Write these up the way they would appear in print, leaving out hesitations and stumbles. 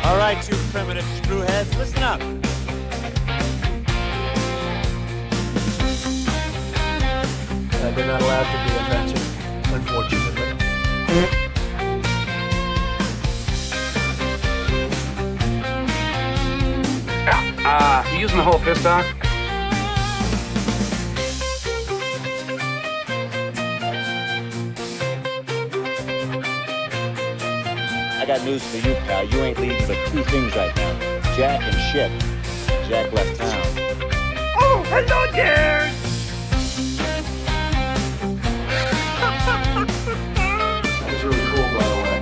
All right, you primitive screwheads, listen up. They're not allowed to be offensive, unfortunately. You using the whole fist on? I got news for you, pal. You ain't leading but two things right now. Jack and shit. Jack left town. Oh, hello there! That was really cool, by the way.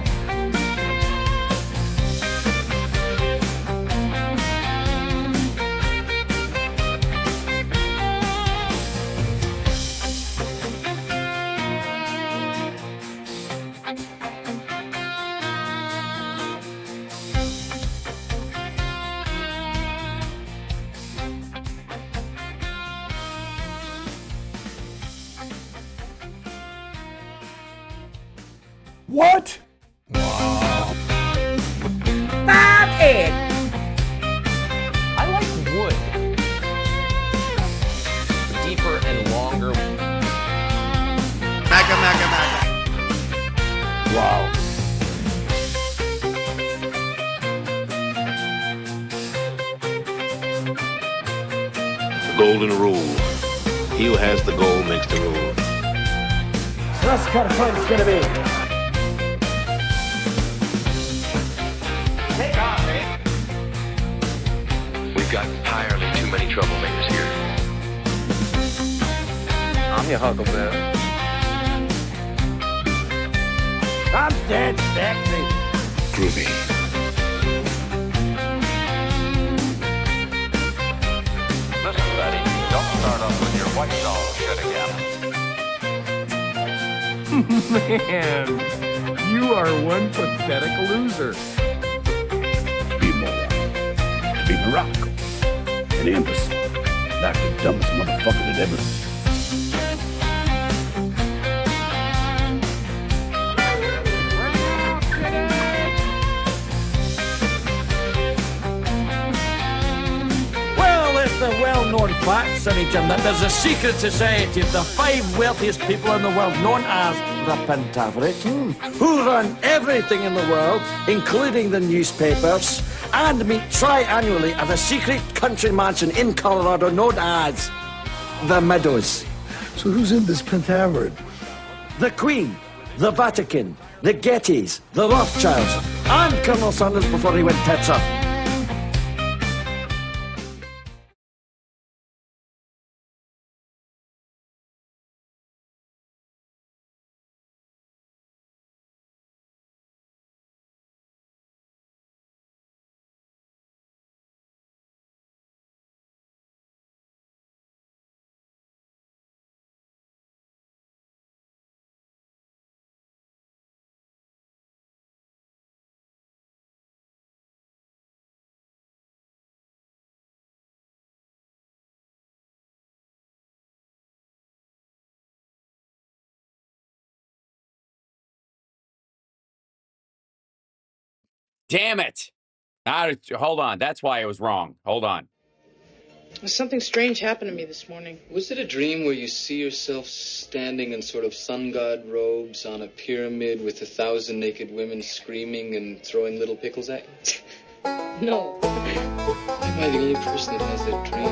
What? Stop it! I like wood. Deeper and longer. Maga. Wow. The golden rule. He who has the gold makes the rule. So that's the kind of fun it's gonna be. We've got entirely too many troublemakers here. I'm your Huckleberry. I'm dead sexy. Groovy. Listen, buddy, don't start off with your white dog shit again. Man, you are one pathetic loser. To be moron. To be Morocco. An imbecile. Like the dumbest motherfucker that ever. Well, it's a well-known fact, Sonny Jim, that there's a secret society of the 5 wealthiest people in the world, known as the Pentaverates, who run everything in the world, including the newspapers, and meet tri-annually at a secret country mansion in Colorado known as the Meadows. So who's in this Pentaveret? The Queen, the Vatican, the Gettys, the Rothschilds, and Colonel Sanders before he went tits up. Damn it! Hold on. That's why I was wrong. Hold on. Something strange happened to me this morning. Was it a dream where you see yourself standing in sort of sun god robes on a pyramid with 1,000 naked women screaming and throwing little pickles at you? No. Am I the only person that has that dream?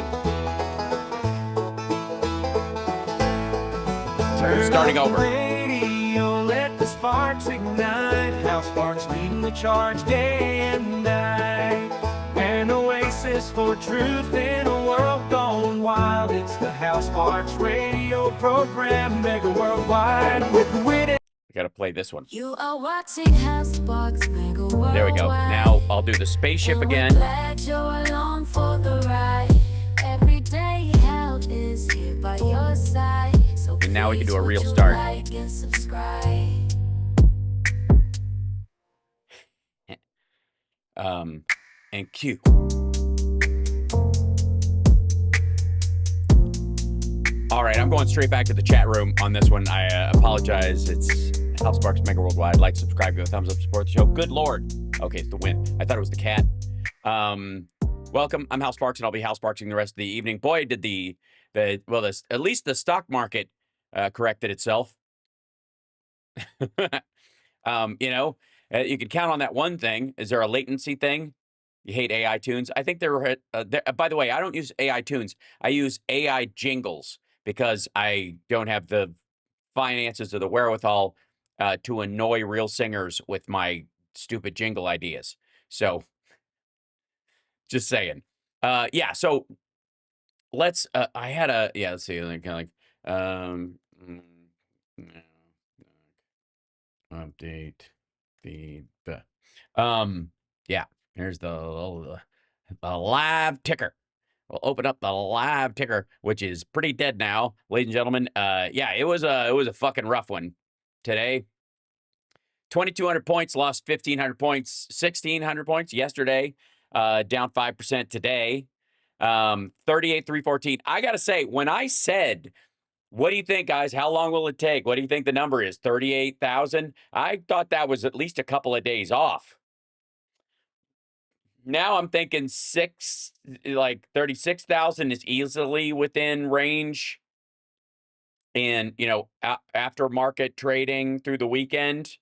We're starting over. Radio, let the sparks ignite. How sparks leading the charge day and night. An oasis for truth in a world gone wild. It's the HalSparks radio program, Megaworldwide with wit. I gotta play this one. You are watching HalSparks Megaworldwide. There we go. Now I'll do the spaceship again. Glad you're along for the ride. Every day Hal is here by your side. So And now we can do a real start. Like and subscribe. And cue. All right, I'm going straight back to the chat room on this one. I apologize. It's HalSparks, Megaworldwide. Like, subscribe, give a thumbs up, support the show. Good Lord. Okay, it's the wind. I thought it was the cat. Welcome. I'm HalSparks, and I'll be HalSparksing the rest of the evening. Boy, did at least the stock market corrected itself. You could count on that one thing. Is there a latency thing? You hate AI tunes? I think by the way, I don't use AI tunes. I use AI jingles because I don't have the finances or the wherewithal to annoy real singers with my stupid jingle ideas. So, just saying. Yeah, so let's, let's see, kind of like, update feed. Yeah, here's the live ticker. We'll open up the live ticker, which is pretty dead now, ladies and gentlemen. Yeah, it was a fucking rough one today. 2,200 points, lost 1,500 points, 1,600 points yesterday, down 5% today. 38,314. I gotta say, when I said, what do you think, guys? How long will it take? What do you think the number is? 38,000? I thought that was at least a couple of days off. Now I'm thinking 36,000 is easily within range. And, after market trading through the weekend,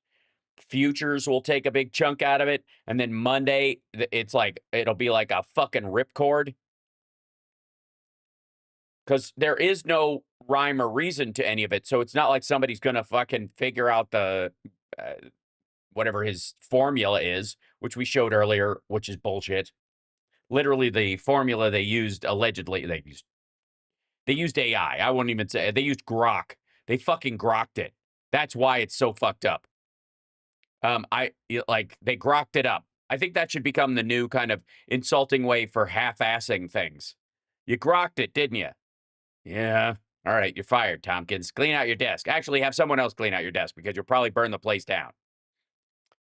futures will take a big chunk out of it. And then Monday, it'll be like a fucking ripcord. Because there is no rhyme or reason to any of it. So it's not like somebody's going to fucking figure out the whatever his formula is, which we showed earlier, which is bullshit. Literally, the formula they used, allegedly, they used AI. I won't even say, they used Grok. They fucking grokked it. That's why it's so fucked up. They grokked it up. I think that should become the new kind of insulting way for half-assing things. You grokked it, didn't you? Yeah. All right, you're fired, Tompkins. Clean out your desk. Actually, have someone else clean out your desk because you'll probably burn the place down.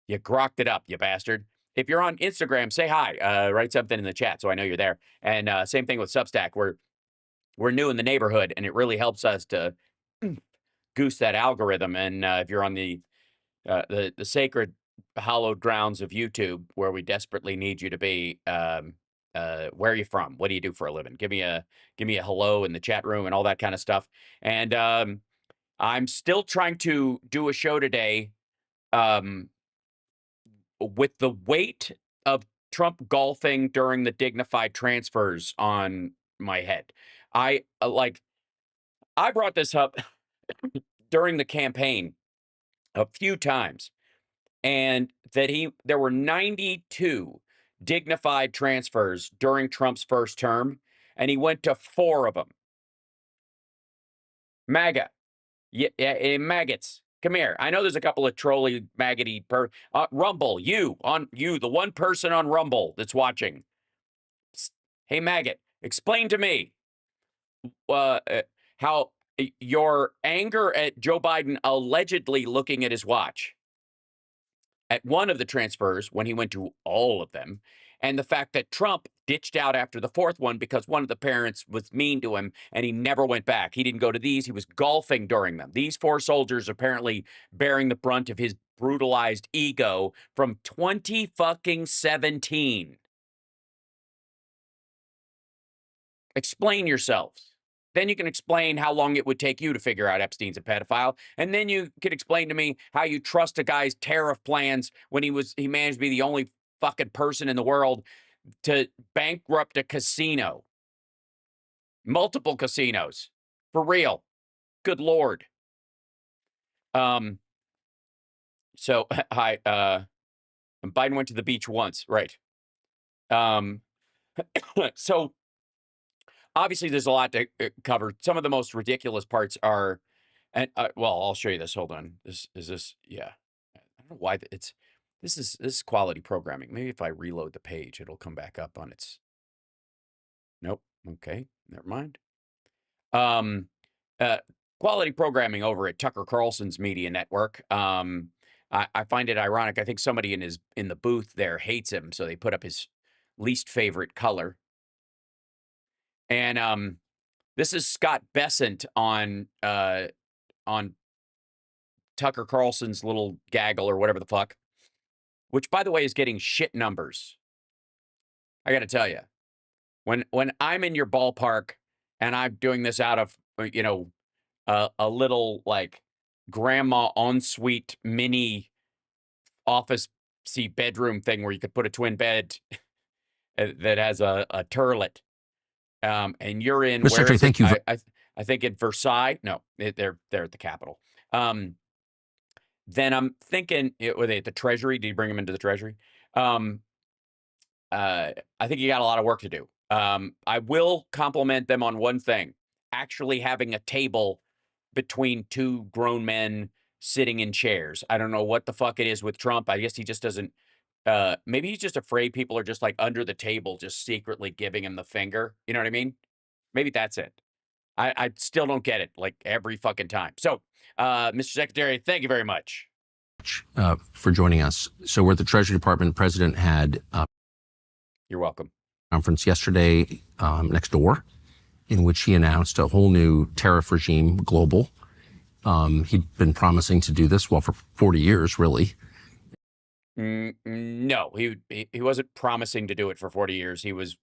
You grokked it up, you bastard. If you're on Instagram, say hi. Write something in the chat so I know you're there. And same thing with Substack. We're new in the neighborhood, and it really helps us to goose that algorithm. And if you're on the sacred, hallowed grounds of YouTube, where we desperately need you to be, where are you from? What do you do for a living? Give me a hello in the chat room and all that kind of stuff. And I'm still trying to do a show today with the weight of Trump golfing during the dignified transfers on my head. I brought this up during the campaign a few times, and that there were 92 dignified transfers during Trump's first term, and he went to 4 of them. MAGA. Yeah, maggots. Come here. I know there's a couple of trolly, maggoty Rumble. You, the one person on Rumble that's watching. Psst. Hey, maggot, explain to me how your anger at Joe Biden allegedly looking at his watch at one of the transfers when he went to all of them, and the fact that Trump ditched out after the 4th one because one of the parents was mean to him and he never went back. He didn't go to these. He was golfing during them. These 4 soldiers apparently bearing the brunt of his brutalized ego from 2017. Explain yourselves. Then you can explain how long it would take you to figure out Epstein's a pedophile. And then you can explain to me how you trust a guy's tariff plans when he managed to be the only fucking person in the world to bankrupt a casino. Multiple casinos. For real. Good Lord. So, hi, Biden went to the beach once, right. So, obviously, there's a lot to cover. Some of the most ridiculous parts are, and I'll show you this. Hold on. This is this. Yeah, I don't know why this is quality programming. Maybe if I reload the page, it'll come back up on its. Nope. Okay, never mind. Quality programming over at Tucker Carlson's media network. I find it ironic. I think somebody in the booth there hates him, so they put up his least favorite color. And this is Scott Bessent on Tucker Carlson's little gaggle or whatever the fuck, which, by the way, is getting shit numbers. I got to tell you, when I'm in your ballpark and I'm doing this out of, you know, a little like grandma ensuite mini office bedroom thing where you could put a twin bed that has a turlet, and you're in. Mr. Secretary, thank you. I think in Versailles. No, they're at the Capitol. Then I'm thinking, were they at the Treasury? Did you bring them into the Treasury? I think you got a lot of work to do. I will compliment them on one thing: actually having a table between two grown men sitting in chairs. I don't know what the fuck it is with Trump. I guess he just doesn't. Maybe he's just afraid people are just like under the table, just secretly giving him the finger. You know what I mean? Maybe that's it. I still don't get it, like every fucking time. So, Mr. Secretary, thank you very much for joining us. So we're at the Treasury Department. The President had you're welcome. Conference yesterday next door, in which he announced a whole new tariff regime, global. He'd been promising to do this, well, for 40 years, really. No, he wasn't promising to do it for 40 years. He was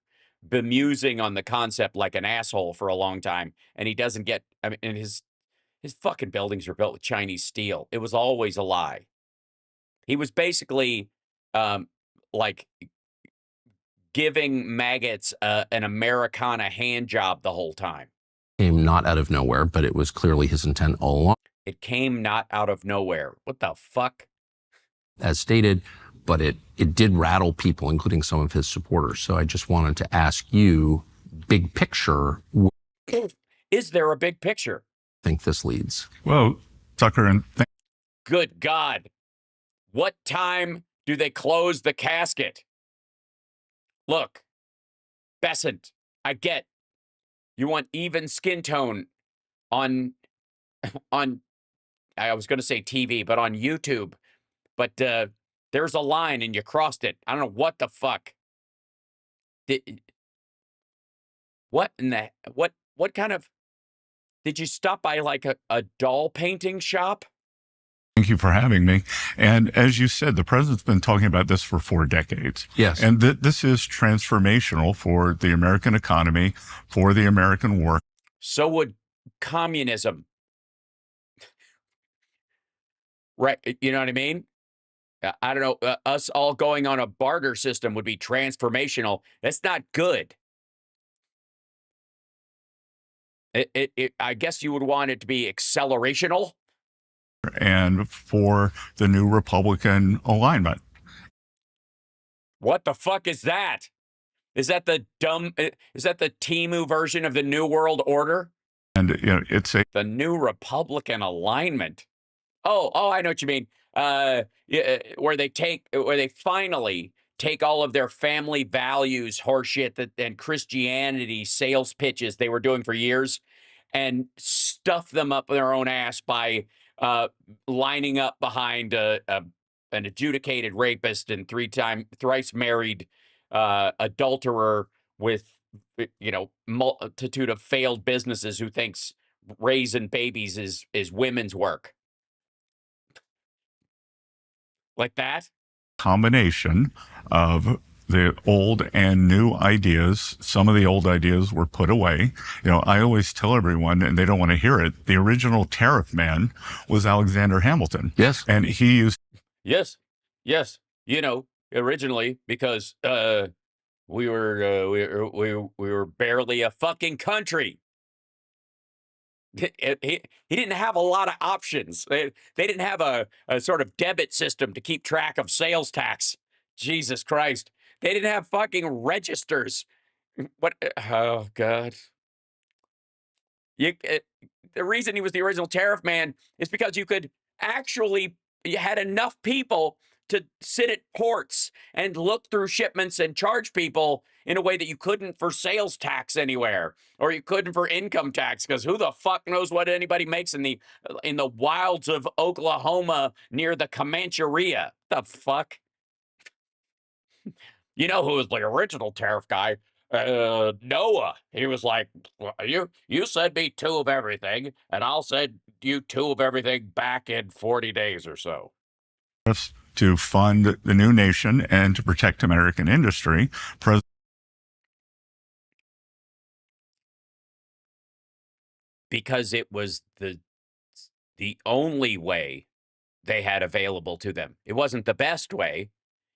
bemusing on the concept like an asshole for a long time, and he doesn't get. I mean, and his fucking buildings are built with Chinese steel. It was always a lie. He was basically like giving maggots an Americana hand job the whole time. Came not out of nowhere, but it was clearly his intent all along. It came not out of nowhere. What the fuck? As stated, but it did rattle people, including some of his supporters. So I just wanted to ask you, big picture. Is there a big picture? I think this leads. Well, Tucker and... Good God. What time do they close the casket? Look, Besant, I get you want even skin tone on I was going to say TV, but on YouTube. But there's a line and you crossed it. I don't know what the fuck. What in the what kind of did you stop by like a doll painting shop? Thank you for having me. And as you said, the president's been talking about this for 4 decades. Yes. And this is transformational for the American economy, for the American work. So would communism. Right. You know what I mean? I don't know. Us all going on a barter system would be transformational. That's not good. I guess you would want it to be accelerational. And for the new Republican alignment. What the fuck is that? Is that the Timu version of the New World Order? And you know, it's the new Republican alignment. Oh, I know what you mean. Where they finally take all of their family values horseshit and Christianity sales pitches they were doing for years and stuff them up their own ass by lining up behind an adjudicated rapist and thrice married adulterer with, you know, multitude of failed businesses who thinks raising babies is women's work. Like that? Combination of the old and new ideas. Some of the old ideas were put away. You know, I always tell everyone, and they don't want to hear it, the original tariff man was Alexander Hamilton. Yes. And he used... Yes. You know, originally, because we were barely a fucking country. He didn't have a lot of options. They didn't have a sort of debit system to keep track of sales tax. Jesus Christ. They didn't have fucking registers. What? Oh, God. The reason he was the original tariff man is because you had enough people to sit at ports and look through shipments and charge people in a way that you couldn't for sales tax anywhere, or you couldn't for income tax, because who the fuck knows what anybody makes in the wilds of Oklahoma near the Comancheria? The fuck? You know who was the original tariff guy? Noah. He was like, "Well, you said me 2 of everything, and I'll send you 2 of everything back in 40 days or so." To fund the new nation and to protect American industry. Because it was the only way they had available to them. It wasn't the best way.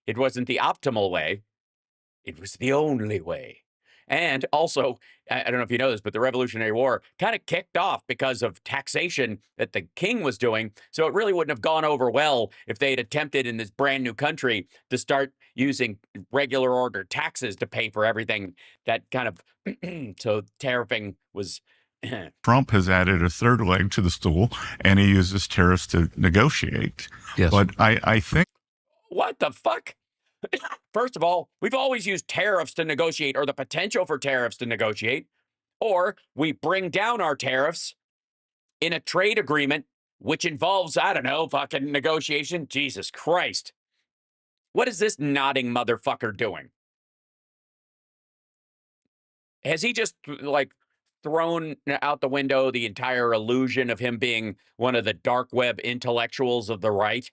It wasn't the optimal way. It was the only way. And also, I don't know if you know this, but the Revolutionary War kind of kicked off because of taxation that the king was doing. So it really wouldn't have gone over well if they had attempted in this brand new country to start using regular order taxes to pay for everything. That kind of, so tariffing was. Trump has added a third leg to the stool, and he uses tariffs to negotiate. Yes. But I think. What the fuck? First of all, we've always used tariffs to negotiate, or the potential for tariffs to negotiate, or we bring down our tariffs in a trade agreement, which involves, I don't know, fucking negotiation. Jesus Christ. What is this nodding motherfucker doing? Has he just, like, thrown out the window the entire illusion of him being one of the dark web intellectuals of the right?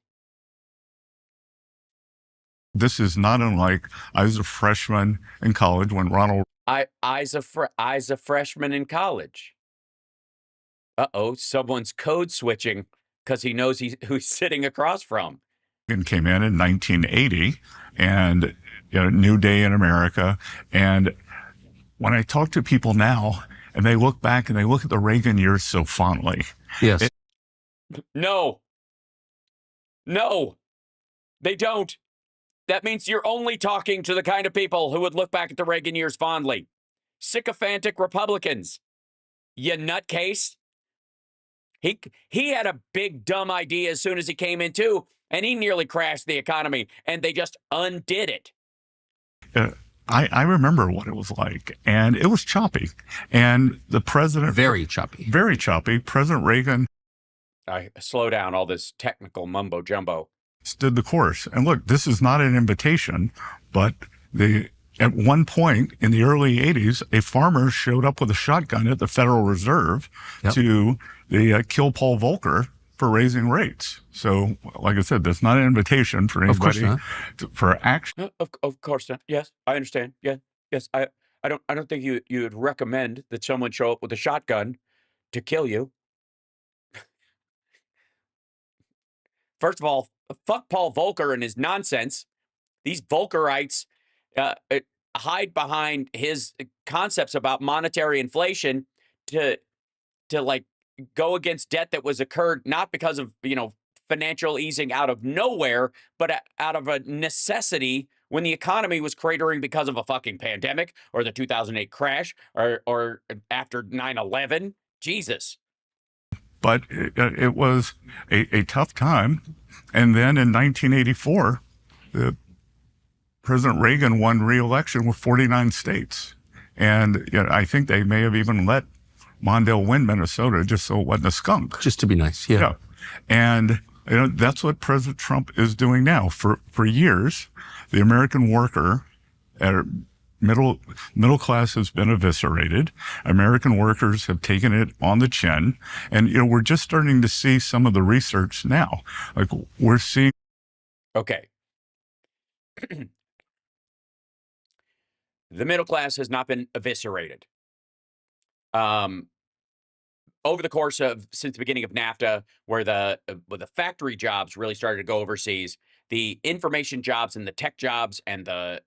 This is not unlike I was a freshman in college when Ronald. I's a freshman in college. Uh-oh, someone's code switching because he knows who he's sitting across from. Came in 1980, and new day in America. And when I talk to people now, and they look back and they look at the Reagan years so fondly. Yes. No, they don't. That means you're only talking to the kind of people who would look back at the Reagan years fondly. Sycophantic Republicans. You nutcase. He had a big dumb idea as soon as he came in too, and he nearly crashed the economy, and they just undid it. I remember what it was like, and it was choppy. And the president... Very choppy. Very choppy. President Reagan... I slow down all this technical mumbo jumbo. Stood the course. And look, this is not an invitation, but at one point in the early 80s, a farmer showed up with a shotgun at the Federal Reserve to kill Paul Volcker for raising rates. So, like I said, that's not an invitation for anybody for action. Of course not. Yes, I understand. Yeah, yes. I don't think you'd recommend that someone show up with a shotgun to kill you. First of all, fuck Paul Volcker and his nonsense. These Volckerites hide behind his concepts about monetary inflation to like go against debt that was occurred not because of, financial easing out of nowhere, but out of a necessity when the economy was cratering because of a fucking pandemic or the 2008 crash or after 9/11. Jesus. But it was a tough time. And then in 1984, President Reagan won re-election with 49 states. And I think they may have even let Mondale win Minnesota just so it wasn't a skunk. Just to be nice, yeah. And that's what President Trump is doing now. For years, the American worker middle class has been eviscerated. American workers have taken it on the chin. And, we're just starting to see some of the research now. Like we're seeing. Okay. The middle class has not been eviscerated. Over the course of since the beginning of NAFTA, where the factory jobs really started to go overseas, the information jobs and the tech jobs and the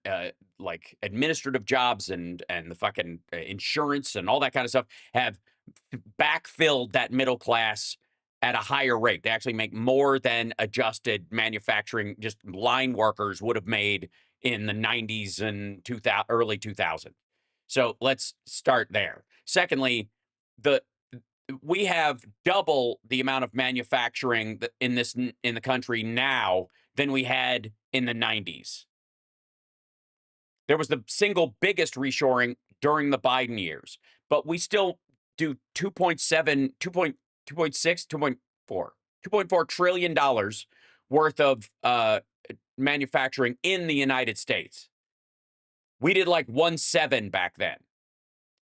like administrative jobs and the fucking insurance and all that kind of stuff have backfilled that middle class at a higher rate. They actually make more than adjusted manufacturing, just line workers would have made in the 90s and early 2000. So let's start there. Secondly, we have double the amount of manufacturing in the country now than we had in the 90s. There was the single biggest reshoring during the Biden years, but we still do $2.4 trillion worth of manufacturing in the United States. We did like 1.7 back then.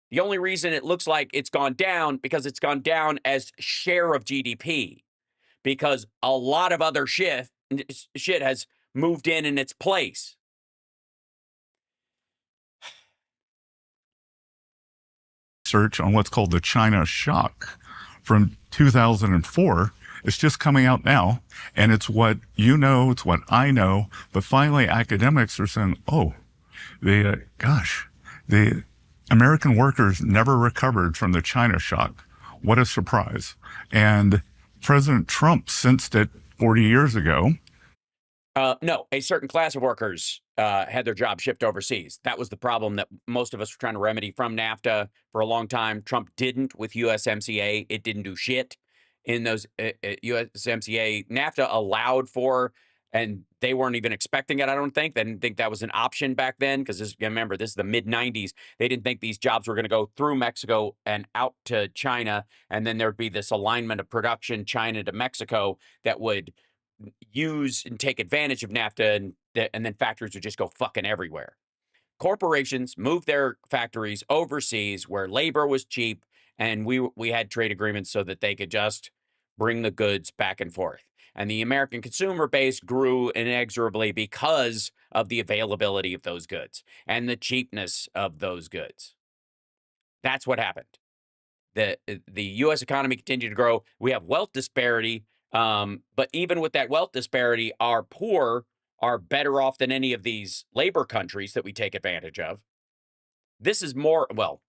The only reason it looks like it's gone down because it's gone down as share of GDP, because a lot of other shit has moved in its place. Research on what's called the China shock from 2004. It's just coming out now, and it's what you know, it's what I know, but finally academics are saying, oh, the American workers never recovered from the China shock. What a surprise. And President Trump sensed it 40 years ago. No, a certain class of workers had their jobs shipped overseas. That was the problem that most of us were trying to remedy from NAFTA for a long time. Trump didn't with USMCA. It didn't do shit in those USMCA. NAFTA allowed for, and they weren't even expecting it, I don't think. They didn't think that was an option back then because, remember, this is the mid-'90s. They didn't think these jobs were going to go through Mexico and out to China, and then there'd be this alignment of production, China to Mexico, that would use and take advantage of NAFTA, and then factories would just go fucking everywhere. Corporations moved their factories overseas where labor was cheap, and we had trade agreements so that they could just bring the goods back and forth. And the American consumer base grew inexorably because of the availability of those goods and the cheapness of those goods. That's what happened. The U.S. economy continued to grow. We have wealth disparity. But even with that wealth disparity, our poor are better off than any of these labor countries that we take advantage of. This is more, well,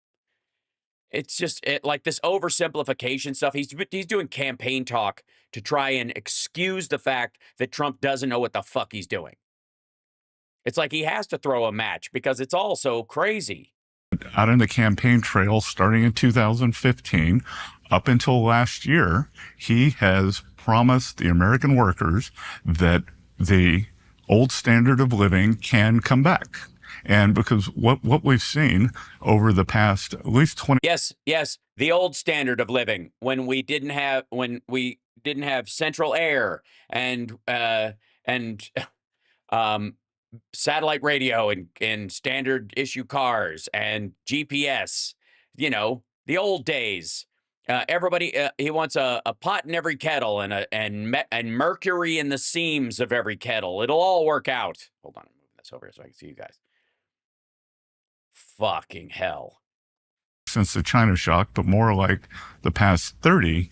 it's just like this oversimplification stuff. He's doing campaign talk to try and excuse the fact that Trump doesn't know what the fuck he's doing. It's like he has to throw a match because it's all so crazy. Out in the campaign trail starting in 2015 up until last year, he has promised the American workers that the old standard of living can come back. And because what we've seen over the past at least 20 Yes, the old standard of living when we didn't have central air and satellite radio and standard issue cars and GPS, the old days. Everybody, he wants a pot in every kettle and mercury in the seams of every kettle. It'll all work out. Hold on, I'm moving this over here so I can see you guys. Fucking hell. Since the China shock, but more like the past 30.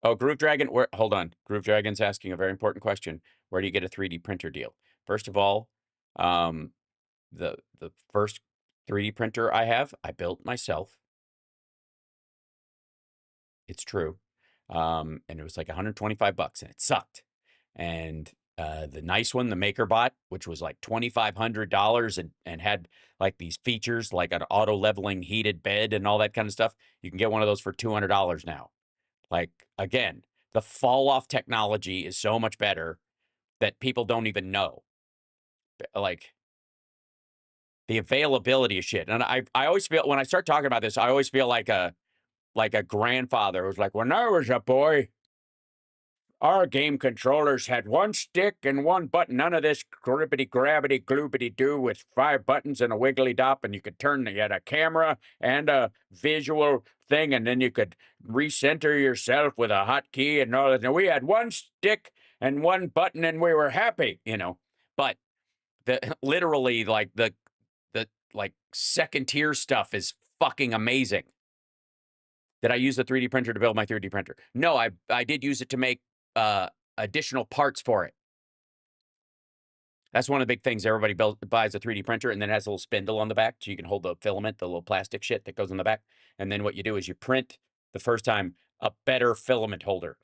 Oh, Groove Dragon, hold on. Groove Dragon's asking a very important question. Where do you get a 3D printer deal? First of all, the first 3D printer I built myself. It's true. And it was like $125 and it sucked. And the nice one, the MakerBot, which was like $2,500 and had like these features like an auto leveling heated bed and all that kind of stuff. You can get one of those for $200 now. Like, again, the fall off technology is so much better that people don't even know. Like, the availability of shit. And I always feel, when I start talking about this, I always feel like a grandfather who's like, when I was a boy, our game controllers had one stick and one button. None of this gribbity-grabbity gloobity-doo with 5 buttons and a wiggly-dop, and you had a camera and a visual thing, and then you could recenter yourself with a hotkey and all that. And we had one stick and one button, and we were happy, But literally, like the second-tier stuff is fucking amazing. Did I use the 3D printer to build my 3D printer? No, I did use it to make additional parts for it. That's one of the big things. Everybody buys a 3D printer and then it has a little spindle on the back so you can hold the filament, the little plastic shit that goes on the back. And then what you do is you print the first time a better filament holder.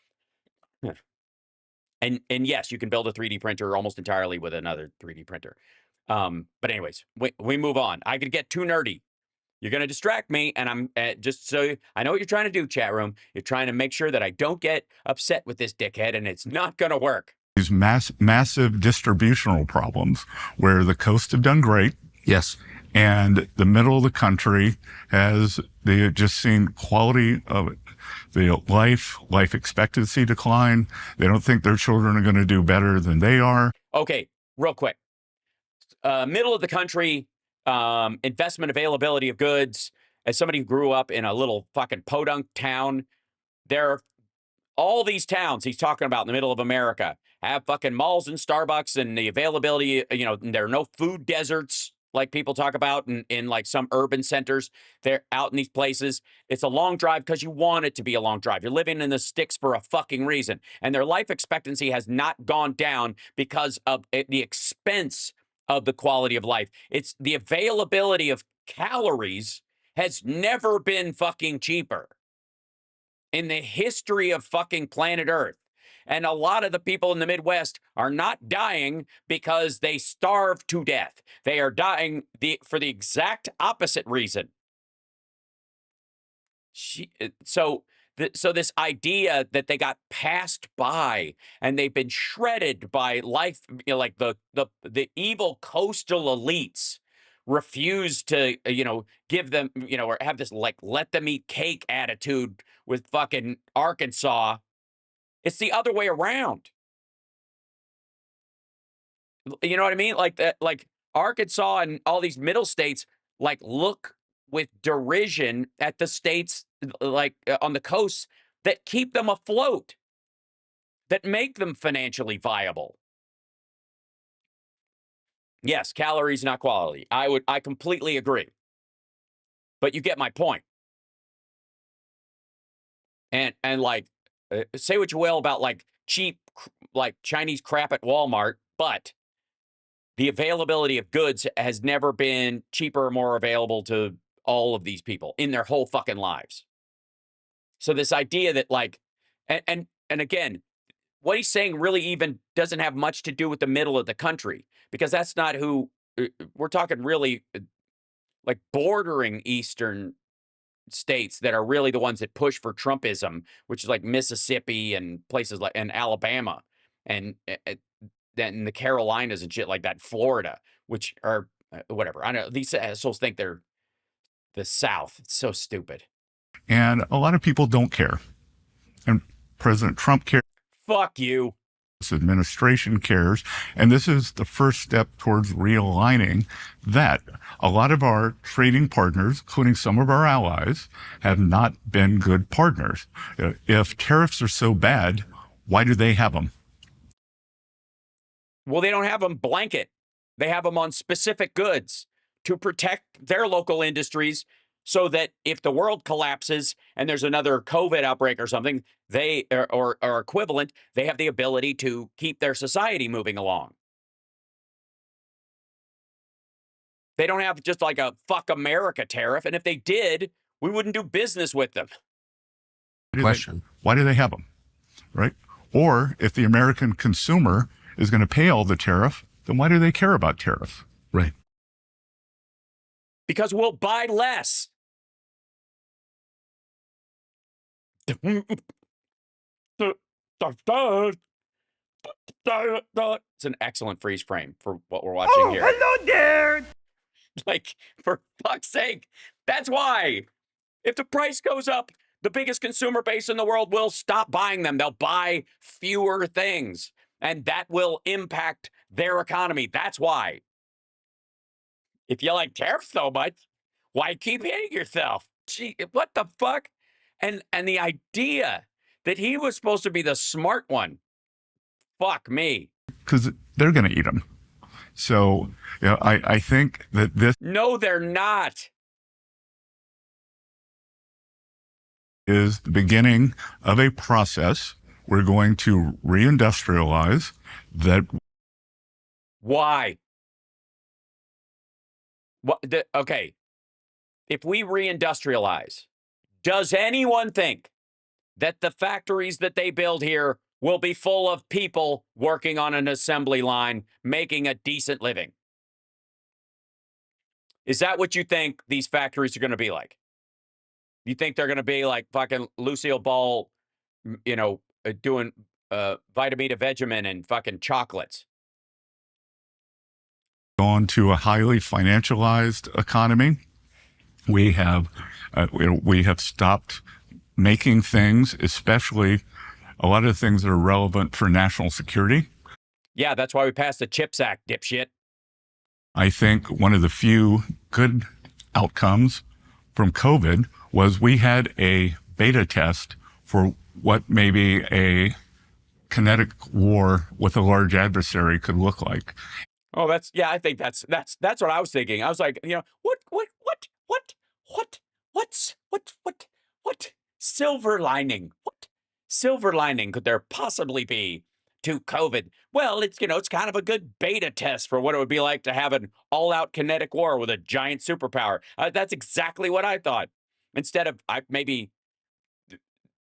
And yes, you can build a 3D printer almost entirely with another 3D printer. But anyways, we move on. I could get too nerdy. You're going to distract me, and I'm just so I know what you're trying to do, chat room. You're trying to make sure that I don't get upset with this dickhead, and it's not going to work. These massive distributional problems where the coasts have done great. Yes. And the middle of the country they have just seen quality of it. The life expectancy decline. They don't think their children are going to do better than they are. Okay, real quick. Middle of the country, investment availability of goods. As somebody who grew up in a little fucking podunk town, there are all these towns he's talking about in the middle of America have fucking malls and Starbucks and the availability, there are no food deserts like people talk about in like some urban centers. They're out in these places. It's a long drive because you want it to be a long drive. You're living in the sticks for a fucking reason. And their life expectancy has not gone down because of the expense of the quality of life. It's the availability of calories has never been fucking cheaper in the history of fucking planet Earth. And a lot of the people in the Midwest are not dying because they starve to death. They are dying for the exact opposite reason. So this idea that they got passed by and they've been shredded by life, like the evil coastal elites refuse to, give them, or have this like let them eat cake attitude with fucking Arkansas. It's the other way around. You know what I mean? Like that, like Arkansas and all these middle states, like look with derision at the states like on the coast that keep them afloat, that make them financially viable. Yes, calories, not quality. I completely agree. But you get my point. And like, say what you will about like cheap, like Chinese crap at Walmart, but the availability of goods has never been cheaper or more available to all of these people in their whole fucking lives. So this idea that like, and again, what he's saying really even doesn't have much to do with the middle of the country, because that's not who we're talking really like bordering Eastern states that are really the ones that push for Trumpism, which is like Mississippi and places like and Alabama and then the Carolinas and shit like that, Florida, which are whatever. I know these assholes think they're the South. It's so stupid. And a lot of people don't care. And President Trump cares. Fuck you. This administration cares. And this is the first step towards realigning that. A lot of our trading partners, including some of our allies, have not been good partners. If tariffs are so bad, why do they have them? Well, they don't have them blanket. They have them on specific goods to protect their local industries so that if the world collapses and there's another COVID outbreak or something, they or equivalent, they have the ability to keep their society moving along. They don't have just like a fuck America tariff. And if they did, we wouldn't do business with them. Question. Why do they have them? Right? Or if the American consumer is going to pay all the tariff, then why do they care about tariff? Right. Because we'll buy less. It's an excellent freeze frame for what we're watching here. Hello there. Like, for fuck's sake, that's why. If the price goes up, the biggest consumer base in the world will stop buying them. They'll buy fewer things, and that will impact their economy. That's why. If you like tariffs so much, why keep hitting yourself? Gee, what the fuck? And the idea that he was supposed to be the smart one. Fuck me. Because they're going to eat them. So, I think that this... No, they're not. ...is the beginning of a process. We're going to reindustrialize that... Why? Okay. If we reindustrialize, does anyone think that the factories that they build here will be full of people working on an assembly line, making a decent living? Is that what you think these factories are going to be like? You think they're going to be like fucking Lucille Ball, doing Vitamita Vegemin and fucking chocolates? Gone to a highly financialized economy. We have stopped making things, especially a lot of things that are relevant for national security. Yeah, that's why we passed the CHIPS Act, dipshit. I think one of the few good outcomes from COVID was we had a beta test for what maybe a kinetic war with a large adversary could look like. Oh, I think that's what I was thinking. I was like, what silver lining? What silver lining could there possibly be to COVID? Well, it's kind of a good beta test for what it would be like to have an all-out kinetic war with a giant superpower. That's exactly what I thought. Instead of maybe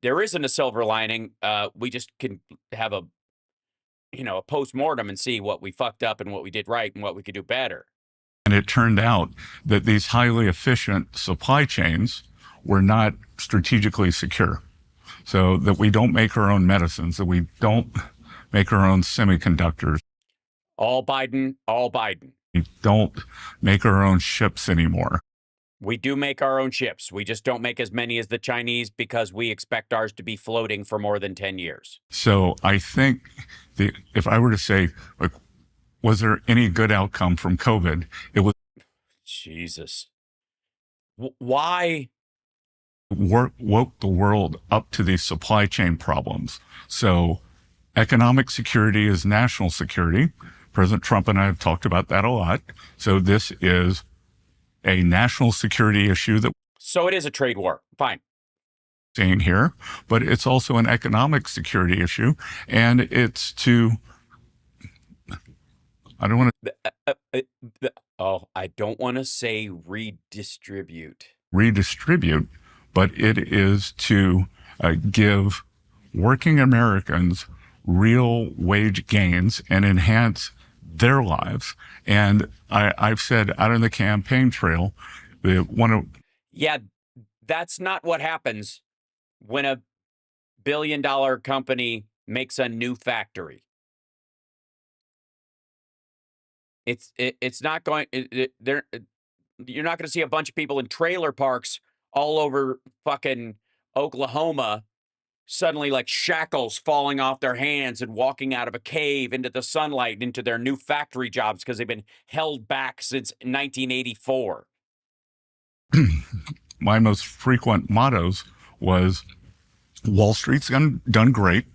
there isn't a silver lining. We just can have a post-mortem and see what we fucked up and what we did right and what we could do better. And it turned out that these highly efficient supply chains were not strategically secure. So that we don't make our own medicines, that we don't make our own semiconductors. All Biden, all Biden. We don't make our own ships anymore. We do make our own ships. We just don't make as many as the Chinese because we expect ours to be floating for more than 10 years. So I think if I were to say, like, was there any good outcome from COVID? It was. Jesus. Why? Woke the world up to these supply chain problems. So economic security is national security. President Trump and I have talked about that a lot. So this is a national security issue that. So it is a trade war. Fine. Seeing here, but it's also an economic security issue, and it's to. I don't want to. I don't want to say redistribute. Redistribute, but it is to give working Americans real wage gains and enhance their lives. And I've said out on the campaign trail, yeah, that's not what happens when a billion-dollar company makes a new factory. It's not going. You're not going to see a bunch of people in trailer parks all over fucking Oklahoma suddenly like shackles falling off their hands and walking out of a cave into the sunlight and into their new factory jobs because they've been held back since 1984. My most frequent mottos was Wall Street's done great.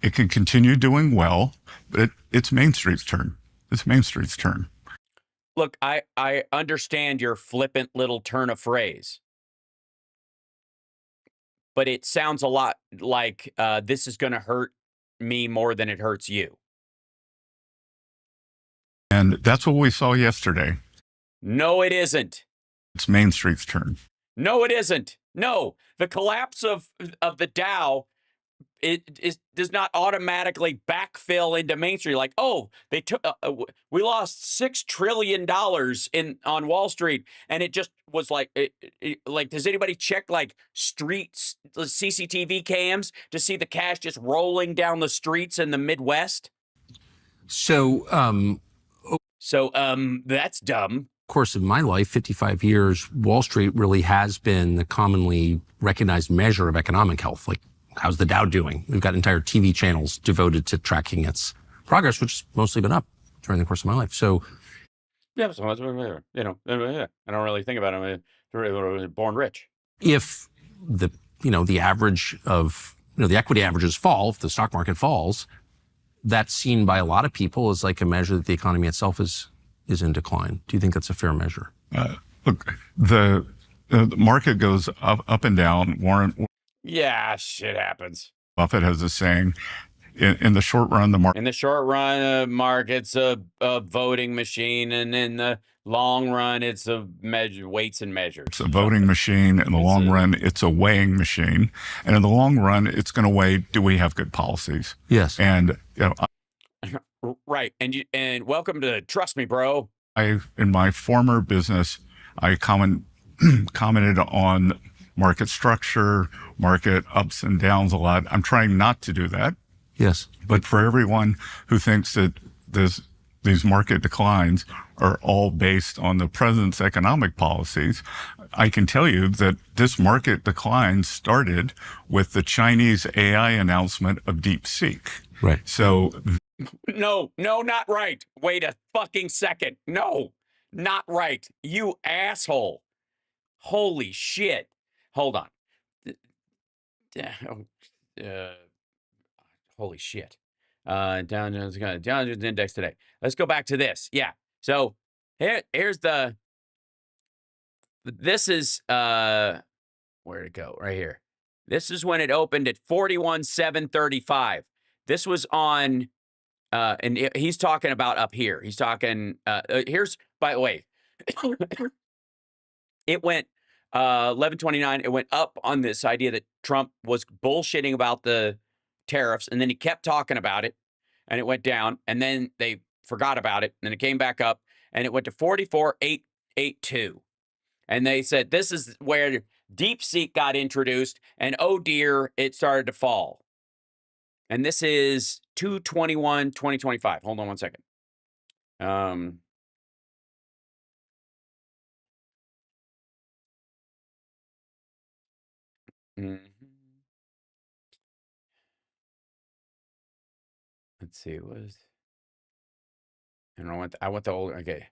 It can continue doing well, but it's Main Street's turn. It's Main Street's turn. Look, I understand your flippant little turn of phrase. But it sounds a lot like this is going to hurt me more than it hurts you. And that's what we saw yesterday. No, it isn't. It's Main Street's turn. No, it isn't. No, the collapse of the Dow does not automatically backfill into Main Street. Like, oh, they took we lost $6 trillion on Wall Street, and it just was like, like, does anybody check like streets CCTV cams to see the cash just rolling down the streets in the Midwest? So that's dumb. Course of my life, 55 years, Wall Street really has been the commonly recognized measure of economic health. Like, how's the Dow doing? We've got entire TV channels devoted to tracking its progress, which has mostly been up during the course of my life. So, yeah, I don't really think about it. I was born rich. If the average of the equity averages fall, if the stock market falls, that's seen by a lot of people as like a measure that the economy itself is in decline. Do you think that's a fair measure? Look, the market goes up and down. Warren. Yeah, shit happens. Buffett has a saying, in the short run, the market. In the short run, market's a voting machine, and in the long run, it's a weights and measures. It's a voting machine. In the long run, it's a weighing machine. And in the long run, it's going to weigh, do we have good policies? Yes. And, right. And welcome to Trust Me, Bro. In my former business, I commented on market structure, market ups and downs a lot. I'm trying not to do that. Yes. But for everyone who thinks that these market declines are all based on the president's economic policies, I can tell you that this market decline started with the Chinese AI announcement of DeepSeek. Right. So No, not right. Wait a fucking second. No, not right. You asshole. Holy shit. Hold on. Holy shit. Dow Jones Index today. Let's go back to this. Yeah. So here's this is, where'd it go? Right here. This is when it opened at 41,735. This was on, and he's talking about up here. He's talking, here's, by the way, it went 1129. It went up on this idea that Trump was bullshitting about the tariffs, and then he kept talking about it, and it went down, and then they forgot about it, and then it came back up, and it went to 44,882. And they said this is where DeepSeek got introduced, and oh dear, it started to fall. And this is 2/21/2025. Hold on one second. Let's see. What is? I don't know. I want the old. Okay.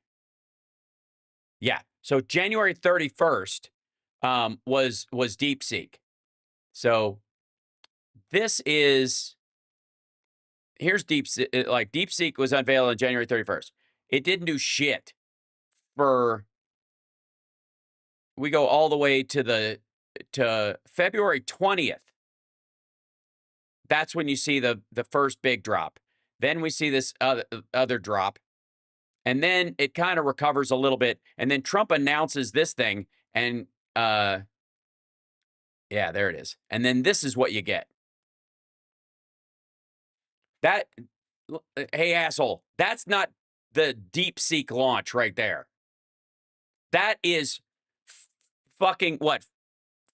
Yeah. So January 31st was DeepSeek. So this is, here's DeepSeek. Like DeepSeek was unveiled on January 31st. It didn't do shit for, we go all the way to February 20th. That's when you see the first big drop. Then we see this other drop. And then it kind of recovers a little bit. And then Trump announces this thing. And yeah, there it is. And then this is what you get. That, hey, asshole, that's not the DeepSeek launch right there. That is fucking, what,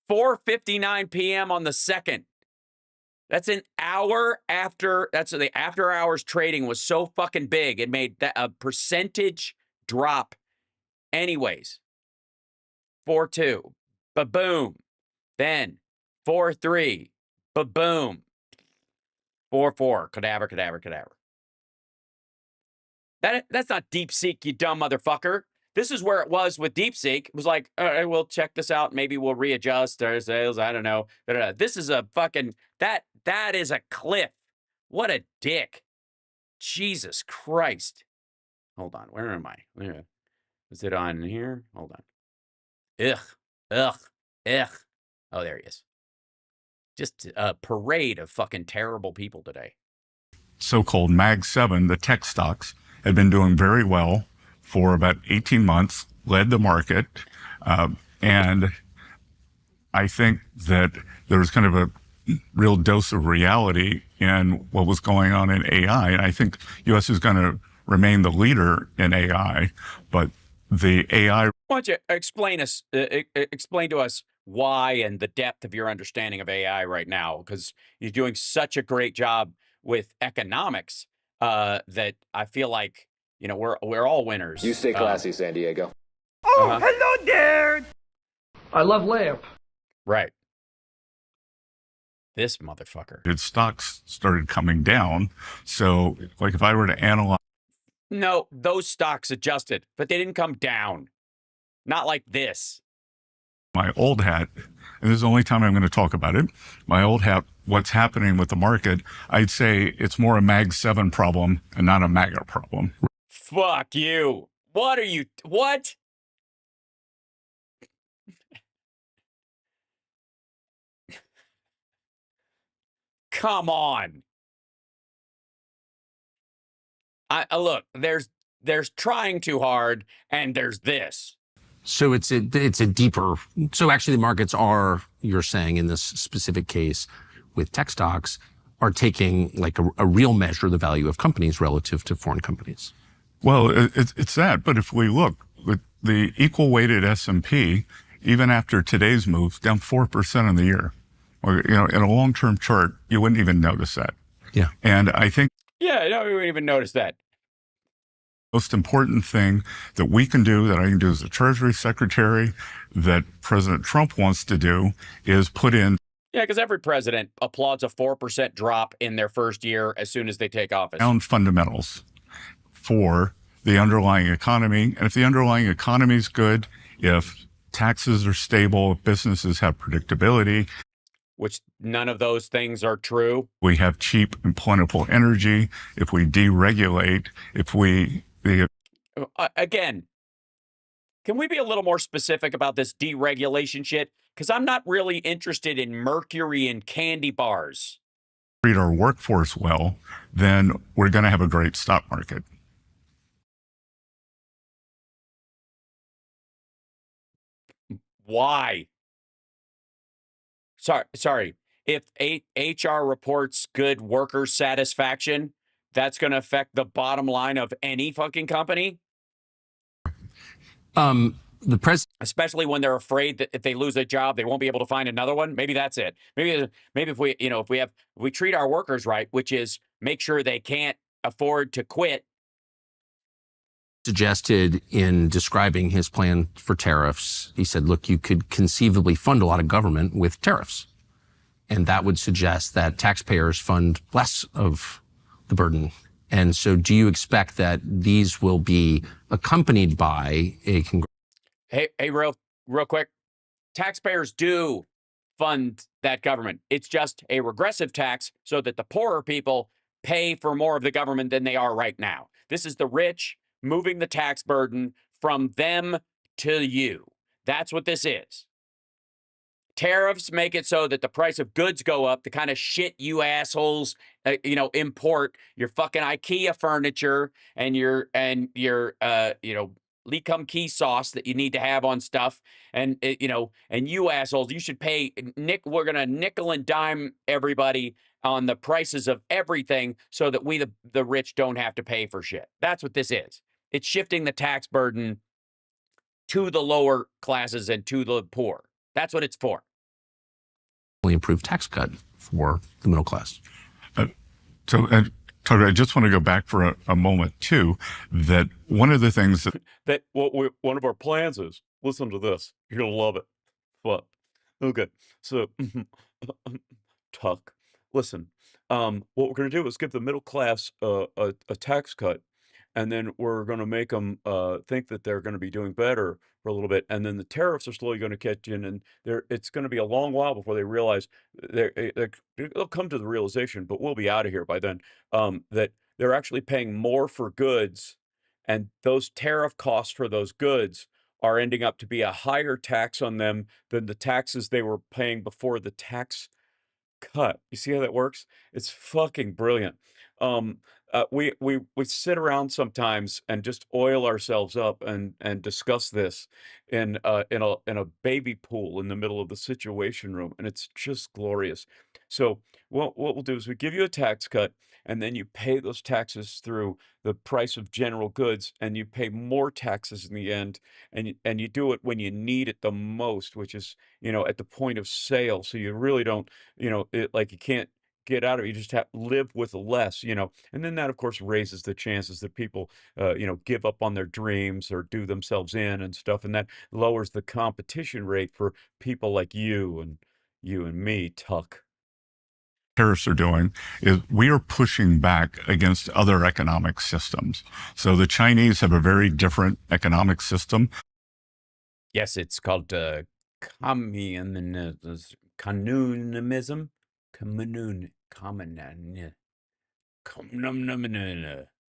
4:59 p.m. on the 2nd. That's an hour after, that's the after hours trading was so fucking big. It made that a percentage drop anyways. 4.2, ba-boom. Then 4.3, ba-boom. 4.4, cadaver. That's not DeepSeek, you dumb motherfucker. This is where it was with DeepSeek. It was like, all right, we'll check this out. Maybe we'll readjust our sales. I don't know. This is a fucking, that is a cliff. What a dick. Jesus Christ. Hold on. Where am I? Is it on here? Hold on. Ugh. Oh, there he is. Just a parade of fucking terrible people today. So-called Mag 7, the tech stocks, had been doing very well for about 18 months, led the market. And I think that there was kind of a real dose of reality in what was going on in AI. And I think U.S. is going to remain the leader in AI, but the AI... Why don't you explain to us why and the depth of your understanding of AI right now, because you're doing such a great job with economics that I feel like, you know, we're all winners. You stay classy, San Diego. Oh, hello there. I love lamp. Right. This motherfucker. Its stocks started coming down. So, like, if I were to analyze... No, those stocks adjusted, but they didn't come down. Not like this. My old hat, and this is the only time I'm going to talk about it, my old hat, what's happening with the market, I'd say it's more a Mag 7 problem and not a MAGA problem. Fuck you. What are you, what? Come on. Look, there's trying too hard, and there's this. So it's a deeper, so actually the markets are, you're saying in this specific case with tech stocks, are taking like a real measure of the value of companies relative to foreign companies. Well, it's that, but if we look with the equal weighted S&P, even after today's move, down 4% in the year. Or, you know, in a long-term chart, you wouldn't even notice that. Yeah. And I think... Yeah, no, we wouldn't even notice that. Most important thing that we can do, that I can do as the Treasury Secretary, that President Trump wants to do, is put in... Yeah, because every president applauds a 4% drop in their first year as soon as they take office. Sound fundamentals for the underlying economy. And if the underlying economy is good, if taxes are stable, if businesses have predictability, which none of those things are true. We have cheap and plentiful energy. If we deregulate, again, can we be a little more specific about this deregulation shit? Because I'm not really interested in mercury and candy bars. Treat our workforce well, then we're going to have a great stock market. Why? Sorry. If HR reports good worker satisfaction, that's going to affect the bottom line of any fucking company. The president, especially when they're afraid that if they lose a job, they won't be able to find another one. Maybe that's it. Maybe if we treat our workers right, which is make sure they can't afford to quit. Suggested in describing his plan for tariffs, he said, look, you could conceivably fund a lot of government with tariffs. And that would suggest that taxpayers fund less of the burden. And so do you expect that these will be accompanied by a Hey, real quick. Taxpayers do fund that government. It's just a regressive tax so that the poorer people pay for more of the government than they are right now. This is the rich moving the tax burden from them to you. That's what this is. Tariffs make it so that the price of goods go up, the kind of shit you assholes, import your fucking IKEA furniture and your Lecum key sauce that you need to have on stuff. And you assholes, you should pay we're going to nickel and dime everybody on the prices of everything so that we, the rich, don't have to pay for shit. That's what this is. It's shifting the tax burden to the lower classes and to the poor. That's what it's for. Improved tax cut for the middle class. Tucker, I just want to go back for a moment too. That one of the things that one of our plans is, listen to this. You're gonna love it. What? Okay. So, Tuck, listen. What we're gonna do is give the middle class a tax cut, and then we're gonna make them think that they're gonna be doing better for a little bit, and then the tariffs are slowly going to catch in, and it's going to be a long while before they realize they'll come to the realization, but we'll be out of here by then, that they're actually paying more for goods, and those tariff costs for those goods are ending up to be a higher tax on them than the taxes they were paying before the tax cut. You see how that works? It's fucking brilliant. We sit around sometimes and just oil ourselves up and discuss this in a baby pool in the middle of the Situation Room, and it's just glorious. So what we'll do is we give you a tax cut, and then you pay those taxes through the price of general goods, and you pay more taxes in the end, and you do it when you need it the most, which is at the point of sale. So you really don't you can't get out of it. You just have live with less, and then that of course raises the chances that people, give up on their dreams or do themselves in and stuff. And that lowers the competition rate for people like you and me, Tuck. Tariffs are doing is we are pushing back against other economic systems. So the Chinese have a very different economic system. Yes, it's called communism.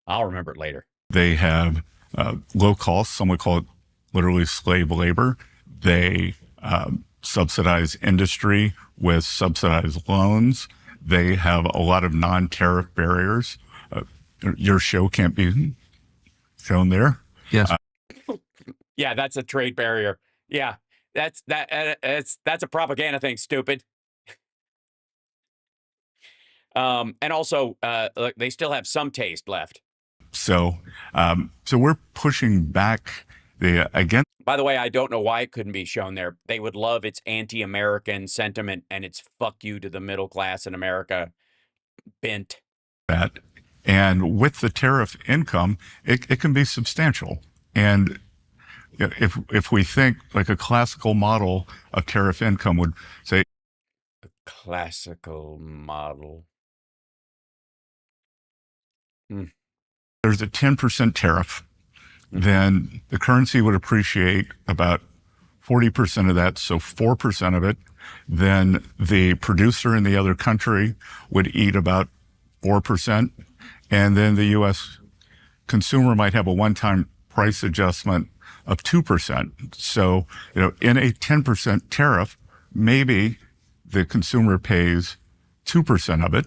I'll remember it later. They have low cost. Some would call it literally slave labor. They subsidize industry with subsidized loans. They have a lot of non-tariff barriers. Your show can't be shown there. Yes. Yeah, that's a trade barrier. Yeah, that's a propaganda thing, stupid. And also, they still have some taste left. So we're pushing back against. By the way, I don't know why it couldn't be shown there. They would love its anti-American sentiment and its fuck you to the middle class in America bent. That, and with the tariff income, it can be substantial. And if we think like a classical model of tariff income would say, Classical model. There's a 10% tariff, then the currency would appreciate about 40% of that, so 4% of it. Then the producer in the other country would eat about 4%. And then the U.S. consumer might have a one-time price adjustment of 2%. So, in a 10% tariff, maybe the consumer pays 2% of it.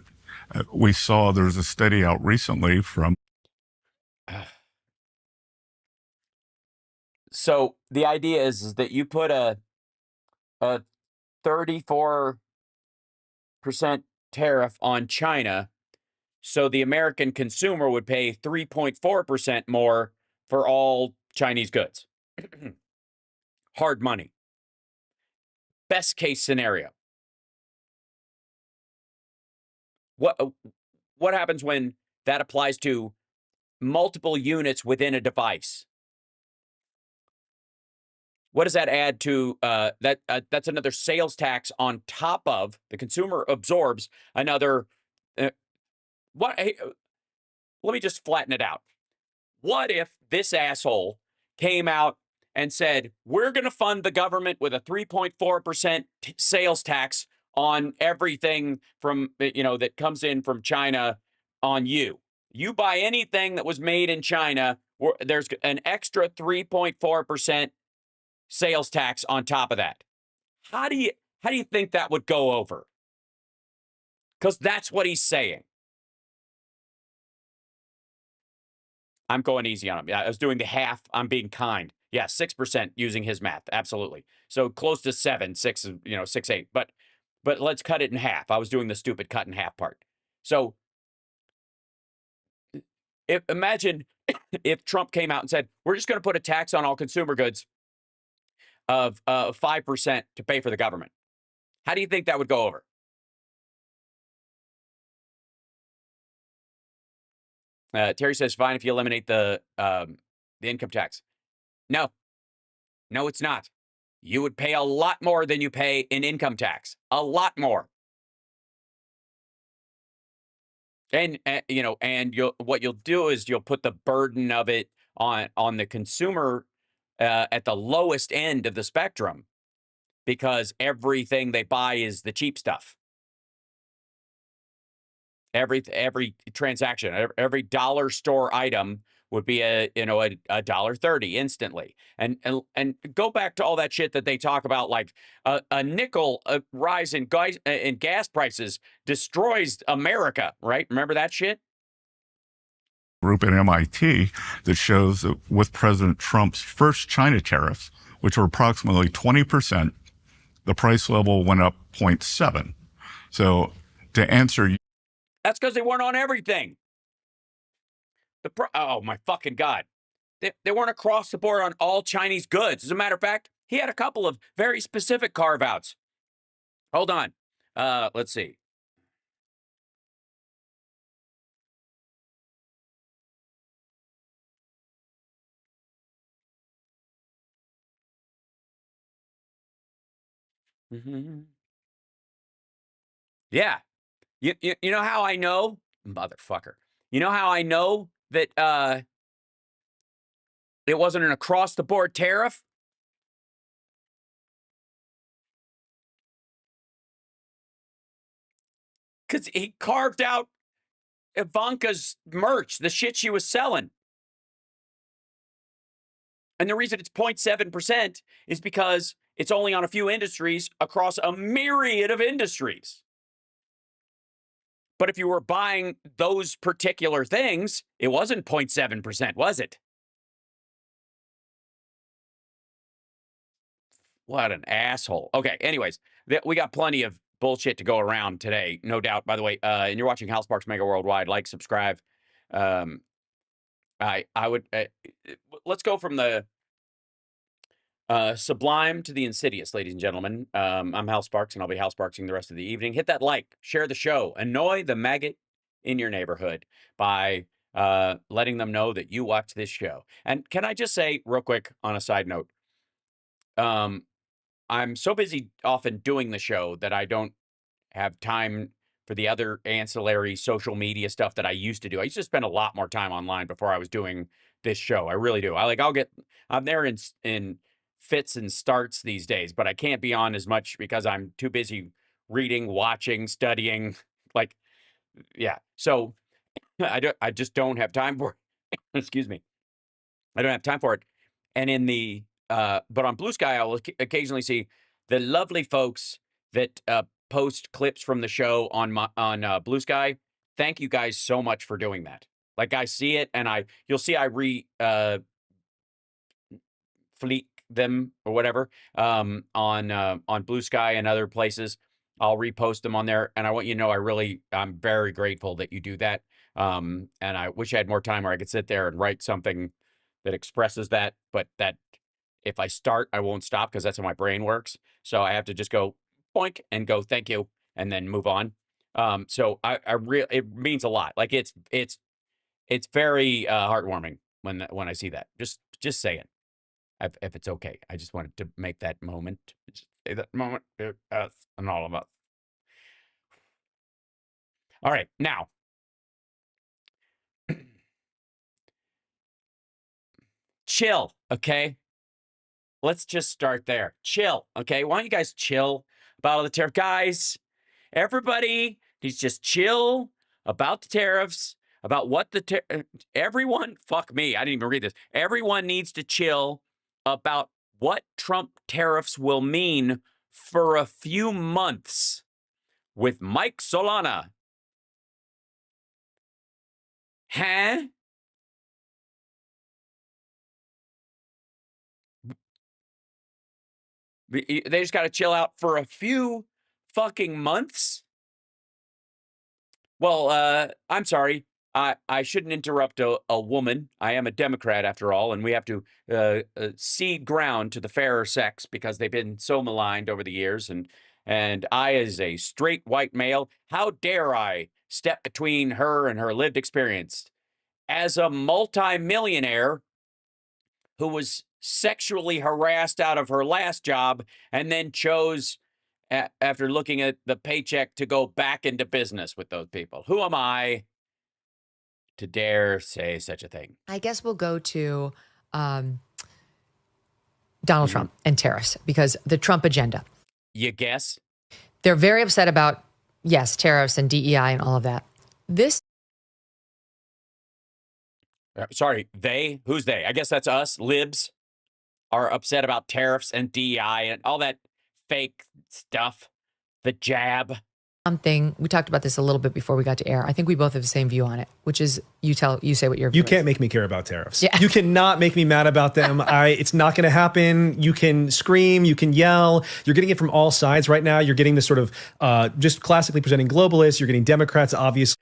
We saw there's a study out recently from. So the idea is that you put a 34% tariff on China, so the American consumer would pay 3.4% more for all Chinese goods. Hard money. Best case scenario. What happens when that applies to multiple units within a device? What does that add to that's another sales tax on top of the consumer absorbs another. Hey, let me just flatten it out. What if this asshole came out and said, we're going to fund the government with a 3.4% sales tax on everything from, that comes in from China on you. You buy anything that was made in China, there's an extra 3.4% sales tax on top of that. How do you think that would go over? Because that's what he's saying. I'm going easy on him. I was doing the half. I'm being kind. Yeah, 6% using his math. Absolutely. So close to 7, 6, 6, 8. But let's cut it in half. I was doing the stupid cut in half part. So imagine if Trump came out and said, we're just going to put a tax on all consumer goods of 5% to pay for the government. How do you think that would go over? Terry says, fine if you eliminate the income tax. No, it's not. You would pay a lot more than you pay in income tax. A lot more. And what you'll do is you'll put the burden of it on the consumer at the lowest end of the spectrum, because everything they buy is the cheap stuff. Every transaction, every dollar store item would be a $1.30 instantly. And go back to all that shit that they talk about, like a nickel rise in gas prices destroys America, right? Remember that shit? Group at MIT that shows that with President Trump's first China tariffs, which were approximately 20%, the price level went up 0.7. So to answer. That's because they weren't on everything. Oh, my fucking God. They weren't across the board on all Chinese goods. As a matter of fact, he had a couple of very specific carve-outs. Hold on. Let's see. Yeah. You know how I know? Motherfucker. You know how I know that it wasn't an across-the-board tariff? Because he carved out Ivanka's merch, the shit she was selling. And the reason it's 0.7% is because it's only on a few industries across a myriad of industries. But if you were buying those particular things, it wasn't 0.7%, was it? What an asshole. Okay, anyways, we got plenty of bullshit to go around today, no doubt. By the way, and you're watching HalSparks Megaworldwide, like, subscribe. I would, let's go from the sublime to the insidious, ladies and gentlemen. I'm HalSparks, and I'll be HalSparksing the rest of the evening. Hit that like, share the show, annoy the maggot in your neighborhood by letting them know that you watch this show. And can I just say real quick on a side note, I'm so busy often doing the show that I don't have time for the other ancillary social media stuff that I used to do. I used to spend a lot more time online before I was doing this show. I really do. I'm there in fits and starts these days, but I can't be on as much because I'm too busy reading, watching, studying. Like, yeah. So I just don't have time for it. Excuse me. I don't have time for it. And but on Blue Sky, I will occasionally see the lovely folks that post clips from the show on Blue Sky. Thank you guys so much for doing that. Like, I see it, and you'll see I fleek them or whatever on Blue Sky and other places. I'll repost them on there, and I want you to know I'm very grateful that you do that. And I wish I had more time where I could sit there and write something that expresses that, but that if I start, I won't stop because that's how my brain works. So I have to just go boink and go thank you and then move on. So it means a lot. Like it's very heartwarming when I see that. Just say it. If it's okay. I just wanted to make that moment. Just say that moment. Us and all of us. All right, now. Chill, okay? Let's just start there. Chill, okay? Why don't you guys chill about all the tariff? Guys, everybody needs just chill about the tariffs, about what everyone, fuck me, I didn't even read this. Everyone needs to chill about what Trump tariffs will mean for a few months with Mike Solana. Huh? They just got to chill out for a few fucking months? Well, I'm sorry. I shouldn't interrupt a woman. I am a Democrat, after all, and we have to cede ground to the fairer sex because they've been so maligned over the years. And I, as a straight white male, how dare I step between her and her lived experience? As a multimillionaire who was sexually harassed out of her last job and then chose, after looking at the paycheck, to go back into business with those people. Who am I to dare say such a thing? I guess we'll go to Donald Trump and tariffs, because the Trump agenda. You guess? They're very upset about, yes, tariffs and DEI and all of that. Sorry, they? Who's they? I guess that's us, libs, are upset about tariffs and DEI and all that fake stuff. The jab. Something, we talked about this a little bit before we got to air. I think we both have the same view on it, which is you say what your view You can't is. make me care about tariffs. Yeah. You cannot make me mad about them. It's not going to happen. You can scream, you can yell. You're getting it from all sides right now. You're getting this sort of just classically presenting globalists. You're getting Democrats, obviously.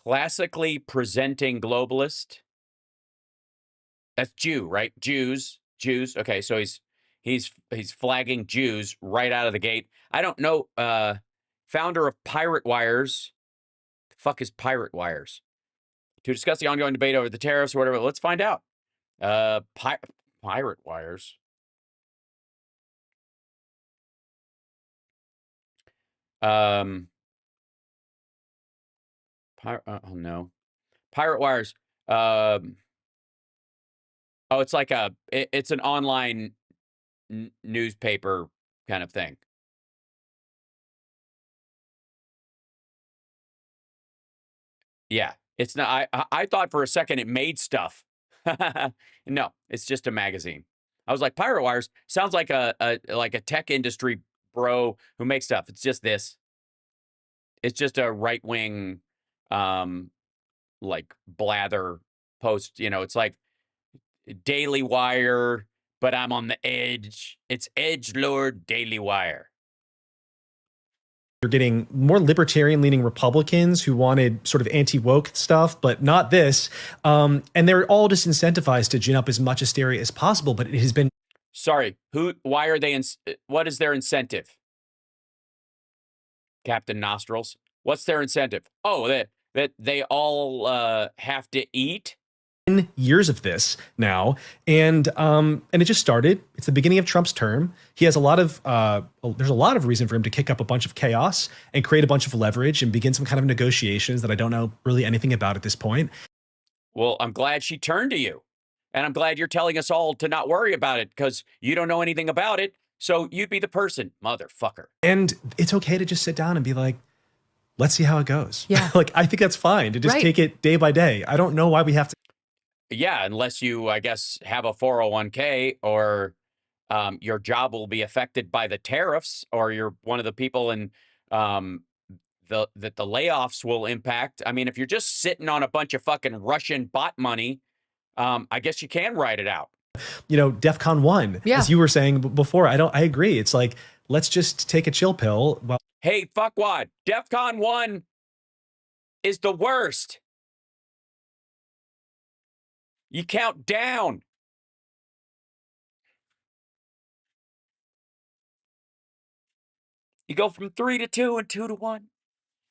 Classically presenting globalist. That's Jew, right? Jews. Okay, so he's flagging Jews right out of the gate. I don't know. Founder of Pirate Wires. The fuck is Pirate Wires? To discuss the ongoing debate over the tariffs or whatever. Let's find out. Pirate Wires. Oh no. Pirate Wires. Oh, it's like it's an online newspaper kind of thing. Yeah, it's not. I thought for a second it made stuff. No, it's just a magazine. I was like, Pirate Wires sounds like a tech industry bro who makes stuff. It's just this. It's just a right wing, like blather post. You know, it's like Daily Wire, but I'm on the edge. It's Edgelord Daily Wire. You're getting more libertarian-leaning Republicans who wanted sort of anti-woke stuff, but not this. And they're all just incentivized to gin up as much hysteria as possible, but it has been... Sorry, why are they... what is their incentive? Captain Nostrils. What's their incentive? Oh, that they all have to eat? years of this now, and it just started. It's the beginning of Trump's term. He has a lot of there's a lot of reason for him to kick up a bunch of chaos and create a bunch of leverage and begin some kind of negotiations that I don't know really anything about at this point. Well, I'm glad she turned to you, and I'm glad you're telling us all to not worry about it because you don't know anything about it. So you'd be the person, motherfucker. And it's okay to just sit down and be like, let's see how it goes. Yeah. Like, I think that's fine to just take it day by day. I don't know why we have to. Yeah, unless you, I guess, have a 401k or your job will be affected by the tariffs, or you're one of the people in that the layoffs will impact. I mean, if you're just sitting on a bunch of fucking Russian bot money, I guess you can write it out. You know, DEFCON 1, as you were saying before, I agree. It's like, let's just take a chill pill. Well, hey, fuckwad, DEFCON 1 is the worst. You count down. You go from 3 to 2 and 2 to 1.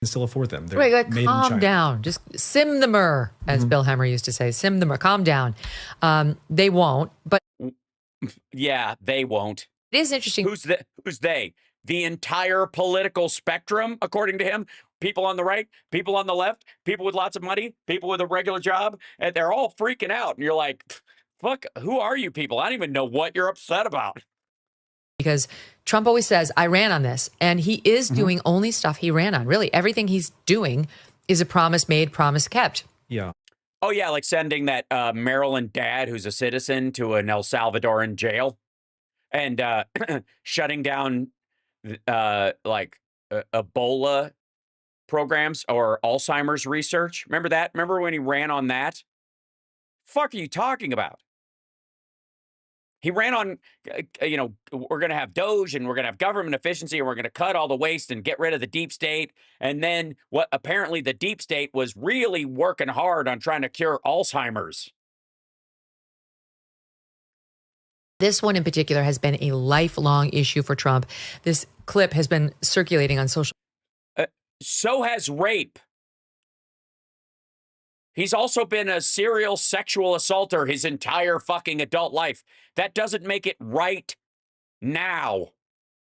And still afford them. They're Wait, made in calm China. down. Just sim the mer, as Bill Hemmer used to say. Sim the mer. Calm down. They won't, but yeah, they won't. It is interesting. Who's they? The entire political spectrum, according to him. People on the right, people on the left, people with lots of money, people with a regular job, and they're all freaking out. And you're like, fuck, who are you people? I don't even know what you're upset about. Because Trump always says, I ran on this. And he is doing only stuff he ran on. Really, everything he's doing is a promise made, promise kept. Yeah. Oh, yeah, like sending that Maryland dad who's a citizen to an El Salvadoran jail and shutting down Ebola programs or Alzheimer's research. Remember that? Remember when he ran on that? Fuck are you talking about? He ran on, we're going to have Doge and we're going to have government efficiency and we're going to cut all the waste and get rid of the deep state. And then what apparently the deep state was really working hard on trying to cure Alzheimer's. This one in particular has been a lifelong issue for Trump. This clip has been circulating on social. So has rape. He's also been a serial sexual assaulter his entire fucking adult life. That doesn't make it right now.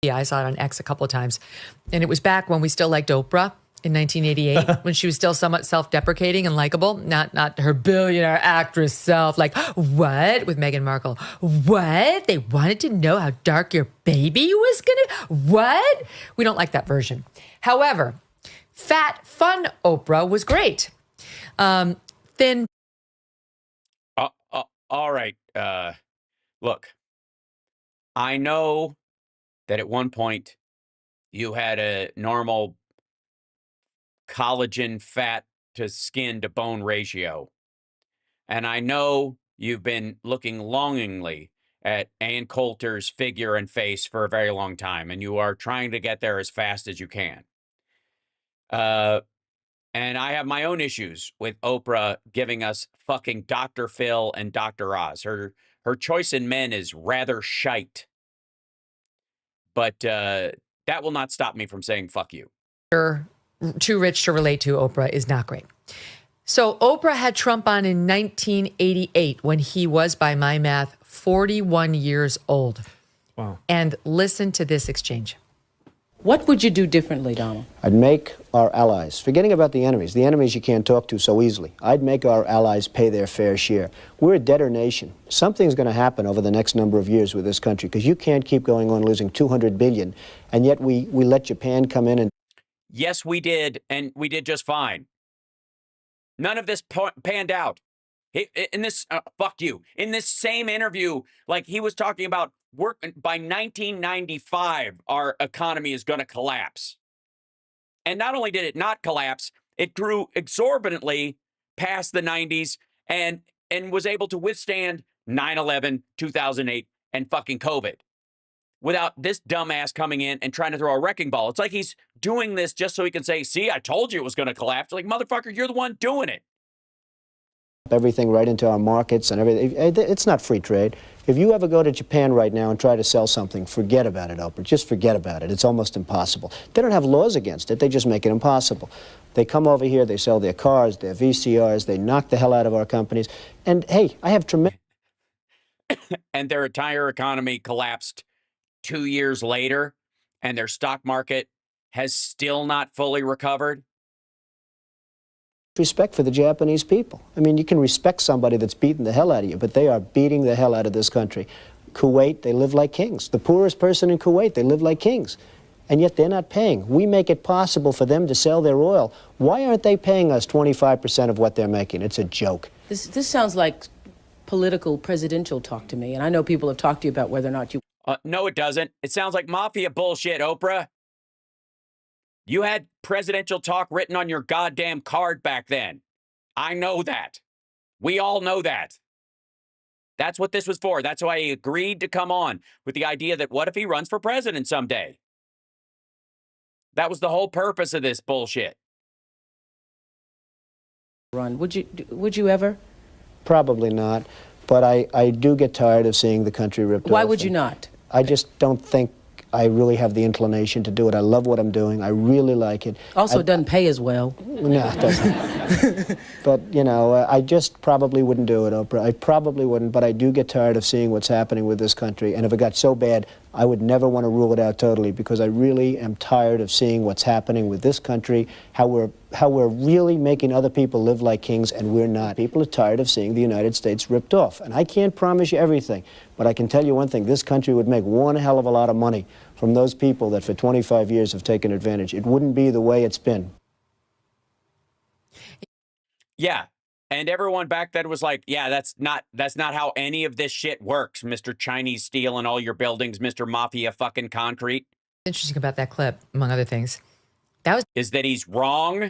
Yeah, I saw it on X a couple of times. And it was back when we still liked Oprah in 1988, when she was still somewhat self-deprecating and likable. Not her billionaire actress self. Like, what? With Meghan Markle. What? They wanted to know how dark your baby was going to... What? We don't like that version. However, fat, fun Oprah was great. Thin. All right. Look, I know that at one point you had a normal collagen fat to skin to bone ratio. And I know you've been looking longingly at Ann Coulter's figure and face for a very long time, and you are trying to get there as fast as you can. And I have my own issues with Oprah giving us fucking Dr. Phil and Dr. Oz. Her choice in men is rather shite. But that will not stop me from saying fuck you. Too rich to relate to Oprah is not great. So Oprah had Trump on in 1988 when he was, by my math, 41 years old. Wow. And listen to this exchange. What would you do differently, Donald? I'd make our allies, forgetting about the enemies you can't talk to so easily, I'd make our allies pay their fair share. We're a debtor nation. Something's going to happen over the next number of years with this country, because you can't keep going on losing $200 billion, and yet we let Japan come in and... Yes, we did, and we did just fine. None of this panned out. In this, fuck you, in this same interview, like he was talking about, by 1995, our economy is going to collapse. And not only did it not collapse, it grew exorbitantly past the 90s and was able to withstand 9/11, 2008, and fucking COVID without this dumbass coming in and trying to throw a wrecking ball. It's like he's doing this just so he can say, see, I told you it was going to collapse. Like, motherfucker, you're the one doing it. everything right into our markets and everything. It's not free trade. If you ever go to Japan right now and try to sell something, forget about it, Oprah. Just forget about it. It's almost impossible. They don't have laws against it. They just make it impossible. They come over here, they sell their cars, their VCRs, they knock the hell out of our companies. And hey, I have tremendous... And their entire economy collapsed 2 years later, and their stock market has still not fully recovered. respect for the Japanese people. I mean, you can respect somebody that's beating the hell out of you, but they are beating the hell out of this country. Kuwait, they live like kings. The poorest person in Kuwait, they live like kings. And yet they're not paying. We make it possible for them to sell their oil. Why aren't they paying us 25% of what they're making? It's a joke. This sounds like political presidential talk to me, and I know people have talked to you about whether or not you... No, it doesn't. It sounds like mafia bullshit, Oprah. You had presidential talk written on your goddamn card back then. I know that. We all know that. That's what this was for. That's why he agreed to come on with the idea that what if he runs for president someday? That was the whole purpose of this bullshit. Run. Would you ever? Probably not. But I do get tired of seeing the country ripped off. Why would you not? I just don't think I really have the inclination to do it. I love what I'm doing. I really like it. Also, it doesn't pay as well. No, it doesn't. But, you know, I just probably wouldn't do it, Oprah. I probably wouldn't, but I do get tired of seeing what's happening with this country. And if it got so bad, I would never want to rule it out totally, because I really am tired of seeing what's happening with this country, how we're really making other people live like kings, and we're not. People are tired of seeing the United States ripped off. And I can't promise you everything, but I can tell you one thing. This country would make one hell of a lot of money from those people that for 25 years have taken advantage. It wouldn't be the way it's been. Yeah. And everyone back then was like, yeah, that's not how any of this shit works, Mr. Chinese steel and all your buildings, Mr. Mafia fucking concrete. Interesting about that clip, among other things, is that he's wrong.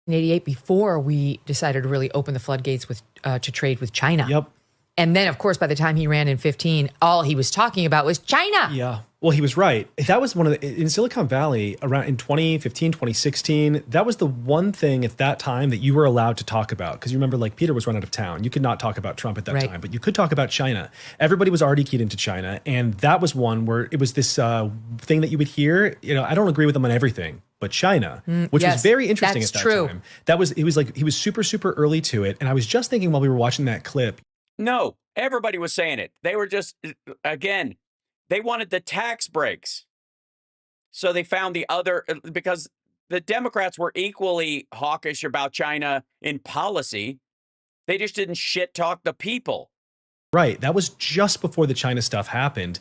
In 88, before we decided to really open the floodgates to trade with China. Yep. And then, of course, by the time he ran in 15, all he was talking about was China. Yeah. Well, he was right. That was one of the, in Silicon Valley, around in 2015, 2016, that was the one thing at that time that you were allowed to talk about. Because you remember, like, Peter was run out of town. You could not talk about Trump at that time, but you could talk about China. Everybody was already keyed into China. And that was one where it was this thing that you would hear, you know, I don't agree with them on everything, but China, which was very interesting at that time. He was super, super early to it. And I was just thinking while we were watching that clip. No, everybody was saying it. They were just, again, they wanted the tax breaks. So they found the other, because the Democrats were equally hawkish about China in policy. They just didn't shit talk the people. Right. That was just before the China stuff happened.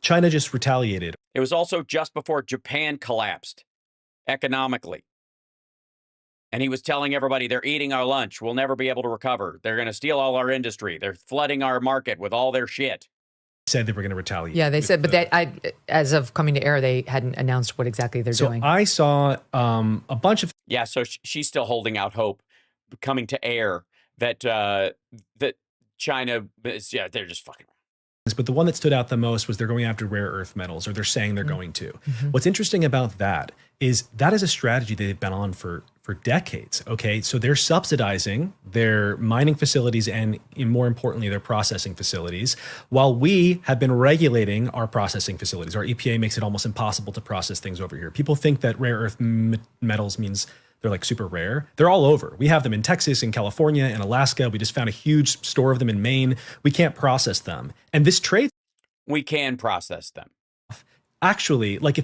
China just retaliated. It was also just before Japan collapsed economically. And he was telling everybody, they're eating our lunch. We'll never be able to recover. They're going to steal all our industry. They're flooding our market with all their shit. Said they were going to retaliate. Yeah, they said, but as of coming to air, they hadn't announced what exactly they're doing. I saw a bunch of... Yeah, so she's still holding out hope, coming to air, that that China, yeah, they're just fucking... But the one that stood out the most was they're going after rare earth metals, or they're saying they're going to. What's interesting about that is a strategy that they've been on for decades, okay? So they're subsidizing their mining facilities and, more importantly, their processing facilities, while we have been regulating our processing facilities. Our EPA makes it almost impossible to process things over here. People think that rare earth metals means they're like super rare. They're all over. We have them in Texas, in California, in Alaska. We just found a huge store of them in Maine. We can't process them. And this trade... We can process them. Actually, like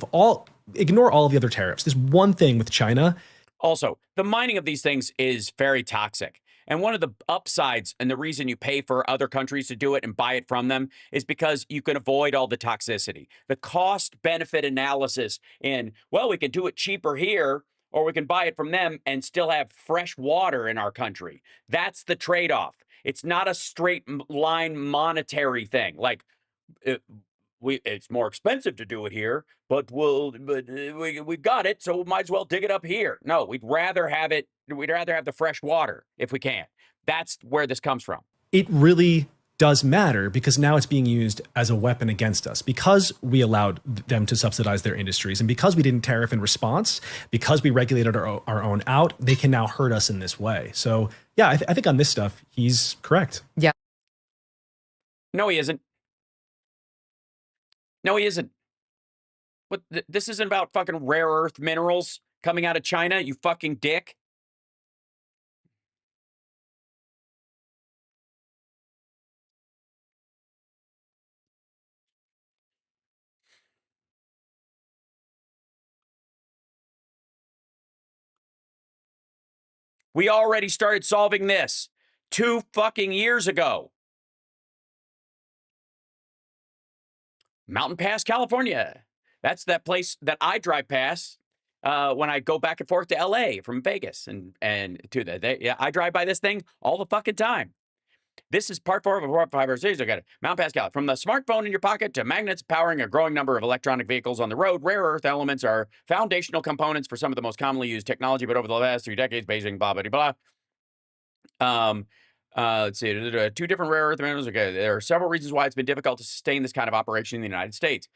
ignore all of the other tariffs. There's one thing with China. Also, the mining of these things is very toxic. And one of the upsides and the reason you pay for other countries to do it and buy it from them is because you can avoid all the toxicity. The cost-benefit analysis in, well, we can do it cheaper here, or we can buy it from them and still have fresh water in our country. That's the trade-off. It's not a straight line monetary thing. Like, it's more expensive to do it here, but we got it, so we might as well dig it up here. No, we'd rather have the fresh water if we can. That's where this comes from. It really does matter because now it's being used as a weapon against us because we allowed them to subsidize their industries and because we didn't tariff in response, because we regulated our own out, they can now hurt us in this way. So yeah, I think on this stuff, he's correct. Yeah. No, he isn't. No, he isn't. What? This isn't about fucking rare earth minerals coming out of China, you fucking dick. We already started solving this 2 fucking years ago. Mountain Pass, California. That's that place that I drive past when I go back and forth to LA from Vegas and to yeah, I drive by this thing all the fucking time. This is part 4 of a 4-5 series. I got it. Mount Pascal. From the smartphone in your pocket to magnets powering a growing number of electronic vehicles on the road, rare earth elements are foundational components for some of the most commonly used technology. But over the last 3 decades, Beijing, blah, blah, blah. Let's see. 2 different rare earth minerals. Okay, there are several reasons why it's been difficult to sustain this kind of operation in the United States.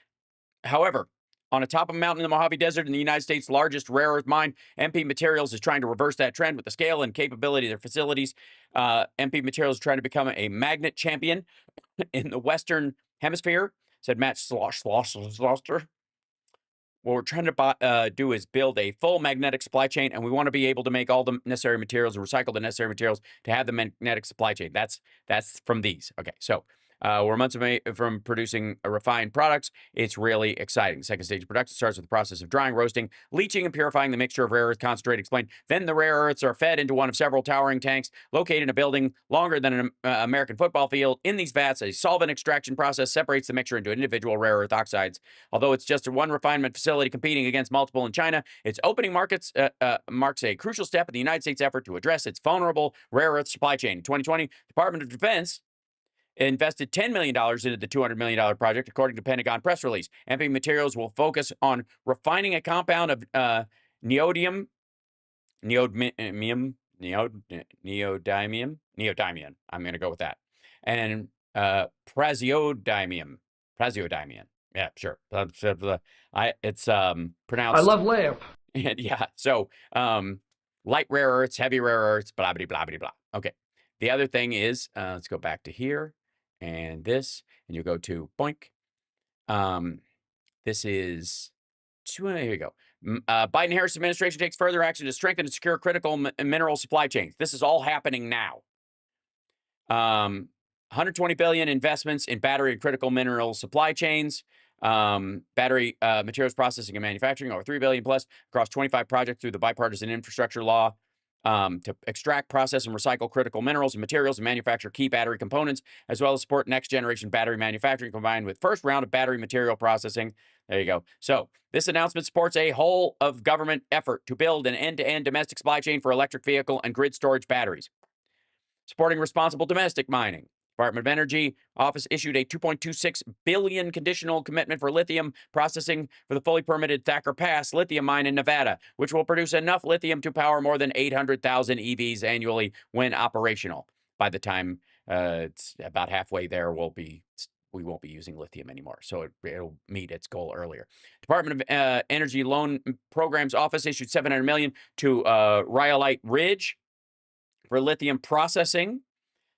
However, on a top of a mountain in the Mojave Desert in the United States' largest rare earth mine, MP Materials is trying to reverse that trend with the scale and capability of their facilities. MP Materials is trying to become a magnet champion in the Western Hemisphere, said Matt Slaughter. What we're trying to do is build a full magnetic supply chain, and we want to be able to make all the necessary materials and recycle the necessary materials to have the magnetic supply chain. That's from these. Okay, so we're months away from producing refined products. It's really exciting. The second stage of production starts with the process of drying, roasting, leaching, and purifying the mixture of rare earth concentrate explained. Then the rare earths are fed into one of several towering tanks located in a building longer than an American football field. In these vats, a solvent extraction process separates the mixture into individual rare earth oxides. Although it's just one refinement facility competing against multiple in China, its opening markets marks a crucial step in the United States' effort to address its vulnerable rare earth supply chain. In 2020, the Department of Defense invested $10 million into the $200 million project, according to Pentagon press release. MP Materials will focus on refining a compound of neodymium, I'm going to go with that, and praseodymium. Yeah, sure. It's pronounced. I love lamp. Yeah. So light rare earths, heavy rare earths, blah blah blah blah blah. Okay. The other thing is, let's go back to here. And this, and you go to boink. This is, here you go. Biden-Harris administration takes further action to strengthen and secure critical mineral supply chains. This is all happening now. 120 billion investments in battery and critical mineral supply chains. Battery materials processing and manufacturing, over 3 billion plus across 25 projects through the bipartisan infrastructure law. To extract, process, and recycle critical minerals and materials and manufacture key battery components, as well as support next-generation battery manufacturing combined with first round of battery material processing. There you go. So this announcement supports a whole-of-government effort to build an end-to-end domestic supply chain for electric vehicle and grid storage batteries, supporting responsible domestic mining. Department of Energy office issued a $2.26 billion conditional commitment for lithium processing for the fully permitted Thacker Pass lithium mine in Nevada, which will produce enough lithium to power more than 800,000 EVs annually when operational. By the time it's about halfway there, we won't be using lithium anymore, so it'll meet its goal earlier. Department of Energy Loan Programs Office issued $700 million to Rhyolite Ridge for lithium processing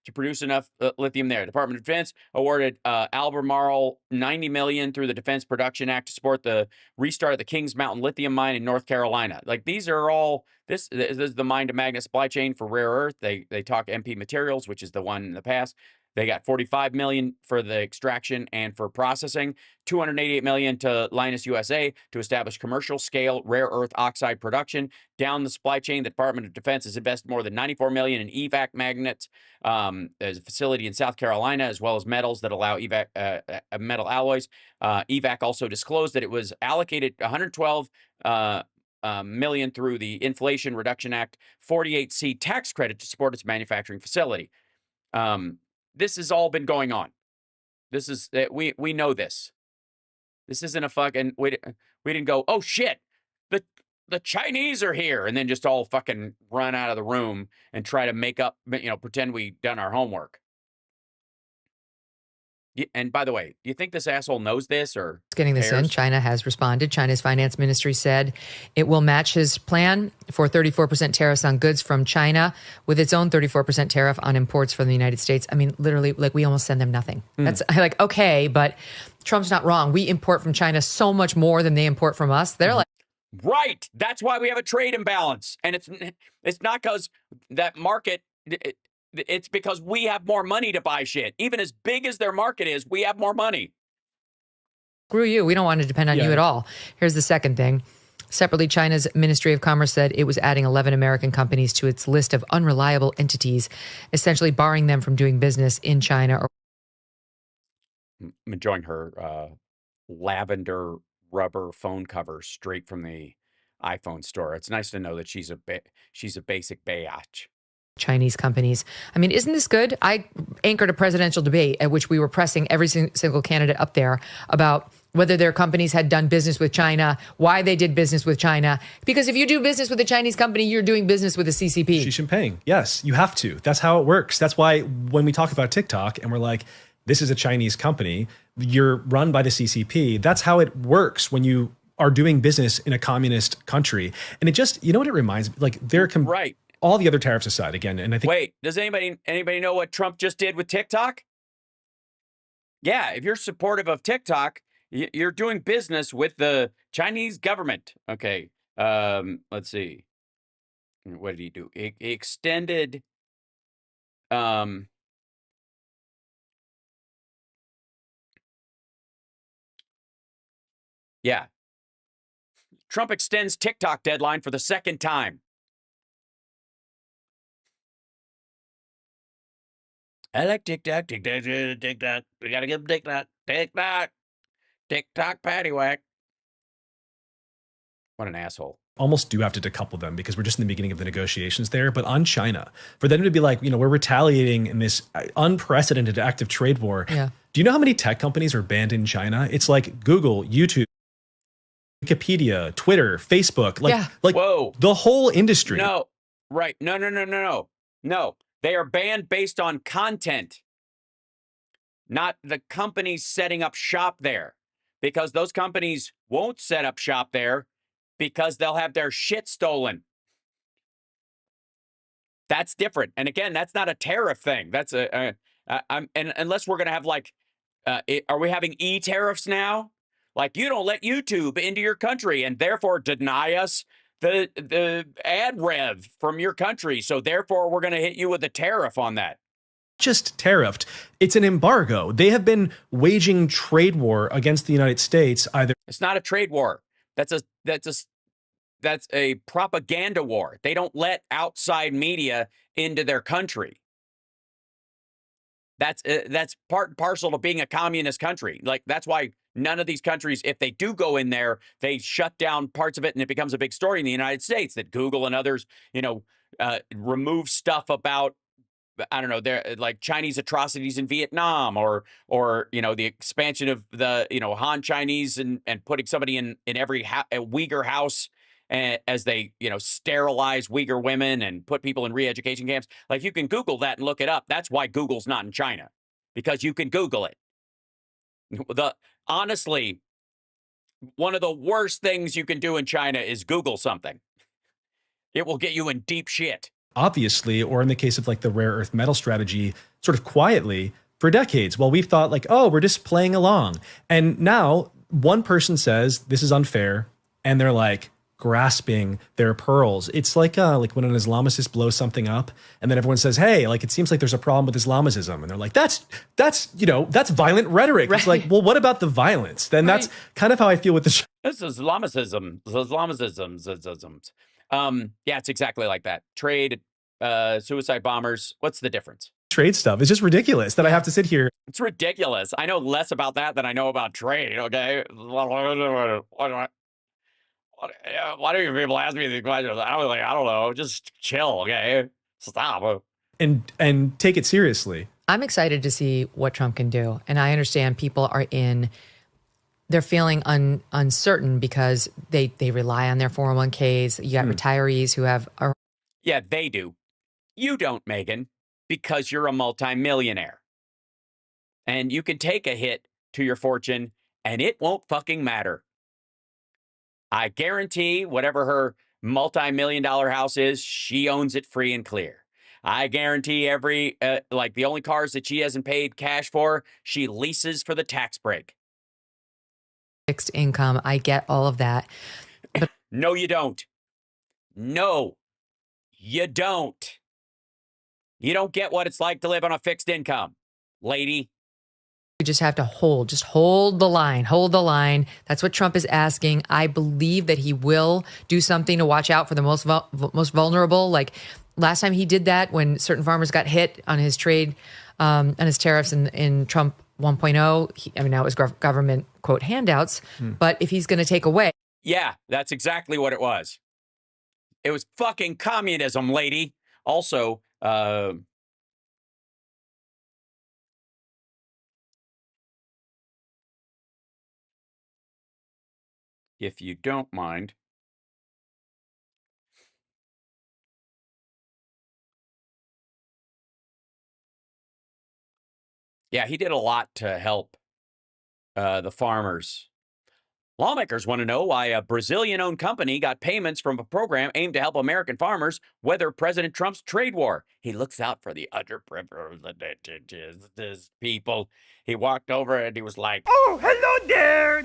to produce enough lithium there. Department of Defense awarded Albemarle $90 million through the Defense Production Act to support the restart of the Kings Mountain lithium mine in North Carolina. Like, these are all, this is the mine to magnet supply chain for rare earth. They talk MP Materials, which is the one in the past. They got $45 million for the extraction and for processing, $288 million to Linus USA to establish commercial scale rare earth oxide production. Down the supply chain, the Department of Defense has invested more than $94 million in EVAC magnets. There's a facility in South Carolina, as well as metals that allow EVAC metal alloys. EVAC also disclosed that it was allocated $112 million through the Inflation Reduction Act 48C tax credit to support its manufacturing facility. This has all been going on. This is, we know this. This isn't a fucking, we didn't go, oh shit, the Chinese are here, and then just all fucking run out of the room and try to make up, pretend we done our homework. And by the way, do you think this asshole knows this or Getting this in, cares? China has responded. China's finance ministry said it will match his plan for 34% tariffs on goods from China with its own 34% tariff on imports from the United States. I mean, literally, like, we almost send them nothing. That's like, okay, but Trump's not wrong. We import from China so much more than they import from us. They're like, Right. That's why we have a trade imbalance. And it's not because that market, it's because we have more money to buy shit. Even as big as their market is, we have more money. screw you. We don't want to depend on you at all. Here's the second thing. Separately, China's Ministry of Commerce said it was adding 11 American companies to its list of unreliable entities, essentially barring them from doing business in China. I'm enjoying her lavender rubber phone cover straight from the iPhone store. It's nice to know that she's a basic biatch. Chinese companies. I mean, isn't this good? I anchored a presidential debate at which we were pressing every single candidate up there about whether their companies had done business with China, why they did business with China. Because if you do business with a Chinese company, you're doing business with a CCP. Xi Jinping. Yes, you have to. That's how it works. That's why when we talk about TikTok and we're like, this is a Chinese company, you're run by the CCP. That's how it works when you are doing business in a communist country. And it just, you know what it reminds me? Like, right. All the other tariffs aside, again, and I think... Wait, does anybody know what Trump just did with TikTok? Yeah, if you're supportive of TikTok, you're doing business with the Chinese government. Okay, let's see. What did he do? He extended... Yeah. Trump extends TikTok deadline for the second time. I like TikTok. TikTok. We gotta give them TikTok. TikTok paddywhack. What an asshole. Almost do have to decouple them because we're just in the beginning of the negotiations there. But on China, for them to be like, we're retaliating in this unprecedented active trade war. Yeah. Do you know how many tech companies are banned in China? It's like Google, YouTube, Wikipedia, Twitter, Facebook, Whoa. The whole industry. No, right. No. They are banned based on content, not the companies setting up shop there, because those companies won't set up shop there because they'll have their shit stolen. That's different. And again, that's not a tariff thing. That's and unless we're going to have are we having e-tariffs now? Like, you don't let YouTube into your country and therefore deny us the ad rev from your country. So therefore, we're going to hit you with a tariff on that. Just tariffed. It's an embargo. They have been waging trade war against the United States. It's not a trade war. That's a propaganda war. They don't let outside media into their country. That's part and parcel to being a communist country. Like, that's why none of these countries, if they do go in there, they shut down parts of it, and it becomes a big story in the United States that Google and others, remove stuff about, I don't know, they're like Chinese atrocities in Vietnam or the expansion of the, Han Chinese and putting somebody in every Uyghur house as they, sterilize Uyghur women and put people in re-education camps. Like, you can Google that and look it up. That's why Google's not in China, because you can Google it. Honestly, one of the worst things you can do in China is Google something. It will get you in deep shit. Obviously, or in the case of like the rare earth metal strategy, sort of quietly for decades. Well, we've thought like, oh, we're just playing along. And now one person says this is unfair, and they're like grasping their pearls. It's like when an Islamicist blows something up, and then everyone says, hey, like, it seems like there's a problem with Islamicism. And they're like, that's violent rhetoric. Right. It's like, well, what about the violence? Then that's kind of how I feel with the This is Islamicism. Yeah, it's exactly like that. Trade, suicide bombers. What's the difference? trade stuff. It's just ridiculous that I have to sit here. It's ridiculous. I know less about that than I know about trade. Okay. Why do you people ask me these questions? I don't know. Just chill, okay? Stop. And take it seriously. I'm excited to see what Trump can do. And I understand people are they're feeling uncertain because they rely on their 401ks. You got retirees who have... Yeah, they do. You don't, Megan, because you're a multimillionaire. And you can take a hit to your fortune and it won't fucking matter. I guarantee whatever her multi-million-dollar house is, she owns it free and clear. I guarantee every, like the only cars that she hasn't paid cash for, she leases for the tax break. Fixed income. I get all of that. But no, you don't. No, you don't. You don't get what it's like to live on a fixed income, lady. you just have to hold the line, hold the line. That's what Trump is asking. I believe that he will do something to watch out for the most vulnerable. Like last time he did that when certain farmers got hit on his trade, on his tariffs in Trump 1.0. I mean, now it was government, quote, handouts. But if he's going to take away. Yeah, that's exactly what it was. It was fucking communism, lady. Also, if you don't mind. Yeah, he did a lot to help the farmers. Lawmakers want to know why a Brazilian-owned company got payments from a program aimed to help American farmers weather President Trump's trade war. He looks out for the underprivileged people. He walked over and he was like, "Oh, hello there."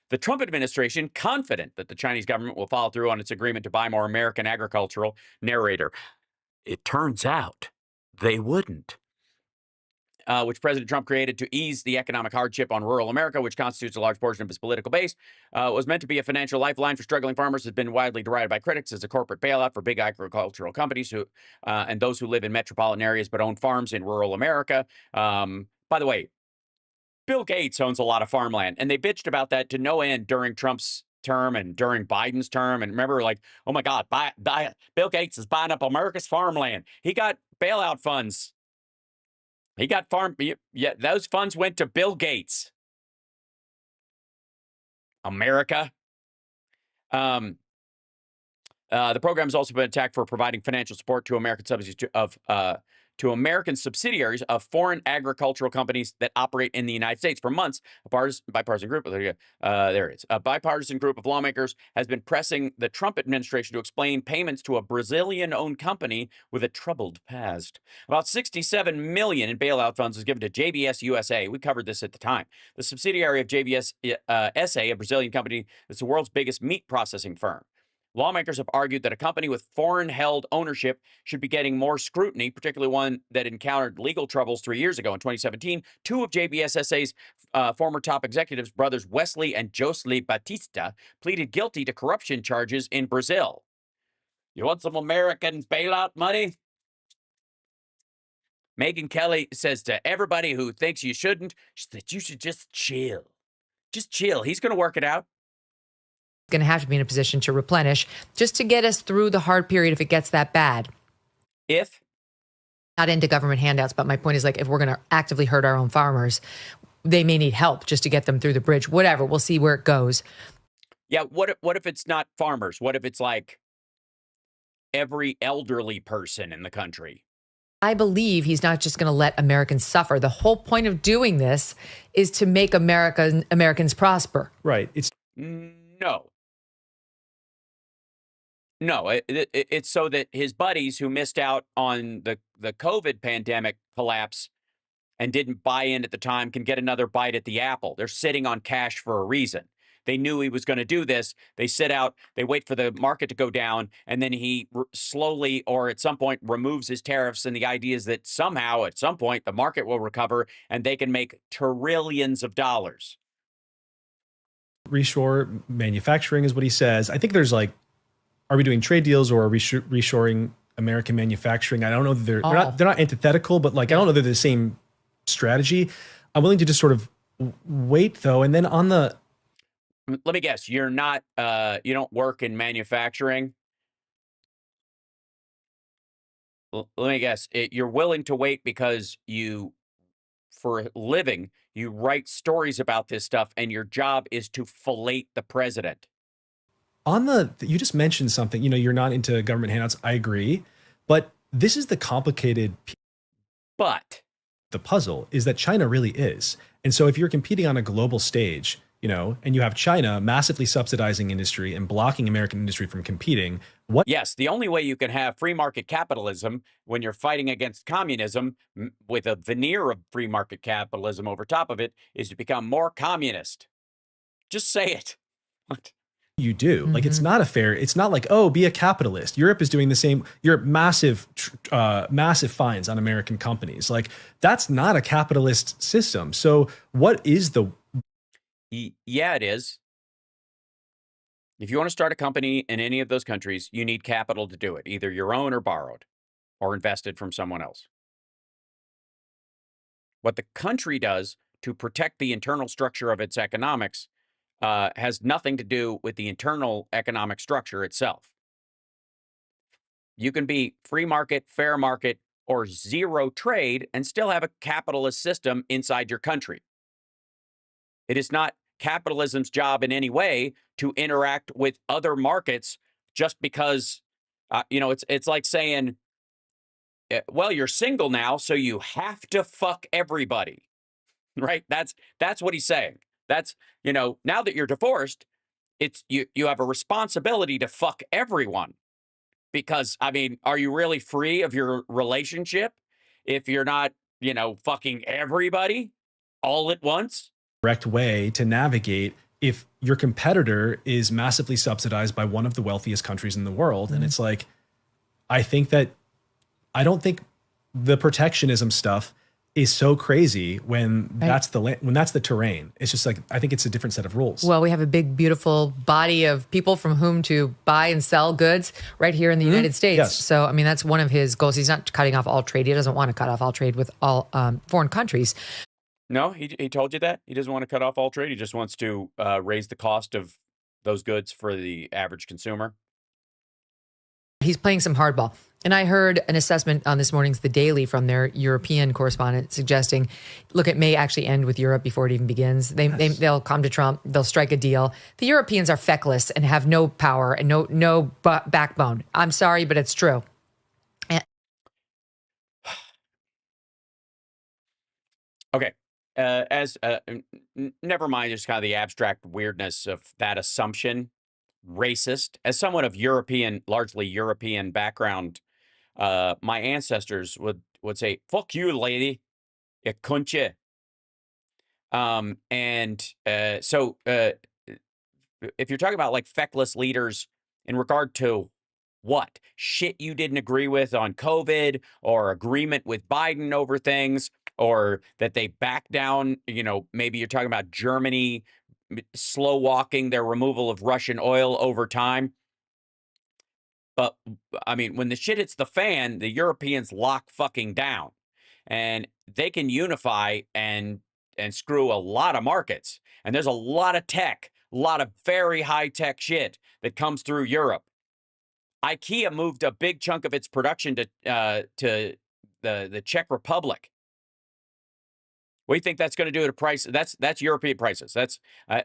The Trump administration confident that the Chinese government will follow through on its agreement to buy more American agricultural. Narrator. It turns out they wouldn't. Which President Trump created to ease the economic hardship on rural America, which constitutes a large portion of his political base, was meant to be a financial lifeline for struggling farmers, has been widely derided by critics as a corporate bailout for big agricultural companies who and those who live in metropolitan areas but own farms in rural America. By the way, Bill Gates owns a lot of farmland, and they bitched about that to no end during Trump's term and during Biden's term. And remember, like, oh my God, Bill Gates is buying up America's farmland. He got bailout funds. He got yeah, those funds went to Bill Gates. America. The program has also been attacked for providing financial support to American subsidies to American subsidiaries of foreign agricultural companies that operate in the United States. For months, a bipartisan group, there it is. A bipartisan group of lawmakers has been pressing the Trump administration to explain payments to a Brazilian-owned company with a troubled past. About $67 million in bailout funds was given to JBS USA. We covered this at the time. The subsidiary of JBS SA, a Brazilian company that's the world's biggest meat processing firm. Lawmakers have argued that a company with foreign-held ownership should be getting more scrutiny, particularly one that encountered legal troubles 3 years ago. In 2017, two of JBSSA's former top executives, brothers Wesley and Josely Batista, pleaded guilty to corruption charges in Brazil. You want some American bailout money? Megyn Kelly says to everybody who thinks you shouldn't, that you should just chill. Just chill. He's going to work it out. Going to have to be in a position to replenish just to get us through the hard period if it gets that bad. If not into government handouts, but my point is, like, if we're going to actively hurt our own farmers, they may need help just to get them through the bridge. Whatever, we'll see where it goes. Yeah, what if it's not farmers? What if it's like every elderly person in the country? I believe he's not just going to let Americans suffer. The whole point of doing this is to make Americans prosper. Right. No, it's so that his buddies who missed out on the COVID pandemic collapse and didn't buy in at the time can get another bite at the apple. They're sitting on cash for a reason. They knew he was going to do this. They sit out, they wait for the market to go down, and then he slowly or at some point removes his tariffs. And the idea is that somehow at some point the market will recover and they can make trillions of dollars. Reshore manufacturing is what he says. I think there's like, are we doing trade deals or are we reshoring American manufacturing? I don't know that they're not antithetical, but like, I don't know that they're the same strategy. I'm willing to just sort of wait though. And then on the, let me guess, you're not, you don't work in manufacturing. Let me guess, you're willing to wait because for a living, you write stories about this stuff and your job is to fillet the president. You just mentioned something, you're not into government handouts. I agree, but this is the complicated. But the puzzle is that China really is. And so if you're competing on a global stage, you know, and you have China massively subsidizing industry and blocking American industry from competing, what? Yes, the only way you can have free market capitalism when you're fighting against communism with a veneer of free market capitalism over top of it is to become more communist. Just say it. You do. Like, it's not a fair, it's not like, oh, be a capitalist. Europe is doing the same. Europe, massive fines on American companies. Like, that's not a capitalist system. So what is the... Yeah, it is. If you want to start a company in any of those countries, you need capital to do it, either your own or borrowed or invested from someone else. What the country does to protect the internal structure of its economics has nothing to do with the internal economic structure itself. You can be free market, fair market, or zero trade and still have a capitalist system inside your country. It is not capitalism's job in any way to interact with other markets just because, you know, it's like saying, well, you're single now, so you have to fuck everybody, right? That's what he's saying. That's, you know, now that you're divorced, it's you have a responsibility to fuck everyone. Because, I mean, are you really free of your relationship if you're not, you know, fucking everybody all at once? Correct way to navigate if your competitor is massively subsidized by one of the wealthiest countries in the world. And it's like, I don't think the protectionism stuff is so crazy when that's the terrain. It's just like, I think it's a different set of rules. Well, we have a big, beautiful body of people from whom to buy and sell goods right here in the United States. Yes. So, I mean, that's one of his goals. He's not cutting off all trade. He doesn't want to cut off all trade with all foreign countries. No, he told you that? He doesn't want to cut off all trade. He just wants to raise the cost of those goods for the average consumer. He's playing some hardball. And I heard an assessment on this morning's The Daily from their European correspondent suggesting, look, it may actually end with Europe before it even begins. They'll come to Trump. They'll strike a deal. The Europeans are feckless and have no power and no backbone. I'm sorry, but it's true. Okay. Never mind just kind of the abstract weirdness of that assumption. Racist. As someone of largely European background, my ancestors would say, fuck you, lady. You cuntje. So if you're talking about like feckless leaders in regard to what? Shit you didn't agree with on COVID, or agreement with Biden over things, or that they back down, you know, maybe you're talking about Germany slow walking their removal of Russian oil over time. But I mean, when the shit hits the fan, the Europeans lock fucking down, and they can unify and screw a lot of markets. And there's a lot of tech, a lot of very high tech shit that comes through Europe. IKEA moved a big chunk of its production to the Czech Republic. What do you think that's going to do to price? That's European prices. That's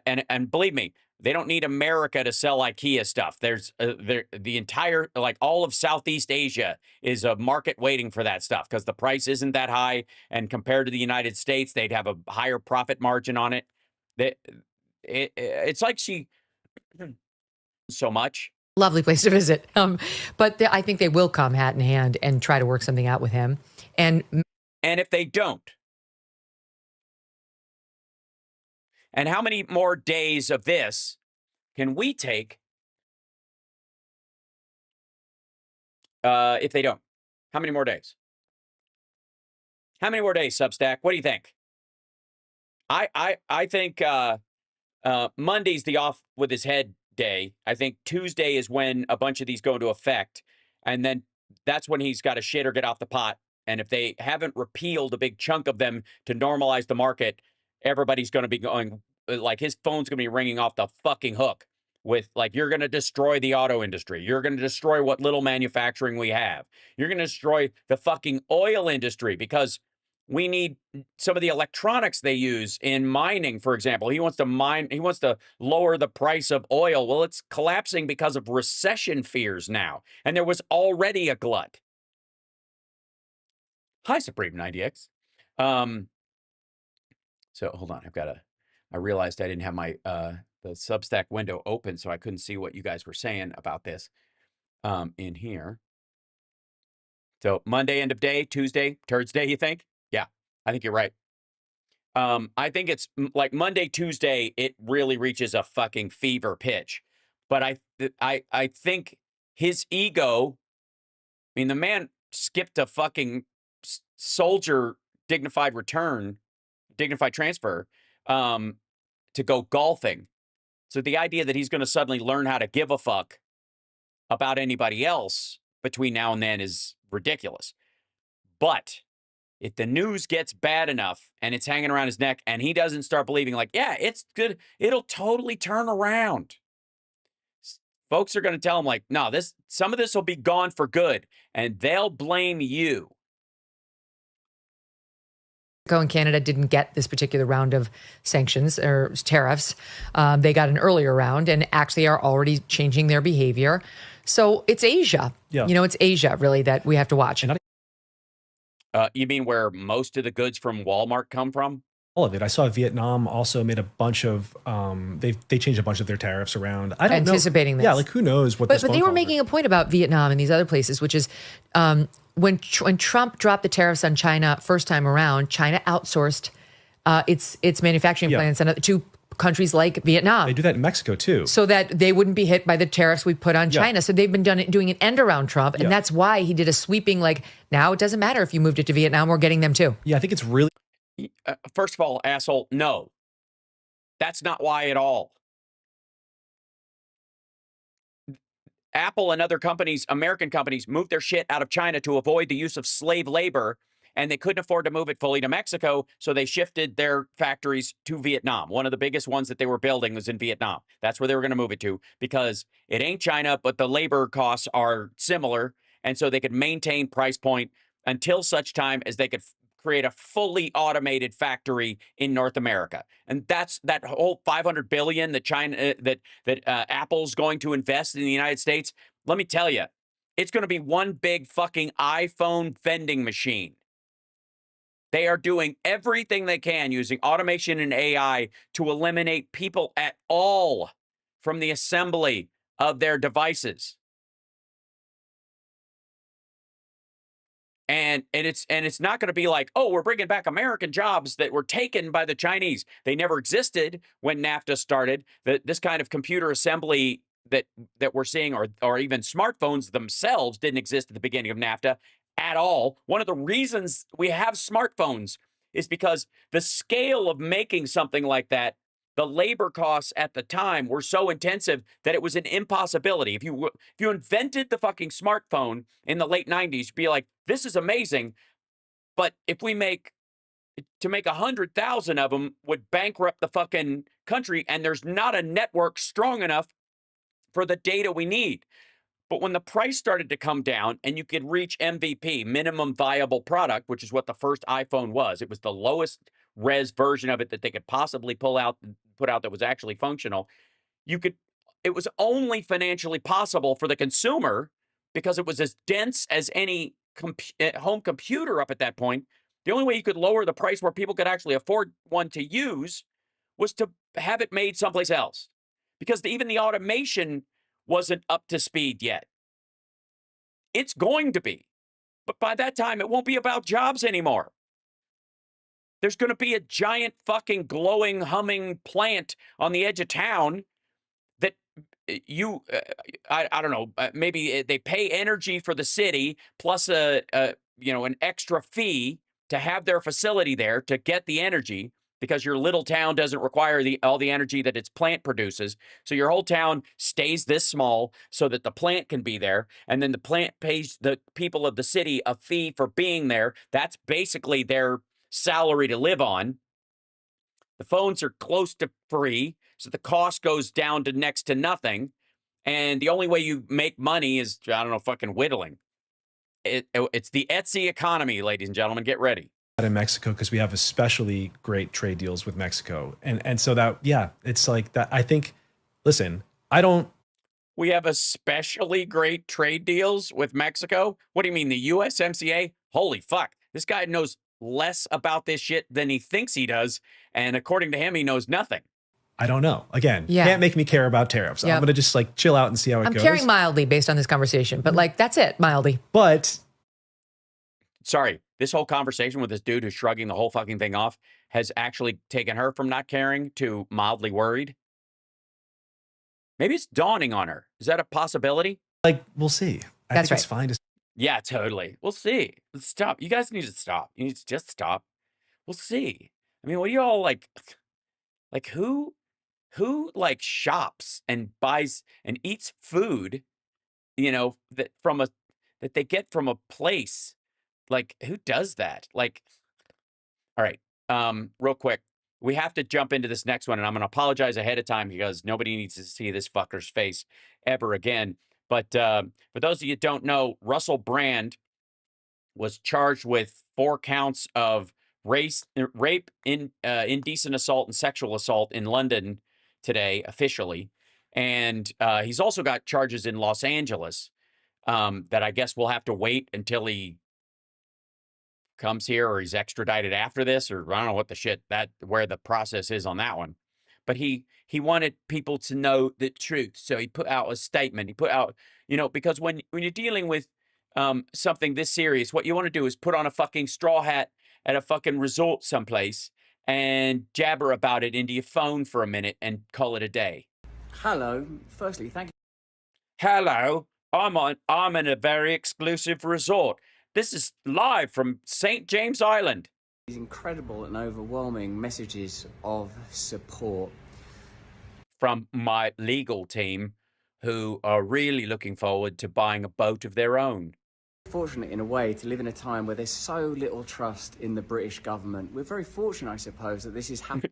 and believe me, they don't need America to sell IKEA stuff. There's the entire, like, all of Southeast Asia is a market waiting for that stuff because the price isn't that high, and compared to the United States, they'd have a higher profit margin on it. It's like she so much. Lovely place to visit. But I think they will come hat in hand and try to work something out with him. And if they don't, and how many more days of this can we take if they don't? How many more days? How many more days, Substack? What do you think? I think Monday's the off with his head day. I think Tuesday is when a bunch of these go into effect, and then that's when he's got to shit or get off the pot. And if they haven't repealed a big chunk of them to normalize the market, everybody's going to be going, like, his phone's going to be ringing off the fucking hook with, like, you're going to destroy the auto industry. You're going to destroy what little manufacturing we have. You're going to destroy the fucking oil industry because we need some of the electronics they use in mining, for example. He wants to lower the price of oil. Well, it's collapsing because of recession fears now. And there was already a glut. Hi, Supreme 90X. So hold on, I realized I didn't have my the Substack window open, so I couldn't see what you guys were saying about this in here. So Monday, end of day, Tuesday, Thursday, you think? Yeah, I think you're right. I think it's like Monday, Tuesday, it really reaches a fucking fever pitch. But I think his ego, I mean, the man skipped a fucking soldier dignified transfer to go golfing. So the idea that he's going to suddenly learn how to give a fuck about anybody else between now and then is ridiculous. But if the news gets bad enough and it's hanging around his neck and he doesn't start believing like, yeah, it's good, it'll totally turn around. Folks are going to tell him like, no, some of this will be gone for good and they'll blame you. Mexico and Canada didn't get this particular round of sanctions or tariffs. They got an earlier round and actually are already changing their behavior. So it's Asia. Yeah. It's Asia really that we have to watch. You mean where most of the goods from Walmart come from? All of it. I saw Vietnam also made a bunch of they changed a bunch of their tariffs around. I don't anticipating know. this. Yeah, like who knows what. But they were making a point about Vietnam and these other places, which is when Trump dropped the tariffs on China first time around, China outsourced its manufacturing plants to countries like Vietnam. They do that in Mexico too, so that they wouldn't be hit by the tariffs we put on China. So they've been doing an end around Trump, and that's why he did a sweeping like, now it doesn't matter if you moved it to Vietnam, we're getting them too. Yeah, I think it's really. First of all, asshole, no. That's not why at all. Apple and other companies, American companies, moved their shit out of China to avoid the use of slave labor, and they couldn't afford to move it fully to Mexico, so they shifted their factories to Vietnam. One of the biggest ones that they were building was in Vietnam. That's where they were going to move it to because it ain't China, but the labor costs are similar, and so they could maintain price point until such time as they could create a fully automated factory in North America. And that's that whole $500 billion that China that Apple's going to invest in the United States. Let me tell you, it's going to be one big fucking iPhone vending machine. They are doing everything they can using automation and AI to eliminate people at all from the assembly of their devices. And it's not going to be like, oh, we're bringing back American jobs that were taken by the Chinese. They never existed when NAFTA started. This kind of computer assembly that we're seeing, or even smartphones themselves, didn't exist at the beginning of NAFTA at all. One of the reasons we have smartphones is because the scale of making something like that, the labor costs at the time were so intensive that it was an impossibility. If you invented the fucking smartphone in the late 90s, you'd be like, this is amazing. But if we make 100,000 of them would bankrupt the fucking country, and there's not a network strong enough for the data we need. But when the price started to come down and you could reach MVP, minimum viable product, which is what the first iPhone was, it was the lowest res version of it that they could possibly put out that was actually functional. It was only financially possible for the consumer because it was as dense as any home computer up at that point. The only way you could lower the price where people could actually afford one to use was to have it made someplace else, because even the automation wasn't up to speed yet. It's going to be, but by that time, it won't be about jobs anymore. There's going to be a giant fucking glowing, humming plant on the edge of town that I don't know, maybe they pay energy for the city plus an extra fee to have their facility there to get the energy, because your little town doesn't require all the energy that its plant produces. So your whole town stays this small so that the plant can be there. And then the plant pays the people of the city a fee for being there. That's basically their salary to live on. The phones are close to free, so the cost goes down to next to nothing. And the only way you make money is, I don't know, fucking whittling. It's the Etsy economy, ladies and gentlemen. Get ready. In Mexico, because we have especially great trade deals with Mexico, and so that, yeah, it's like that. I think, listen, we have especially great trade deals with Mexico. What do you mean, the USMCA? Holy fuck, this guy knows less about this shit than he thinks he does. And according to him, he knows nothing. I don't know. Again, Yeah. can't make me care about tariffs. Yep. I'm going to just like chill out and see how it I'm goes. caring mildly based on this conversation, but like, that's it, mildly. But sorry, this whole conversation with this dude who's shrugging the whole fucking thing off has actually taken her from not caring to mildly worried. Maybe it's dawning on her. Is that a possibility? like, we'll see. I That's think it's right. fine to Yeah, totally. We'll see. Let's stop. You guys need to stop. You need to just stop. We'll see. I mean, what do you all like who like shops and buys and eats food, that they get from a place? Like, who does that? Like, all right, real quick. We have to jump into this next one, and I'm going to apologize ahead of time because nobody needs to see this fucker's face ever again. But for those of you who don't know, Russell Brand was charged with 4 counts of rape, indecent assault, and sexual assault in London today, officially. And he's also got charges in Los Angeles that I guess we'll have to wait until he comes here or he's extradited after this, or I don't know what the shit where the process is on that one. But he wanted people to know the truth. So he put out a statement. He put out, because when you're dealing with something this serious, what you want to do is put on a fucking straw hat at a fucking resort someplace and jabber about it into your phone for a minute and call it a day. Hello. Firstly, thank you. Hello. I'm in a very exclusive resort. This is live from St. James Island. These incredible and overwhelming messages of support from my legal team, who are really looking forward to buying a boat of their own. Fortunate in a way to live in a time where there's so little trust in the British government. We're very fortunate, I suppose, that this is happening.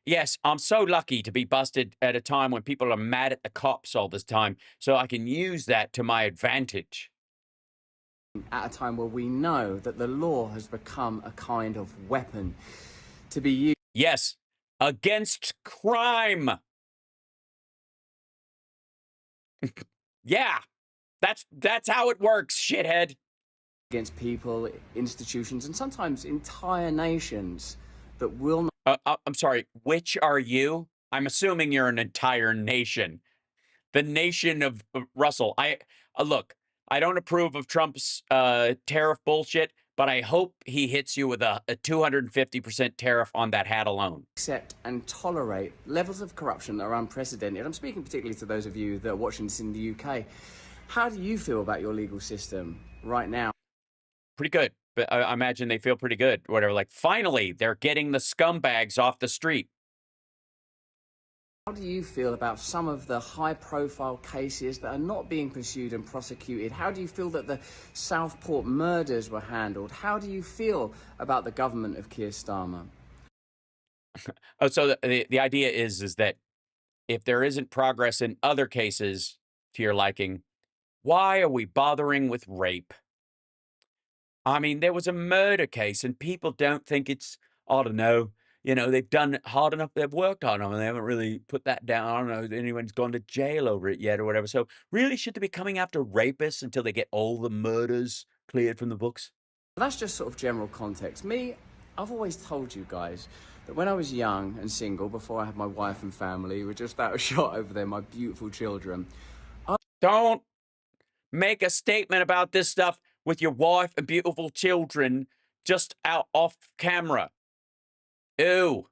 Yes, I'm so lucky to be busted at a time when people are mad at the cops all this time, so I can use that to my advantage. At a time where we know that the law has become a kind of weapon to be used. Yes, against crime. Yeah, that's how it works, shithead. Against people, institutions, and sometimes entire nations that will not. I'm sorry, which are you? I'm assuming you're an entire nation. The nation of Russell. Look, I don't approve of Trump's tariff bullshit, but I hope he hits you with a 250% tariff on that hat alone. Accept and tolerate levels of corruption that are unprecedented. I'm speaking particularly to those of you that are watching this in the UK. How do you feel about your legal system right now? Pretty good. But I imagine they feel pretty good. Whatever. Like, finally, they're getting the scumbags off the street. How do you feel about some of the high-profile cases that are not being pursued and prosecuted? How do you feel that the Southport murders were handled? How do you feel about the government of Keir Starmer? So the idea is that if there isn't progress in other cases to your liking, why are we bothering with rape? I mean, there was a murder case and people don't think it's, I don't know, they've done it hard enough. They've worked hard enough and they haven't really put that down. I don't know if anyone's gone to jail over it yet or whatever. So really, should they be coming after rapists until they get all the murders cleared from the books? That's just sort of general context. I've always told you guys that when I was young and single, before I had my wife and family, we're just out of shot over there, my beautiful children. Don't make a statement about this stuff with your wife and beautiful children just out off camera. Ew.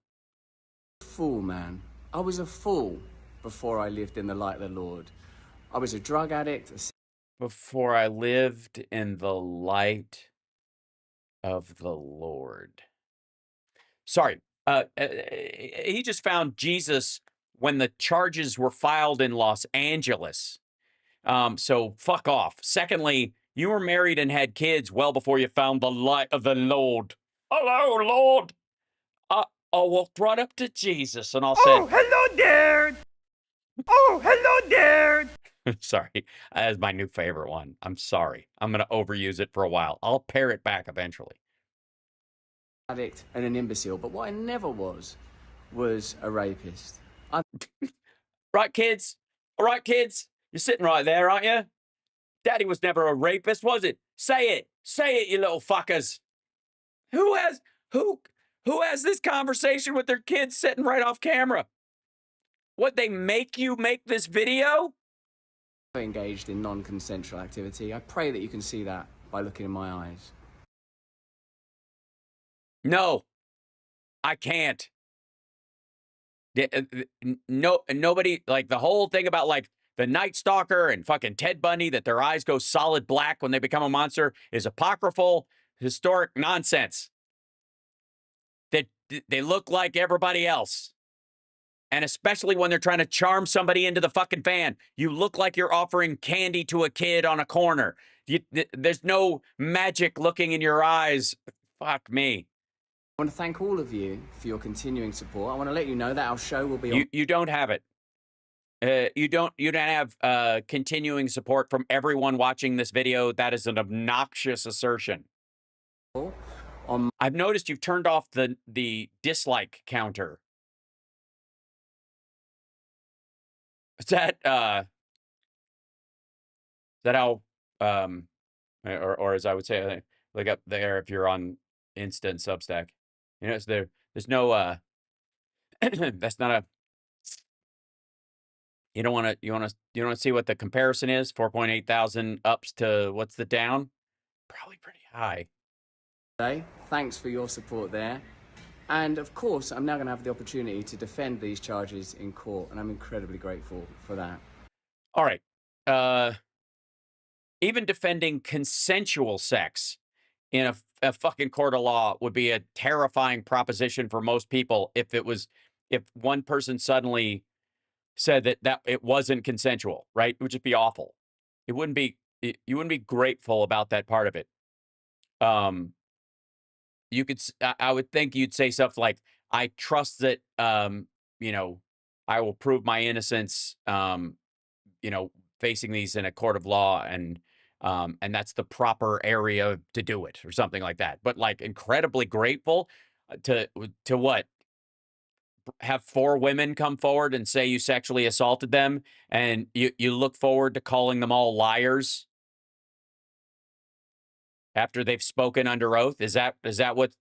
Fool, man. I was a fool before I lived in the light of the Lord. I was a drug addict. Before I lived in the light of the Lord. Sorry. He just found Jesus when the charges were filed in Los Angeles. So fuck off. Secondly, you were married and had kids well before you found the light of the Lord. Hello, Lord. I walked right up to Jesus and I said, "Oh, hello there. Oh, hello there." Sorry, that's my new favorite one. I'm sorry. I'm going to overuse it for a while. I'll pare it back eventually. Addict and an imbecile, but what I never was a rapist. Right, kids? All right, kids? You're sitting right there, aren't you? Daddy was never a rapist, was it? Say it. Say it, you little fuckers. Who has this conversation with their kids sitting right off camera? What, they make you make this video? Engaged in non-consensual activity. I pray that you can see that by looking in my eyes. No, I can't. No, nobody, like the whole thing about like the Night Stalker and fucking Ted Bundy, that their eyes go solid black when they become a monster, is apocryphal, historic nonsense. That they look like everybody else. And especially when they're trying to charm somebody into the fucking van, you look like you're offering candy to a kid on a corner. There's no magic looking in your eyes. Fuck me. I want to thank all of you for your continuing support. I want to let you know that our show will be on. You don't have it. You don't have continuing support from everyone watching this video. That is an obnoxious assertion. I've noticed you've turned off the dislike counter. Is that how or as I would say, look up there if you're on Instant Substack. You know, there's no that's not a, you want to see what the comparison is? 4.8 thousand ups to what's the down? Probably pretty high. Thanks for your support there. And of course, I'm now going to have the opportunity to defend these charges in court, and I'm incredibly grateful for that. All right. Even defending consensual sex in a fucking court of law would be a terrifying proposition for most people if one person suddenly said that it wasn't consensual, right? It would just be awful. You wouldn't be grateful about that part of it. I would think you'd say stuff like, I trust that, I will prove my innocence, facing these in a court of law, and that's the proper area to do it, or something like that. But like incredibly grateful to what? Have 4 women come forward and say you sexually assaulted them, and you look forward to calling them all liars after they've spoken under oath? Is that what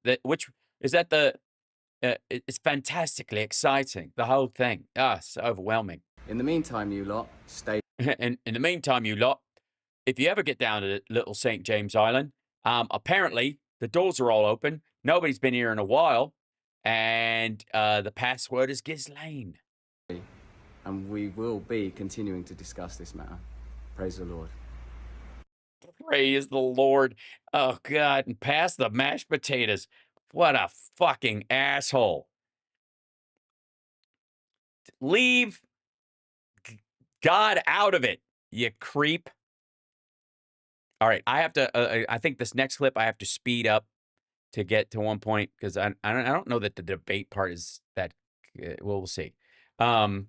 it's fantastically exciting, the whole thing. It's overwhelming. In the meantime, you lot, stay. And in the meantime, you lot, if you ever get down to Little St. James Island, apparently the doors are all open. Nobody's been here in a while, and the password is Ghislaine. And we will be continuing to discuss this matter. Praise the Lord. Praise the Lord. Oh, God. And pass the mashed potatoes. What a fucking asshole. Leave God out of it, you creep. All right. I have to, I think this next clip I have to speed up to get to one point, because I don't know that the debate part is that, well, we'll see. Because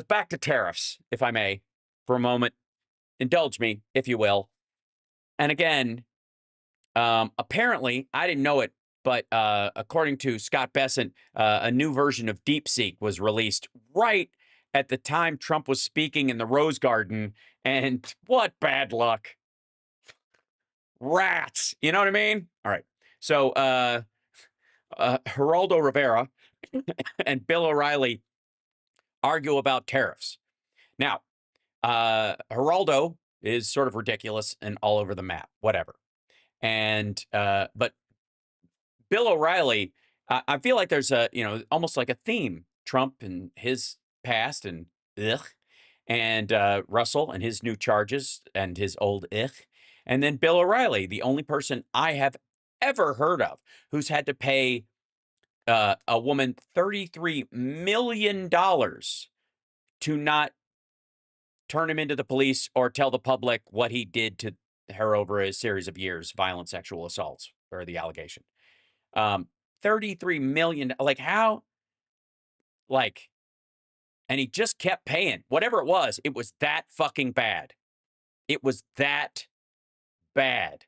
back to tariffs, if I may, for a moment. Indulge me, if you will. And again, apparently, I didn't know it, but according to Scott Bessent, a new version of DeepSeek was released right at the time Trump was speaking in the Rose Garden. And what bad luck. Rats. You know what I mean? All right. So Geraldo Rivera and Bill O'Reilly argue about tariffs. Now, Geraldo is sort of ridiculous and all over the map, whatever. And, but Bill O'Reilly, I feel like there's almost like a theme. Trump and his past and Russell and his new charges and his old and then Bill O'Reilly, the only person I have ever heard of who's had to pay a woman $33 million to not turn him into the police or tell the public what he did to her over a series of years, violent sexual assaults, or the allegation. 33 million, like how? Like, and he just kept paying. Whatever it was that fucking bad. It was that bad.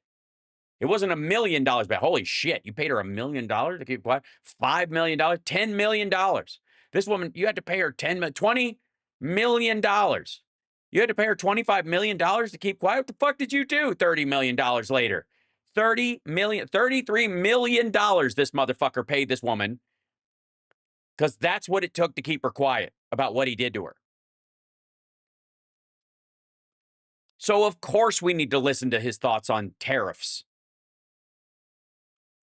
It wasn't $1 million bad. Holy shit, you paid her $1 million to keep quiet? $5 million? $10 million. This woman, you had to pay her $20 million. You had to pay her $25 million to keep quiet? What the fuck did you do $30 million later? $33 million this motherfucker paid this woman because that's what it took to keep her quiet about what he did to her. So, of course, we need to listen to his thoughts on tariffs.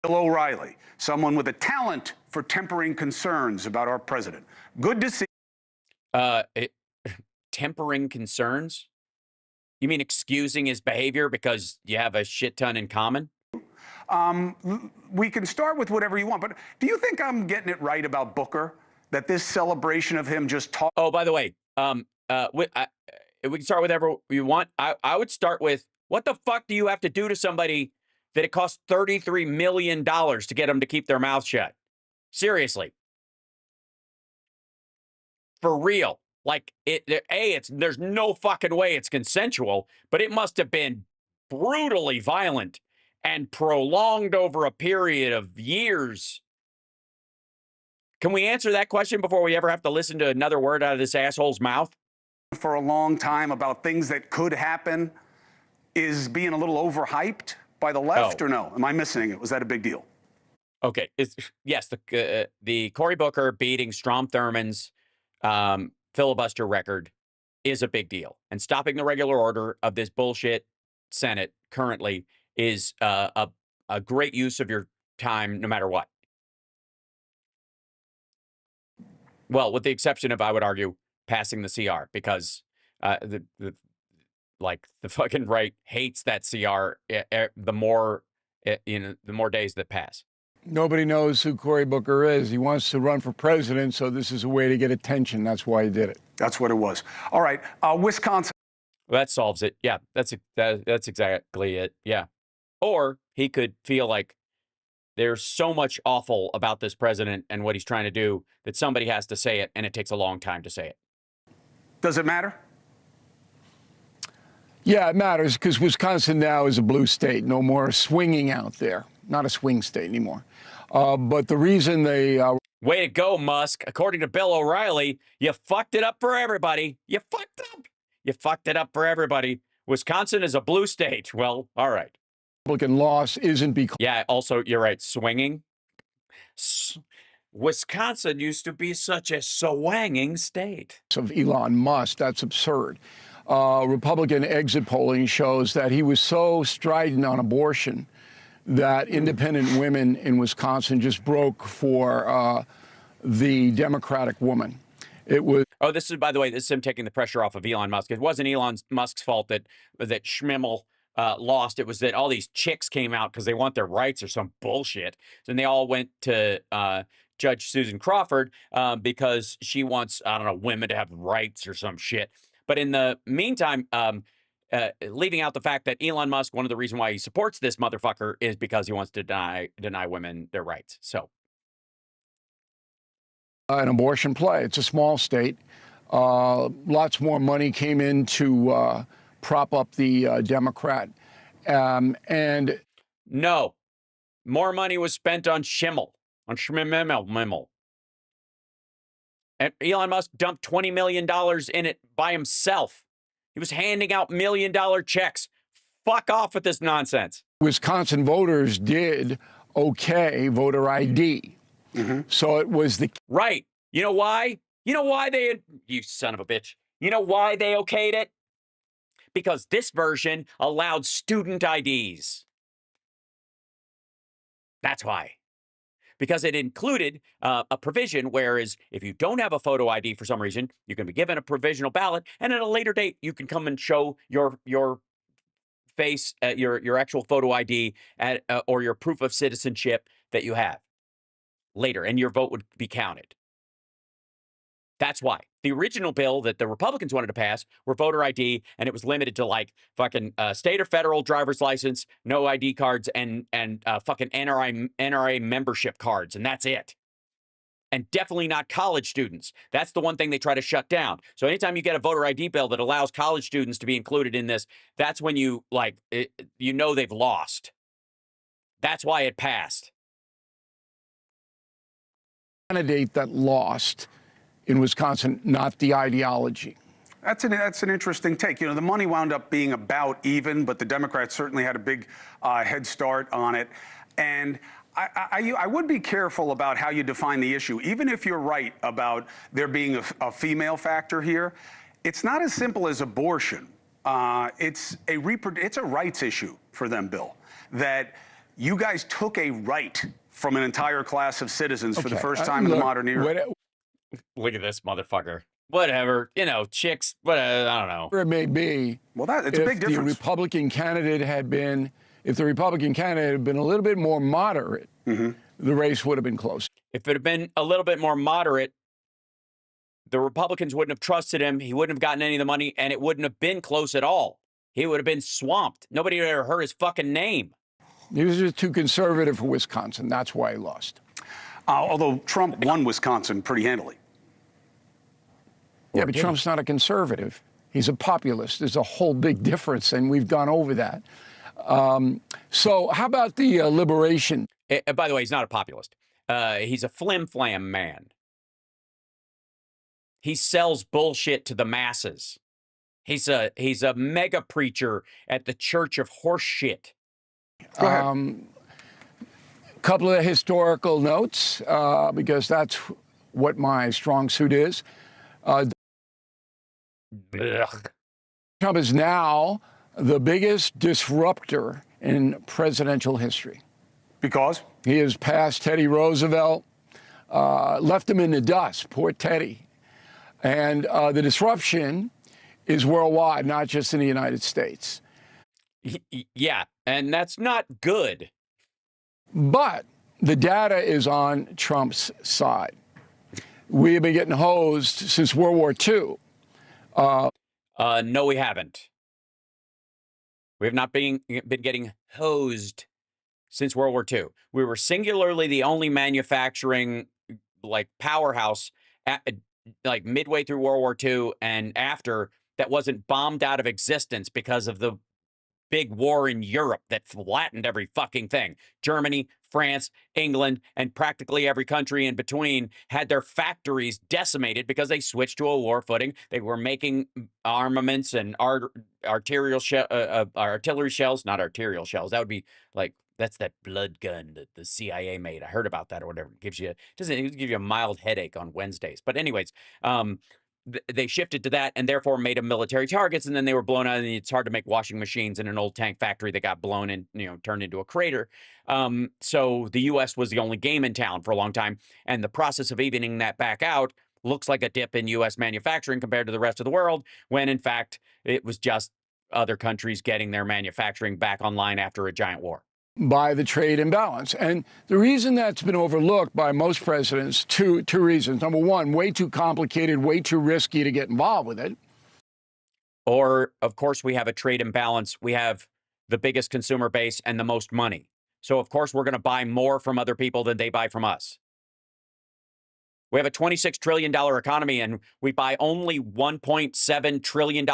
Bill O'Reilly, someone with a talent for tempering concerns about our president. Good to see. Tempering concerns? You mean excusing his behavior because you have a shit ton in common? We can start with whatever you want, but do you think I'm getting it right about Booker? That this celebration of him just talk. Oh, by the way, we can start with whatever you want. I would start with, what the fuck do you have to do to somebody that it costs $33 million to get them to keep their mouth shut? Seriously. For real. Like, there's no fucking way it's consensual, but it must have been brutally violent and prolonged over a period of years. Can we answer that question before we ever have to listen to another word out of this asshole's mouth? For a long time about things that could happen is being a little overhyped by the left, or no? Am I missing it? Was that a big deal? Okay. Yes, the Cory Booker beating Strom Thurmond's filibuster record is a big deal. And stopping the regular order of this bullshit Senate currently is a great use of your time, no matter what. Well, with the exception of, I would argue, passing the CR, because the fucking right hates that CR the more days that pass. Nobody knows who Cory Booker is. He wants to run for president, so this is a way to get attention. That's why he did it. That's what it was. All right, Wisconsin. Well, that solves it. Yeah, that's exactly it. Yeah. Or he could feel like there's so much awful about this president and what he's trying to do that somebody has to say it, and it takes a long time to say it. Does it matter? Yeah, it matters, because Wisconsin now is a blue state. No more swinging out there. Not a swing state anymore. But the reason they... Way to go, Musk. According to Bill O'Reilly, you fucked it up for everybody. You fucked up. You fucked it up for everybody. Wisconsin is a blue state. Well, all right. Republican loss isn't because... Yeah, also, you're right. Swinging. Wisconsin used to be such a swanging state. ...of Elon Musk. That's absurd. Republican exit polling shows that he was so strident on abortion that independent women in Wisconsin just broke for the Democratic woman. It was... Oh, this is, by the way, this is him taking the pressure off of Elon Musk. It wasn't Elon Musk's fault that Schmimmel lost. It was that all these chicks came out because they want their rights or some bullshit. Then they all went to Judge Susan Crawford because she wants, I don't know, women to have rights or some shit. But in the meantime, leaving out the fact that Elon Musk, one of the reasons why he supports this motherfucker is because he wants to deny women their rights. So, an abortion play. It's a small state. Lots more money came in to prop up the Democrat. And no, more money was spent on Schmimmel. And Elon Musk dumped $20 million in it by himself. He was handing out $1 million checks. Fuck off with this nonsense. Wisconsin voters did okay voter ID. So it was the... Right. You know why? You know why you son of a bitch. You know why they okayed it? Because this version allowed student IDs. That's why. Because it included a provision, whereas if you don't have a photo ID for some reason, you can be given a provisional ballot, and at a later date, you can come and show your face, your actual photo ID, or your proof of citizenship that you have later, and your vote would be counted. That's why. The original bill that the Republicans wanted to pass were voter ID, and it was limited to like fucking state or federal driver's license, no ID cards, and fucking NRA membership cards, and that's it. And definitely not college students. That's the one thing they try to shut down. So anytime you get a voter ID bill that allows college students to be included in this, that's when you they've lost. That's why it passed. Candidate that lost in Wisconsin, not the ideology. That's an interesting take. You know, the money wound up being about even, but the Democrats certainly had a big head start on it. And I would be careful about how you define the issue. Even if you're right about there being a female factor here, it's not as simple as abortion. It's a rights issue for them, Bill, that you guys took a right from an entire class of citizens for the first time in the modern era. Look at this motherfucker. Whatever, you know, chicks, but I don't know. Whatever it may be. Well, it's a big difference. If the Republican candidate had been a little bit more moderate, the race would have been close. If it had been a little bit more moderate, the Republicans wouldn't have trusted him. He wouldn't have gotten any of the money, and it wouldn't have been close at all. He would have been swamped. Nobody would have heard his fucking name. He was just too conservative for Wisconsin. That's why he lost. Although Trump won Wisconsin pretty handily. Yeah, but Trump's not a conservative. He's a populist. There's a whole big difference, and we've gone over that. So how about the liberation? By the way, he's not a populist. He's a flim-flam man. He sells bullshit to the masses. He's a mega preacher at the Church of Horse Shit. Couple of historical notes, because that's what my strong suit is. Trump is now the biggest disruptor in presidential history. Because? He has passed Teddy Roosevelt, left him in the dust, poor Teddy. And the disruption is worldwide, not just in the United States. Yeah, and that's not good. But the data is on Trump's side. We have been getting hosed since World War II. No, we haven't. We have not been getting hosed since World War II. We were singularly the only manufacturing powerhouse like midway through World War II and after that wasn't bombed out of existence because of the big war in Europe that flattened every fucking thing. Germany, France, England, and practically every country in between had their factories decimated because they switched to a war footing. They were making armaments and artillery shells, not arterial shells. That would be like, that's that blood gun that the CIA made. I heard about that or whatever. It gives you a mild headache on Wednesdays. But anyways, they shifted to that and therefore made them military targets, and then they were blown out, and it's hard to make washing machines in an old tank factory that got blown and, turned into a crater. So the U.S. was the only game in town for a long time, and the process of evening that back out looks like a dip in U.S. manufacturing compared to the rest of the world, when in fact it was just other countries getting their manufacturing back online after a giant war. By the trade imbalance. And the reason that's been overlooked by most presidents, two reasons. Number one, way too complicated, way too risky to get involved with it. Or, of course, we have a trade imbalance. We have the biggest consumer base and the most money. So, of course, we're going to buy more from other people than they buy from us. We have a $26 trillion economy, and we buy only $1.7 trillion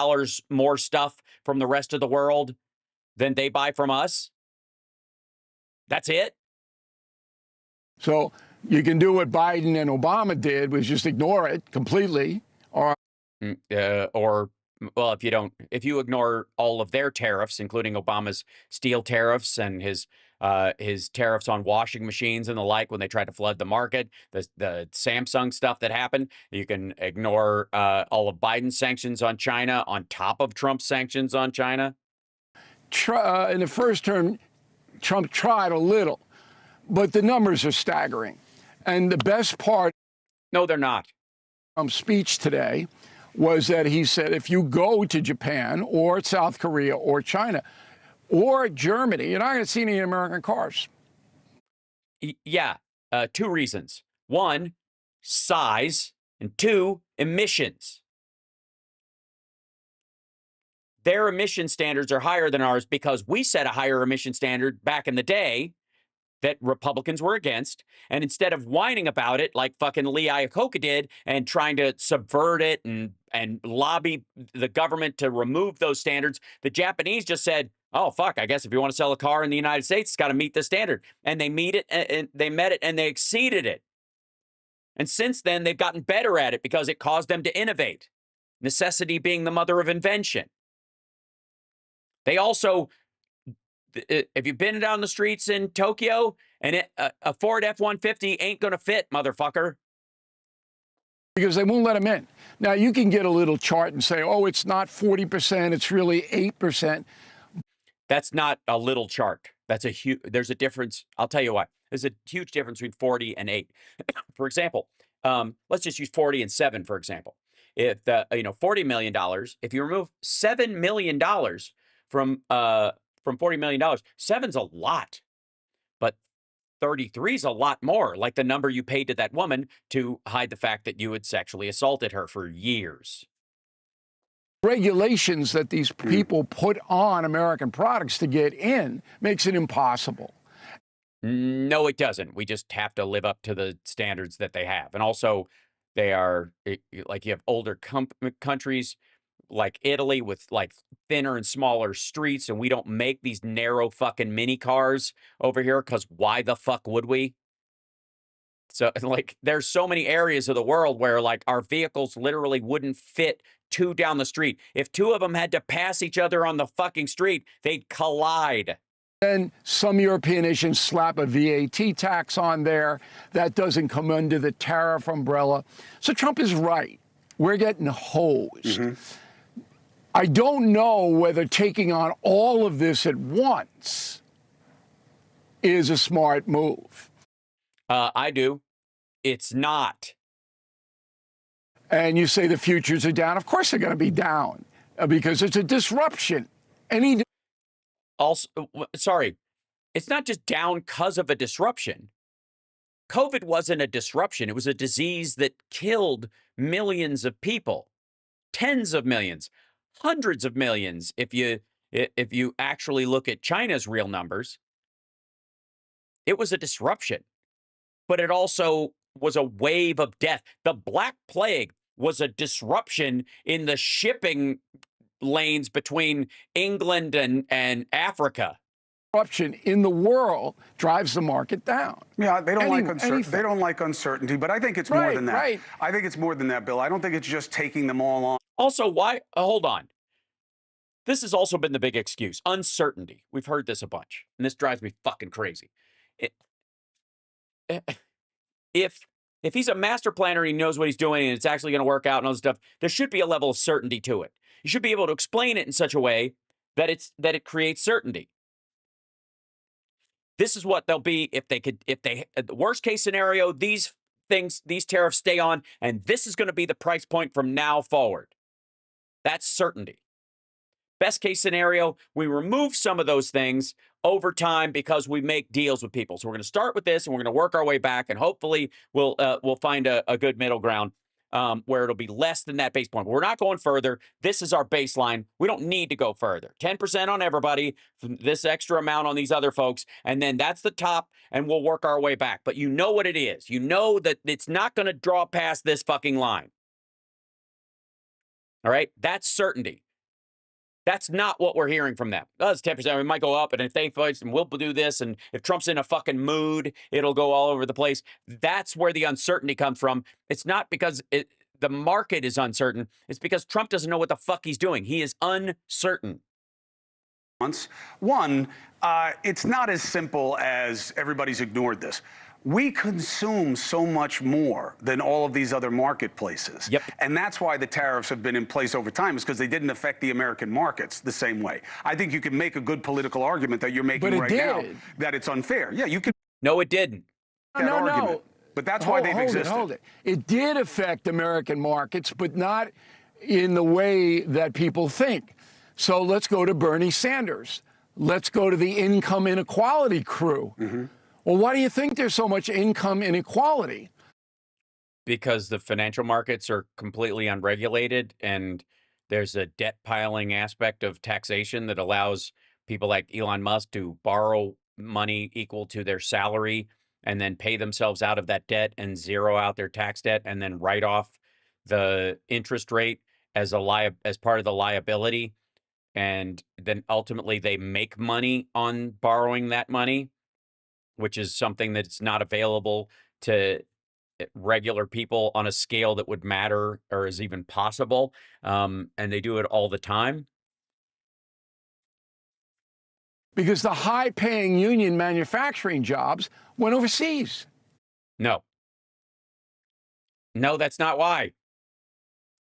more stuff from the rest of the world than they buy from us. That's it. So you can do what Biden and Obama did, was just ignore it completely, or well, if you ignore all of their tariffs, including Obama's steel tariffs and his tariffs on washing machines and the like, when they tried to flood the market, the Samsung stuff that happened, you can ignore all of Biden's sanctions on China on top of Trump's sanctions on China. In the first term, Trump tried a little, but the numbers are staggering. And the best part— No, they're not. Trump's speech today was that he said, if you go to Japan or South Korea or China or Germany, you're not going to see any American cars. Yeah, two reasons. One, size, and two, emissions. Their emission standards are higher than ours because we set a higher emission standard back in the day that Republicans were against. And instead of whining about it like fucking Lee Iacocca did and trying to subvert it and lobby the government to remove those standards, the Japanese just said, oh, fuck, I guess if you want to sell a car in the United States, it's got to meet the standard. And they met it and they exceeded it. And since then, they've gotten better at it because it caused them to innovate. Necessity being the mother of invention. They also, if you've been down the streets in Tokyo, and a Ford F-150 ain't going to fit, motherfucker. Because they won't let them in. Now, you can get a little chart and say, oh, it's not 40%, it's really 8%. That's not a little chart. That's a huge, there's a difference. I'll tell you what. There's a huge difference between 40 and 8. For example, let's just use 40 and 7, for example. If $40 million, if you remove $7 million from $40 million, 7's a lot. But 33 is a lot more, like the number you paid to that woman to hide the fact that you had sexually assaulted her for years. Regulations that these people put on American products to get in makes it impossible. No, it doesn't. We just have to live up to the standards that they have. And also, they are, like, you have older countries like Italy with like thinner and smaller streets, and we don't make these narrow fucking mini cars over here because why the fuck would we? So, like, there's so many areas of the world where, like, our vehicles literally wouldn't fit 2 down the street. If 2 of them had to pass each other on the fucking street, they'd collide. And some European nations slap a VAT tax on there. That doesn't come under the tariff umbrella. So Trump is right. We're getting hosed. I don't know whether taking on all of this at once is a smart move. I do. It's not. And you say the futures are down. Of course they're going to be down because it's a disruption. Also, sorry, it's not just down because of a disruption. COVID wasn't a disruption. It was a disease that killed millions of people, tens of millions, hundreds of millions. If you actually look at China's real numbers, it was a disruption, but it also was a wave of death. The Black Plague was a disruption in the shipping lanes between England and Africa. Disruption in the world drives the market down. Yeah, they don't like uncertainty. They don't like uncertainty, but I think it's more than that. Right. I think it's more than that, Bill. I don't think it's just taking them all on. Also, why? Hold on. This has also been the big excuse. Uncertainty. We've heard this a bunch, and this drives me fucking crazy. If he's a master planner and he knows what he's doing and it's actually going to work out and all this stuff, there should be a level of certainty to it. You should be able to explain it in such a way that it creates certainty. This is what they'll be if the worst case scenario, these tariffs stay on, and this is going to be the price point from now forward. That's certainty. Best case scenario, we remove some of those things over time because we make deals with people. So we're going to start with this, and we're going to work our way back, and hopefully we'll find a good middle ground where it'll be less than that base point. But we're not going further. This is our baseline. We don't need to go further. 10% on everybody, this extra amount on these other folks, and then that's the top, and we'll work our way back. But you know what it is. You know that it's not going to draw past this fucking line. All right? That's certainty. That's not what we're hearing from them. Oh, it's 10%. We might go up, and if they fight, and we'll do this, and if Trump's in a fucking mood, it'll go all over the place. That's where the uncertainty comes from. It's not because the market is uncertain. It's because Trump doesn't know what the fuck he's doing. He is uncertain. One, it's not as simple as everybody's ignored this. We consume so much more than all of these other marketplaces. Yep. And that's why the tariffs have been in place over time, is because they didn't affect the American markets the same way. I think you can make a good political argument that you're making right now that it's unfair. Yeah, you can. No, it didn't. No. But that's why they've existed. Hold it. It did affect American markets, but not in the way that people think. So let's go to Bernie Sanders. Let's go to the income inequality crew. Well, why do you think there's so much income inequality? Because the financial markets are completely unregulated, and there's a debt piling aspect of taxation that allows people like Elon Musk to borrow money equal to their salary and then pay themselves out of that debt and zero out their tax debt and then write off the interest rate as part of the liability. And then ultimately they make money on borrowing that money, which is something that's not available to regular people on a scale that would matter or is even possible. And they do it all the time. Because the high-paying union manufacturing jobs went overseas. No. No, that's not why.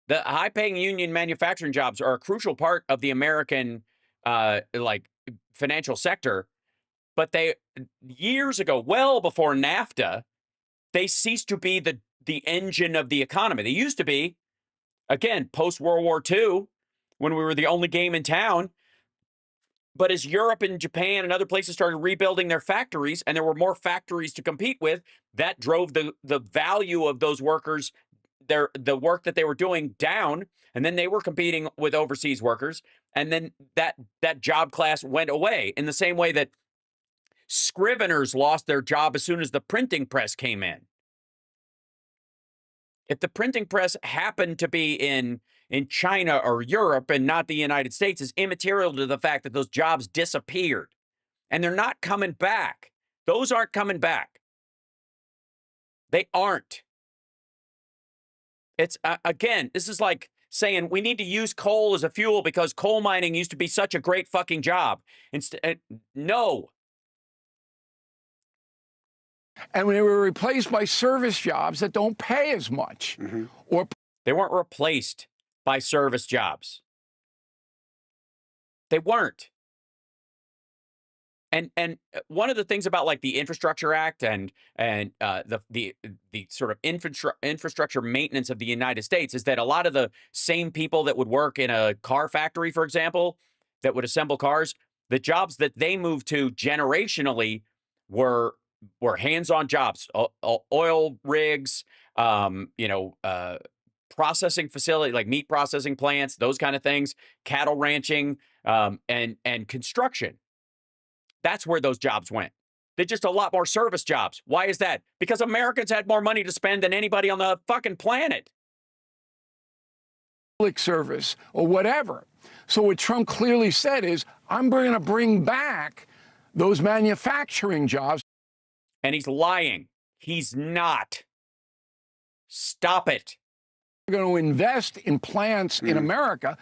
The high-paying union manufacturing jobs are a crucial part of the American financial sector, but they years ago, well before NAFTA, they ceased to be the engine of the economy. They used to be, again, post-World War II, when we were the only game in town. But as Europe and Japan and other places started rebuilding their factories, and there were more factories to compete with, that drove the value of those workers, the work that they were doing, down. And then they were competing with overseas workers. And then that job class went away, in the same way that scriveners lost their job as soon as the printing press came in. If the printing press happened to be in China or Europe and not the United States, is immaterial to the fact that those jobs disappeared. And they're not coming back. Those aren't coming back. They aren't. It's, again, this is like saying we need to use coal as a fuel because coal mining used to be such a great fucking job. No. And they were replaced by service jobs that don't pay as much. Or they weren't replaced by service jobs. They weren't. And one of the things about like the Infrastructure Act and the sort of infrastructure maintenance of the United States is that a lot of the same people that would work in a car factory, for example, that would assemble cars, the jobs that they moved to generationally were hands-on jobs, oil rigs, processing facility like meat processing plants, those kind of things, cattle ranching, and construction. That's where those jobs went. They're just a lot more service jobs. Why is that? Because Americans had more money to spend than anybody on the fucking planet. Public service or whatever. So what Trump clearly said is, I'm going to bring back those manufacturing jobs. And he's lying. He's not. Stop it. We're going to invest in plants in America.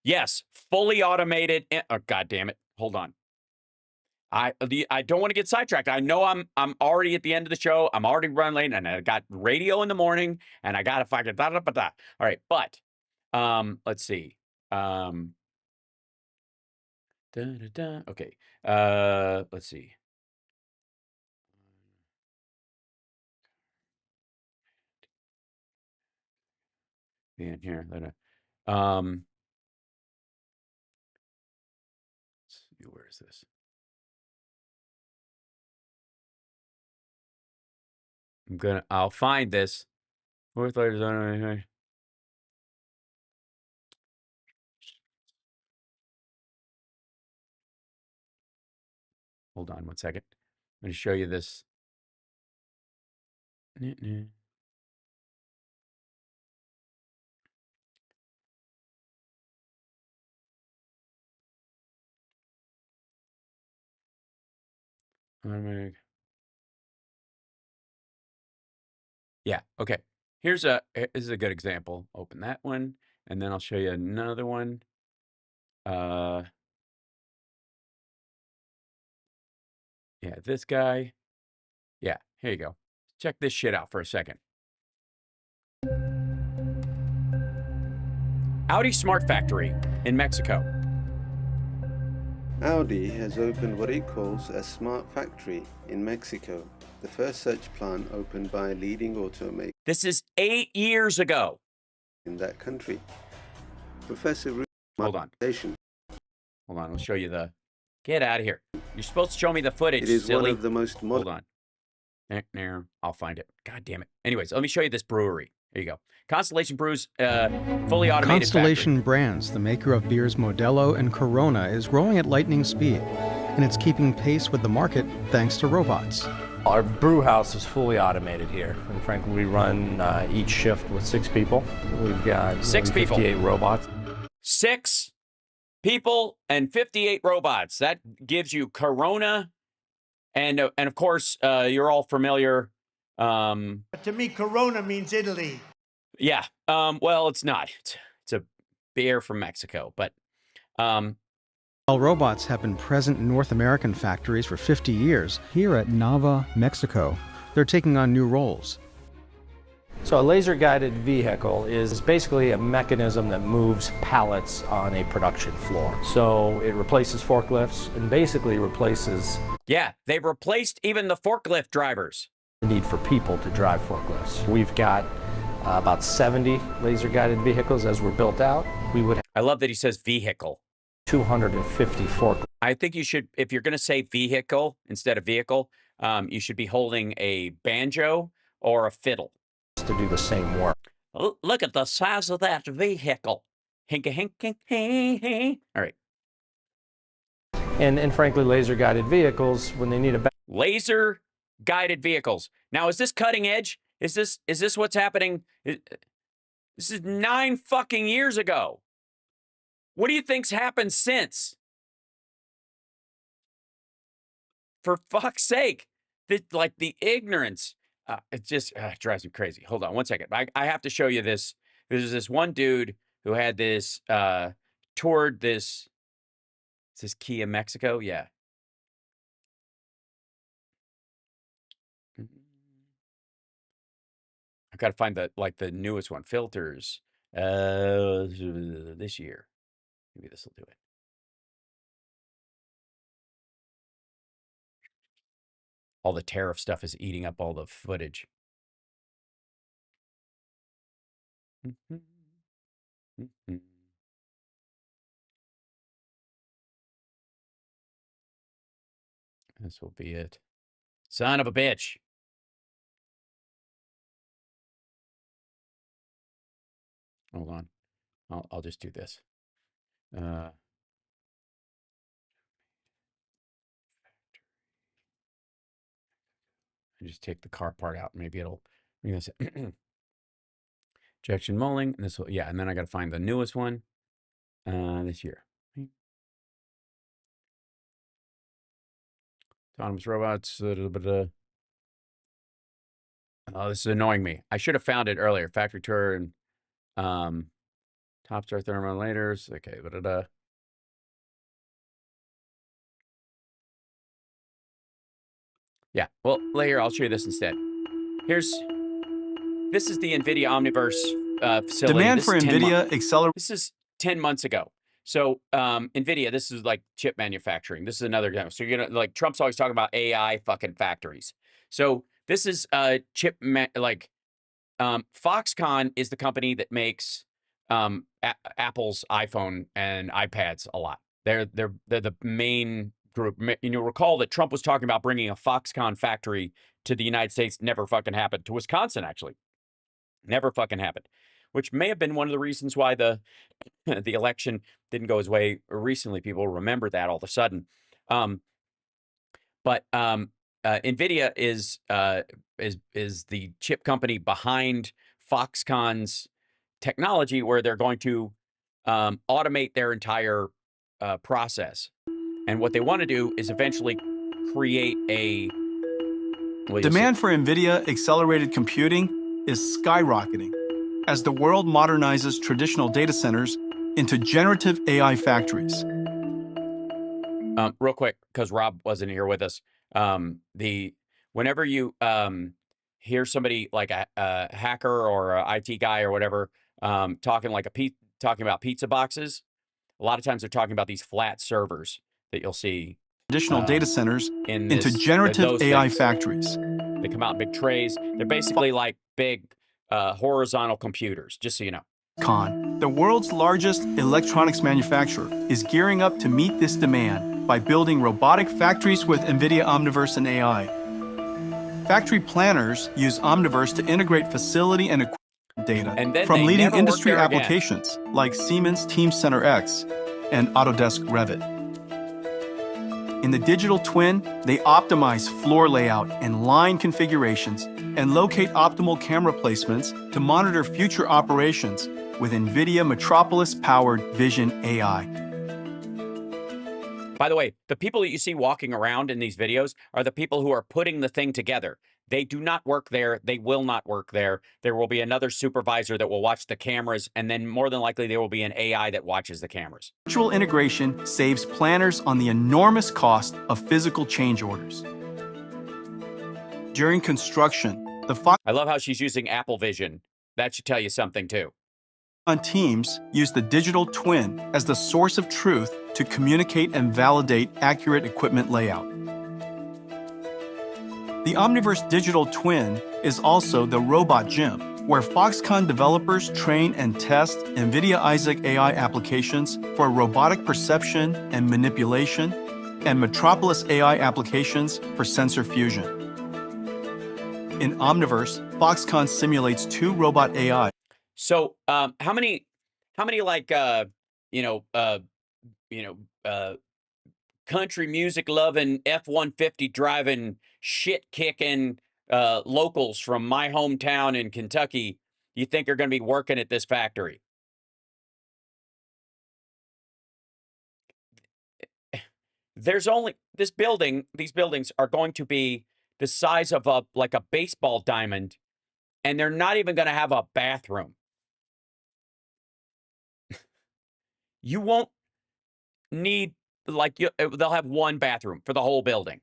Yes, fully automated. Oh, God damn it. Hold on. I don't want to get sidetracked. I know I'm already at the end of the show. I'm already running late, and I got radio in the morning, and I got to fucking da-da-da-da. All right, but let's see. Okay. Let's see. In here. Let's see, where is this? I'll find this. Hold on one second. I'm going to show you this. Yeah, okay. This is a good example. Open that one, and then I'll show you another one. Yeah, this guy. Yeah, here you go. Check this shit out for a second. Audi Smart Factory in Mexico. Audi has opened what it calls a smart factory in Mexico, the first such plant opened by a leading automaker. This is 8 years ago. In that country. Professor Hold on, I'll show you the... Get out of here. You're supposed to show me the footage, It is silly. one of the most modern... Hold on. I'll find it. God damn it. Anyways, let me show you this brewery. There you go. Constellation Brews, fully automated Constellation factory. Brands, the maker of beers Modelo and Corona, is growing at lightning speed, and it's keeping pace with the market thanks to robots. Our brew house is fully automated here, and frankly, we run each shift with 6 people. We've got 58 robots. 6 people and 58 robots. That gives you Corona, and of course, you're all familiar To me, Corona means Italy. Yeah. Well, it's not. It's a beer from Mexico, but While robots have been present in North American factories for 50 years, here at Nava, Mexico, they're taking on new roles. So a laser-guided vehicle is basically a mechanism that moves pallets on a production floor. So it replaces forklifts and basically replaces yeah, they've replaced even the forklift drivers. the need for people to drive forklifts. We've got about 70 laser-guided vehicles as we're built out. We would have I love that he says vehicle. 250 forklifts. I think you should, if you're going to say vehicle instead of vehicle, you should be holding a banjo or a fiddle to do the same work. Look at the size of that vehicle. Hinka, hinka, hey, hey. All right. And frankly, laser-guided vehicles, when they need a Laser guided vehicles. Now, is this cutting edge? Is this what's happening? This is 9 fucking years ago. What do you think's happened since? For fuck's sake, the ignorance. It just drives me crazy. Hold on one second. I have to show you this. There's this one dude who had this, toured this. Is this Kia Mexico? Yeah. I got to find the newest one. Filters. This year. Maybe this will do it. All the tariff stuff is eating up all the footage. This will be it. Son of a bitch. Hold on. I'll just do this. And just take the car part out. Maybe it'll injection molding. And this will, yeah, and then I got to find the newest one this year. Autonomous robots. Oh, this is annoying me. I should have found it earlier. Factory tour and top star thermometers. Okay, yeah, well, here, I'll show you this instead. This is the NVIDIA Omniverse facility. Demand for NVIDIA accelerates. This is 10 months ago. So NVIDIA, this is like chip manufacturing. This is another example. So you're going to, like, Trump's always talking about AI fucking factories. So this is chip, Foxconn is the company that makes Apple's iPhone and iPads a lot. They're the main group. You'll recall that Trump was talking about bringing a Foxconn factory to the United States. Never fucking happened. To Wisconsin, actually. Never fucking happened. Which may have been one of the reasons why the election didn't go his way recently. People remember that all of a sudden. But NVIDIA is the chip company behind Foxconn's technology, where they're going to automate their entire process. And what they want to do is eventually create a... Demand for NVIDIA accelerated computing is skyrocketing as the world modernizes traditional data centers into generative AI factories. Real quick, because Rob wasn't here with us, whenever you hear somebody like a hacker or a IT guy or whatever talking about pizza boxes, a lot of times they're talking about these flat servers that you'll see. Traditional data centers into generative AI factories. They come out in big trays. They're basically like big horizontal computers, just so you know. Foxconn, the world's largest electronics manufacturer, is gearing up to meet this demand by building robotic factories with NVIDIA Omniverse and AI. Factory planners use Omniverse to integrate facility and equipment data from leading industry applications like Siemens Teamcenter X and Autodesk Revit. In the digital twin, they optimize floor layout and line configurations and locate optimal camera placements to monitor future operations with NVIDIA Metropolis-powered Vision AI. By the way, the people that you see walking around in these videos are the people who are putting the thing together. They do not work there. They will not work there. There will be another supervisor that will watch the cameras, and then more than likely there will be an AI that watches the cameras. Virtual integration saves planners on the enormous cost of physical change orders. During construction, the I love how she's using Apple Vision. That should tell you something too. Foxconn teams use the digital twin as the source of truth to communicate and validate accurate equipment layout. The Omniverse digital twin is also the robot gym, where Foxconn developers train and test NVIDIA Isaac AI applications for robotic perception and manipulation, and Metropolis AI applications for sensor fusion. In Omniverse, Foxconn simulates 2 robot AI. So, how many like country music loving F-150 driving shit kicking locals from my hometown in Kentucky you think are going to be working at this factory? There's only these buildings are going to be the size of a baseball diamond, and they're not even going to have a bathroom. You won't need they'll have one bathroom for the whole building.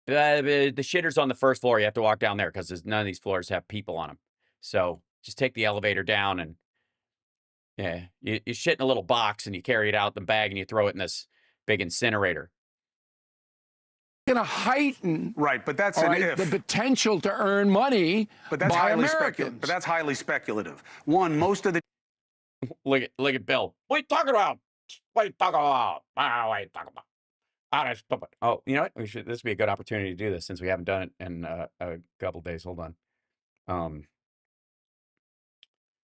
The shitter's on the first floor. You have to walk down there because none of these floors have people on them. So just take the elevator down and you shit in a little box and you carry it out in the bag and you throw it in this big incinerator. Going to heighten but that's an if. the potential to earn money But that's by highly Americans. speculative. But that's highly speculative. One, most of the look at Bill. What are you talking about? What are you talking about? What are you talking about? Stupid. Oh, you know what? This would be a good opportunity to do this since we haven't done it in a couple days. Hold on.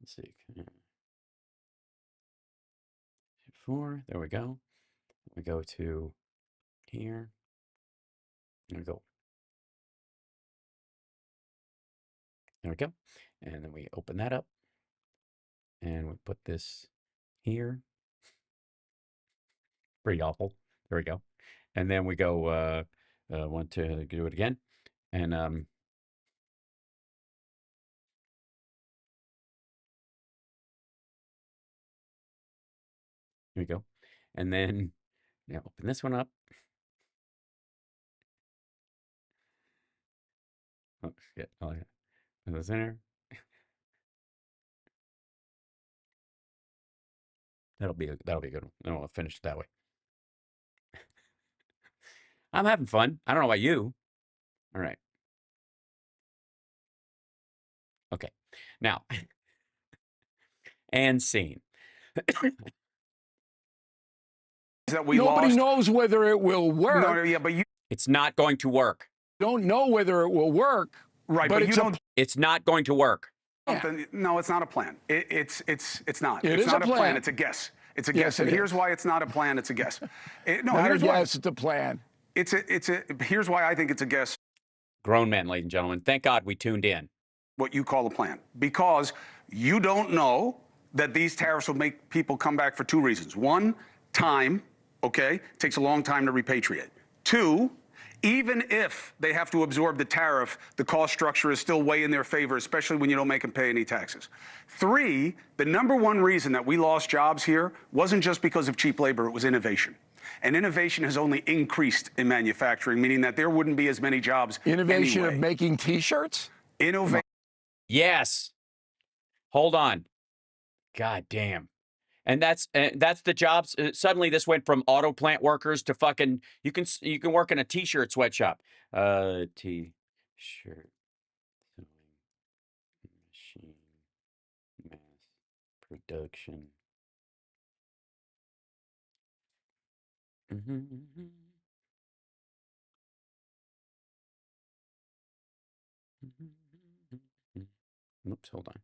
Let's see. 4. There we go. We go to here. There we go. There we go. And then we open that up. And we put this here. Pretty awful. There we go. And then we go, want to do it again. And here we go. And then open this one up. Oh shit. Oh yeah. Put this in there. That'll be a good one. And we'll finish it that way. I'm having fun. I don't know about you. All right. Okay. Now, and scene. that we Nobody lost. knows whether it will work. No, yeah, but you It's not going to work. don't know whether it will work. right, but but you it's a don't. It's not going to work. No, it's not a plan. It's not. It It's is not a a plan. plan. It's a guess. It's a Yes, guess. And it here's is. why it's not a plan. It's a guess. No, Not a here's why. guess, it's a plan. Here's why I think it's a guess. Grown men, ladies and gentlemen. Thank God we tuned in. What you call a plan, because you don't know that these tariffs will make people come back for 2 reasons. 1, time. Okay, takes a long time to repatriate. 2, even if they have to absorb the tariff, the cost structure is still way in their favor, especially when you don't make them pay any taxes. 3, the number 1 reason that we lost jobs here wasn't just because of cheap labor, it was innovation. And innovation has only increased in manufacturing, meaning that there wouldn't be as many jobs Innovation anyway. of making T-shirts? Innovation. Yes. Hold on. God damn. And that's the jobs. Suddenly, this went from auto plant workers to fucking. You can work in a t-shirt sweatshop. T-shirt sewing machine mass production. Oops, hold on.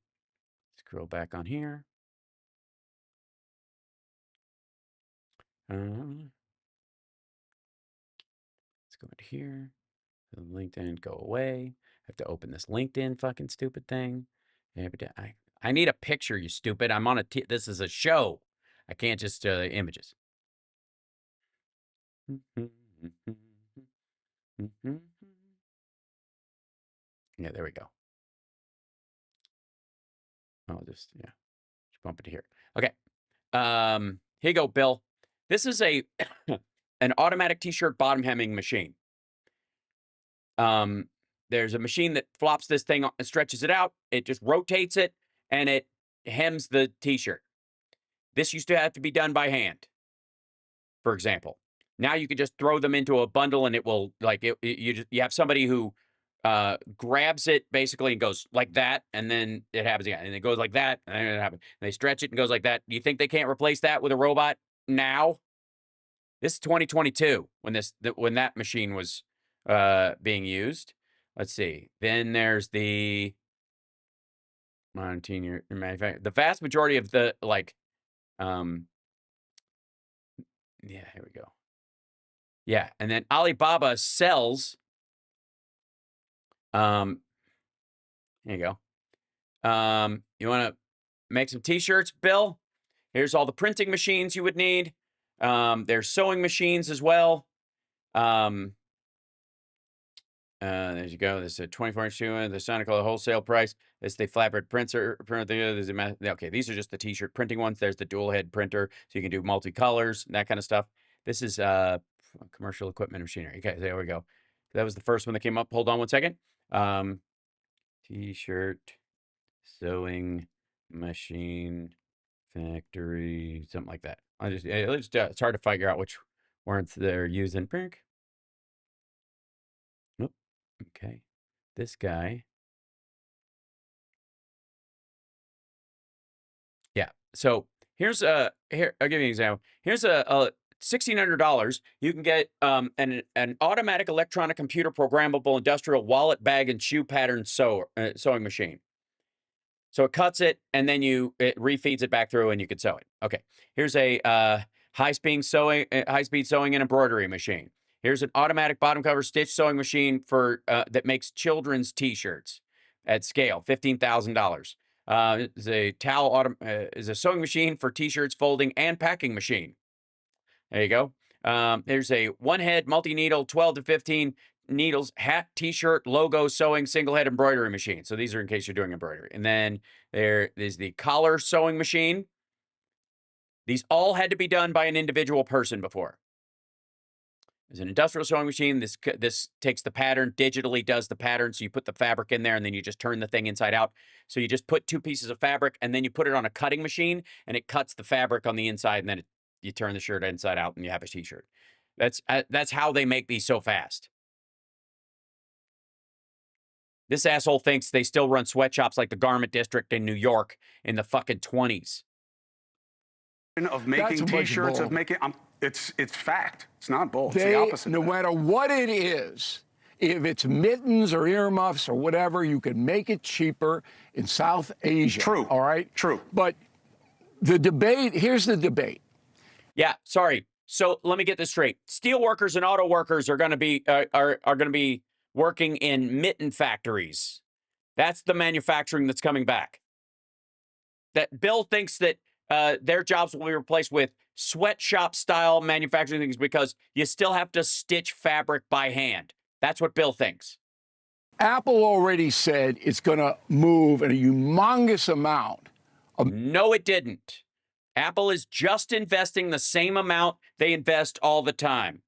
Scroll back on here. Let's go into here. LinkedIn, go away. I have to open this LinkedIn fucking stupid thing. I need a picture, you stupid. I'm on this is a show. I can't just images. Yeah, there we go. I'll just bump it here. Okay. Here you go, Bill. This is a an automatic t-shirt bottom hemming machine. There's a machine that flops this thing and stretches it out. It just rotates it and it hems the t-shirt. This used to have to be done by hand, for example. Now you can just throw them into a bundle and it will, like, you have somebody who grabs it basically and goes like that, and then it happens again, and it goes like that, and then it happens. And they stretch it and goes like that. Do you think they can't replace that with a robot now? This is 2022 when that machine was being used. Let's see. Then there's the manufacturing. The vast majority of the yeah, here we go. Yeah, and then Alibaba sells. Here you go. You want to make some t-shirts, Bill? Here's all the printing machines you would need. There's sewing machines as well. There you go. This is a 24-inch one. The Sonical wholesale price. This is the flatbed printer. Okay, these are just the t-shirt printing ones. There's the dual head printer, so you can do multicolors, that kind of stuff. This is commercial equipment machinery. Okay, there we go. That was the first one that came up. Hold on one second. T-shirt sewing machine factory, something like that. It's hard to figure out which words they're using. Nope. Okay. This guy. Yeah. So here's here I'll give you an example. Here's a $1,600. You can get an automatic electronic computer programmable industrial wallet, bag, and shoe pattern sewing machine. So it cuts it, and then it refeeds it back through, and you can sew it. Okay. Here's a high-speed sewing and embroidery machine. Here's an automatic bottom cover stitch sewing machine for that makes children's t-shirts at scale, $15,000. Is a sewing machine for t-shirts, folding, and packing machine. There you go. There's a one-head multi-needle, 12 to 15 needles, hat, t-shirt, logo, sewing, single-head embroidery machine. So these are in case you're doing embroidery. And then there is the collar sewing machine. These all had to be done by an individual person before. There's an industrial sewing machine. This takes the pattern, digitally does the pattern. So you put the fabric in there, and then you just turn the thing inside out. So you just put 2 pieces of fabric, and then you put it on a cutting machine, and it cuts the fabric on the inside, and then you turn the shirt inside out, and you have a t-shirt. That's how they make these so fast. This asshole thinks they still run sweatshops like the Garment District in New York in the fucking 20s. Of making t-shirts, it's fact. It's not bull. It's the opposite. No matter what it is, if it's mittens or earmuffs or whatever, you can make it cheaper in South Asia. True. All right? True. But here's the debate. Yeah, sorry. So let me get this straight. Steel workers and auto workers are going to be working in mitten factories. That's the manufacturing that's coming back. That Bill thinks that their jobs will be replaced with sweatshop style manufacturing things because you still have to stitch fabric by hand. That's what Bill thinks. Apple already said it's going to move in a humongous amount. No, it didn't. Apple is just investing the same amount they invest all the time.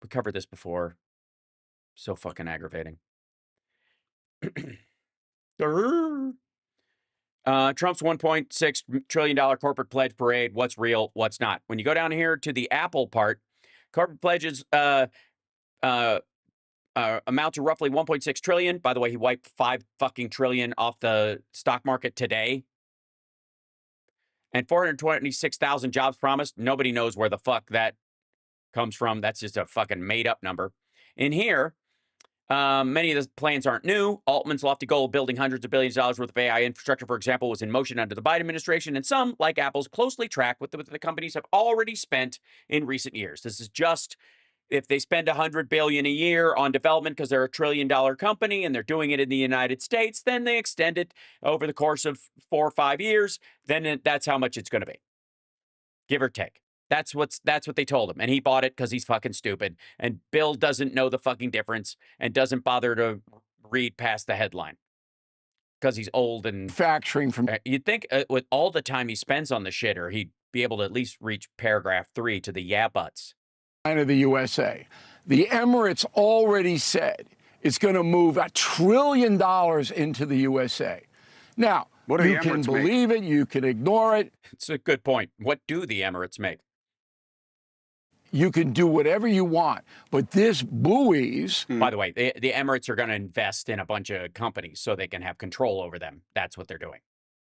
We covered this before. So fucking aggravating. Trump's $1.6 trillion corporate pledge parade. What's real? What's not? When you go down here to the Apple part, corporate pledges amount to roughly $1.6 trillion. By the way, he wiped $5 fucking trillion off the stock market today. And 426,000 jobs promised. Nobody knows where the fuck that comes from. That's just a fucking made up number. In here, many of the plans aren't new. Altman's lofty goal of building hundreds of billions of dollars worth of AI infrastructure, for example, was in motion under the Biden administration, and some, like Apple's, closely track what the companies have already spent in recent years. This is just if they spend $100 billion a year on development because they're a $1 trillion company and they're doing it in the United States, then they extend it over the course of 4 or 5 years. Then that's how much it's going to be, give or take. That's what they told him, and he bought it because he's fucking stupid. And Bill doesn't know the fucking difference and doesn't bother to read past the headline because he's old and manufacturing from. You'd think with all the time he spends on the shitter, he'd be able to at least reach paragraph 3 to the yeah buts. Of the USA. The Emirates already said it's going to move $1 trillion into the USA. Now, what do you can believe it, you can ignore it. It's a good point. What do the Emirates make? You can do whatever you want, but this buoys. By the way, the Emirates are going to invest in a bunch of companies so they can have control over them. That's what they're doing.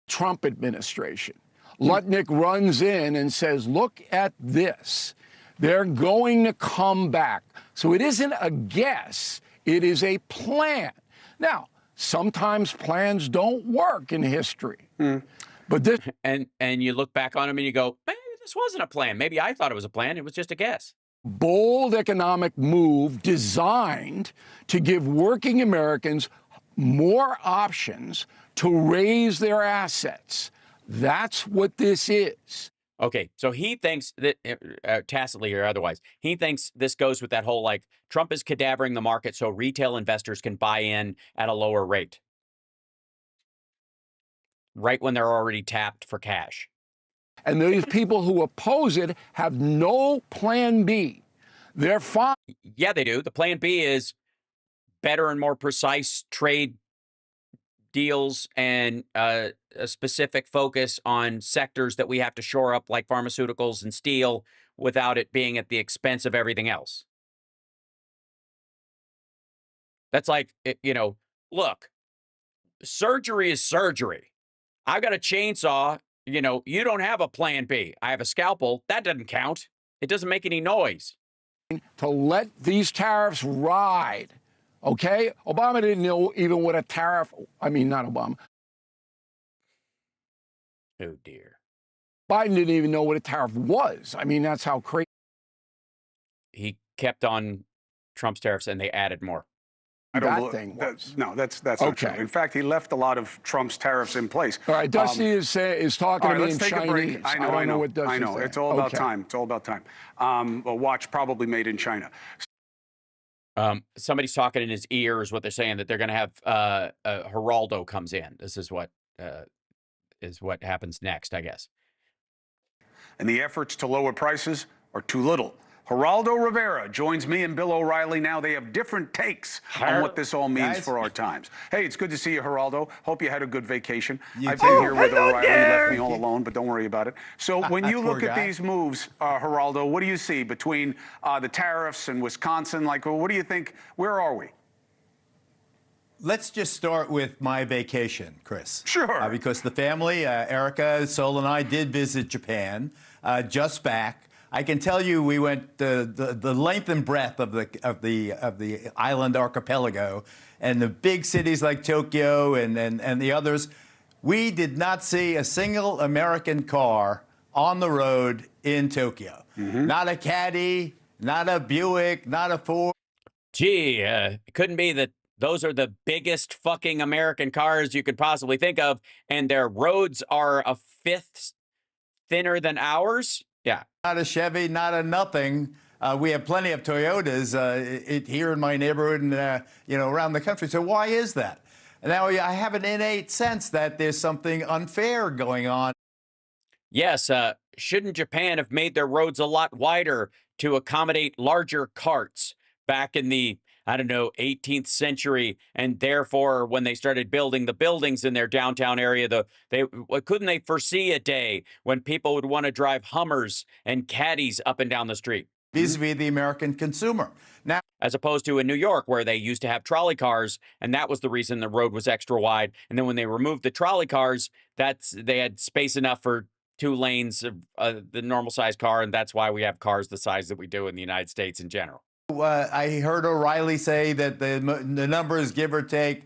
Trump administration. Lutnick runs in and says, look at this. They're going to come back. So it isn't a guess. It is a plan. Now, sometimes plans don't work in history. But this and you look back on them and you go, maybe this wasn't a plan. Maybe I thought it was a plan. It was just a guess. Bold economic move designed to give working Americans more options to raise their assets. That's what this is. Okay, so he thinks that, tacitly or otherwise, he thinks this goes with that whole, like, Trump is cadavering the market so retail investors can buy in at a lower rate. Right when they're already tapped for cash. And these people who oppose it have no plan B. They're fine. Yeah, they do. The plan B is better and more precise trade deals and a specific focus on sectors that we have to shore up, like pharmaceuticals and steel, without it being at the expense of everything else. That's like, you know, look, surgery is surgery. I've got a chainsaw. You know, you don't have a plan B. I have a scalpel. That doesn't count. It doesn't make any noise. To let these tariffs ride. Okay? Obama didn't know even what a tariff, I mean, not Obama. Oh, dear. Biden didn't even know what a tariff was. I mean, that's how crazy. He kept on Trump's tariffs and they added more. No, that's not true. In fact, he left a lot of Trump's tariffs in place. All right, Dusty is talking to me in Chinese. I don't know what Dusty I know. Saying. It's all about time. It's all about time. A watch probably made in China. Somebody's talking in his ear is what they're saying, that they're going to have Geraldo comes in. This is what happens next, I guess. And the efforts to lower prices are too little. Geraldo Rivera joins me and Bill O'Reilly now. They have different takes on what this all means for our times. Hey, it's good to see you, Geraldo. Hope you had a good vacation. I've been here with O'Reilly. He left me all alone, but don't worry about it. So when you look at these moves, Geraldo, what do you see between the tariffs and Wisconsin? Like, what do you think? Where are we? Let's just start with my vacation, Chris. Sure. Because the family, Erica, Sol, and I did visit Japan, just back. I can tell you, we went the length and breadth of the island archipelago, and the big cities like Tokyo and the others. We did not see a single American car on the road in Tokyo. Not a Caddy, not a Buick, not a Ford. Gee, it couldn't be that those are the biggest fucking American cars you could possibly think of, and their roads are a fifth thinner than ours? Yeah. Not a Chevy, not a nothing. We have plenty of Toyotas here in my neighborhood and around the country. So why is that? Now I have an innate sense that there's something unfair going on. Yes. Shouldn't Japan have made their roads a lot wider to accommodate larger carts back in the, I don't know, 18th century, and therefore when they started building the buildings in their downtown area, couldn't they foresee a day when people would want to drive Hummers and Caddies up and down the street? Vis-a-vis the American consumer. Now, as opposed to in New York, where they used to have trolley cars, and that was the reason the road was extra wide. And then when they removed the trolley cars, they had space enough for 2 lanes of the normal size car, and that's why we have cars the size that we do in the United States in general. I heard O'Reilly say that the numbers, give or take,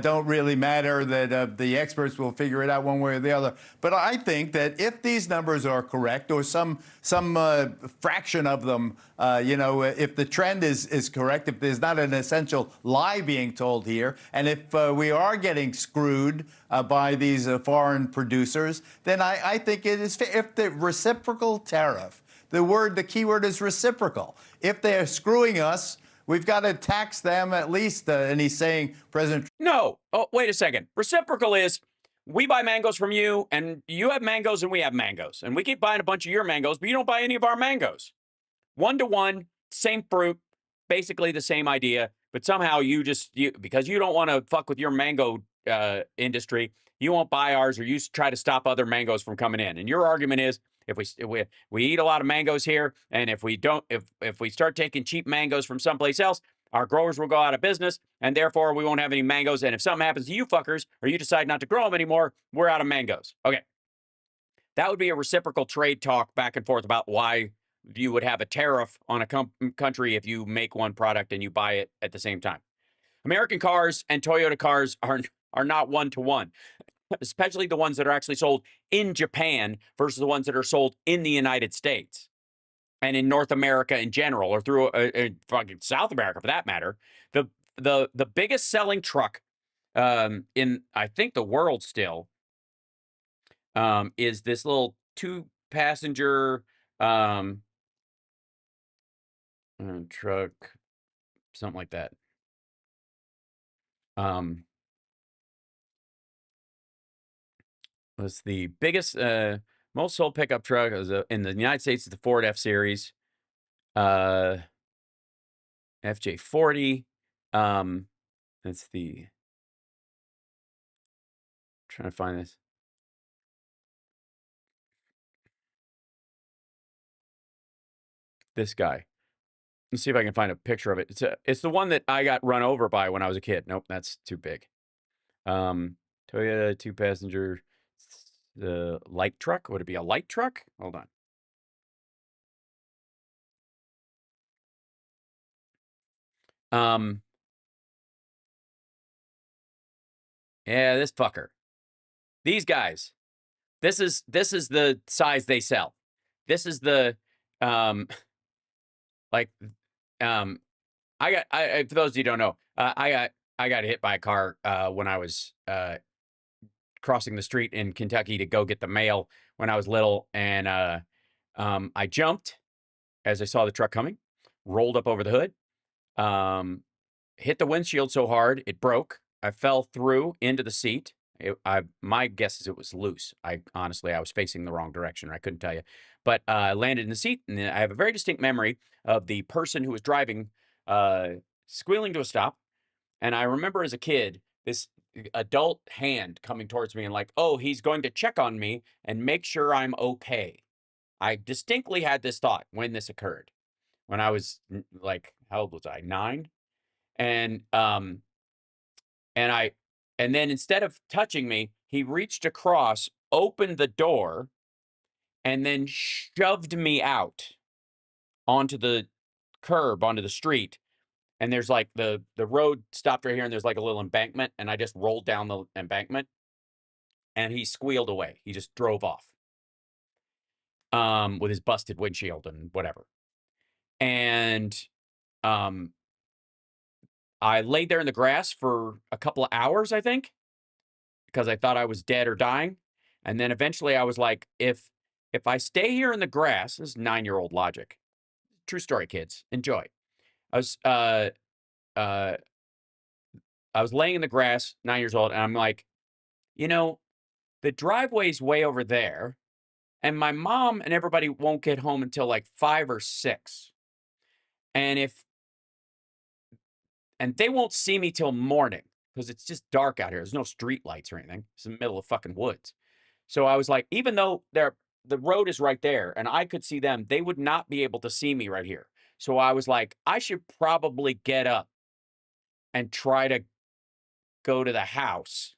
don't really matter, that the experts will figure it out one way or the other. But I think that if these numbers are correct, or some fraction of them, if the trend is correct, if there's not an essential lie being told here, and if we are getting screwed by these foreign producers, then I think it is fair. If the reciprocal tariff, the key word is reciprocal. If they're screwing us, we've got to tax them at least. And he's saying, President. No. Oh, wait a second. Reciprocal is we buy mangoes from you, and you have mangoes, and we have mangoes. And we keep buying a bunch of your mangoes, but you don't buy any of our mangoes. 1-to-1, same fruit, basically the same idea. But somehow because you don't want to fuck with your mango industry, you won't buy ours, or you try to stop other mangoes from coming in. And your argument is, if we eat a lot of mangoes here, and if we start taking cheap mangoes from someplace else, our growers will go out of business, and therefore we won't have any mangoes. And if something happens to you fuckers, or you decide not to grow them anymore, we're out of mangoes. Okay. That would be a reciprocal trade talk back and forth about why you would have a tariff on a country if you make one product and you buy it at the same time. American cars and Toyota cars are not 1-to-1. Especially the ones that are actually sold in Japan versus the ones that are sold in the United States and in North America in general, or through fucking South America for that matter. The biggest selling truck in, I think, the world still is this little 2-passenger truck, something like that. Was the biggest, most sold pickup truck in the United States is the Ford F-Series, FJ40. That's the, trying to find this. This guy. Let's see if I can find a picture of it. It's the one that I got run over by when I was a kid. Nope, that's too big. Toyota 2-passenger. The light truck? Would it be a light truck? Hold on. Yeah, this fucker. These guys. This is the size they sell. This is the for those of you who don't know, I got hit by a car when I was crossing the street in Kentucky to go get the mail when I was little, and I jumped as I saw the truck coming, rolled up over the hood, hit the windshield so hard it broke. I fell through into the seat. My guess is it was loose. Honestly, I was facing the wrong direction. I couldn't tell you, but I landed in the seat, and I have a very distinct memory of the person who was driving squealing to a stop. And I remember as a kid, this adult hand coming towards me and like, oh, he's going to check on me and make sure I'm okay. I distinctly had this thought when this occurred, when I was like, how old was I? 9. And then instead of touching me, he reached across, opened the door, and then shoved me out onto the curb, onto the street. And there's like the road stopped right here, and there's like a little embankment, and I just rolled down the embankment, and he squealed away. He just drove off with his busted windshield and whatever. And I laid there in the grass for a couple of hours, I think, because I thought I was dead or dying. And then eventually I was like, if I stay here in the grass, this is 9-year-old logic. True story, kids. Enjoy. I was laying in the grass, 9 years old, and I'm like, the driveway's way over there, and my mom and everybody won't get home until like 5 or 6. And they won't see me till morning because it's just dark out here. There's no street lights or anything. It's in the middle of fucking woods. So I was like, even though the road is right there and I could see them, they would not be able to see me right here. So I was like, I should probably get up and try to go to the house.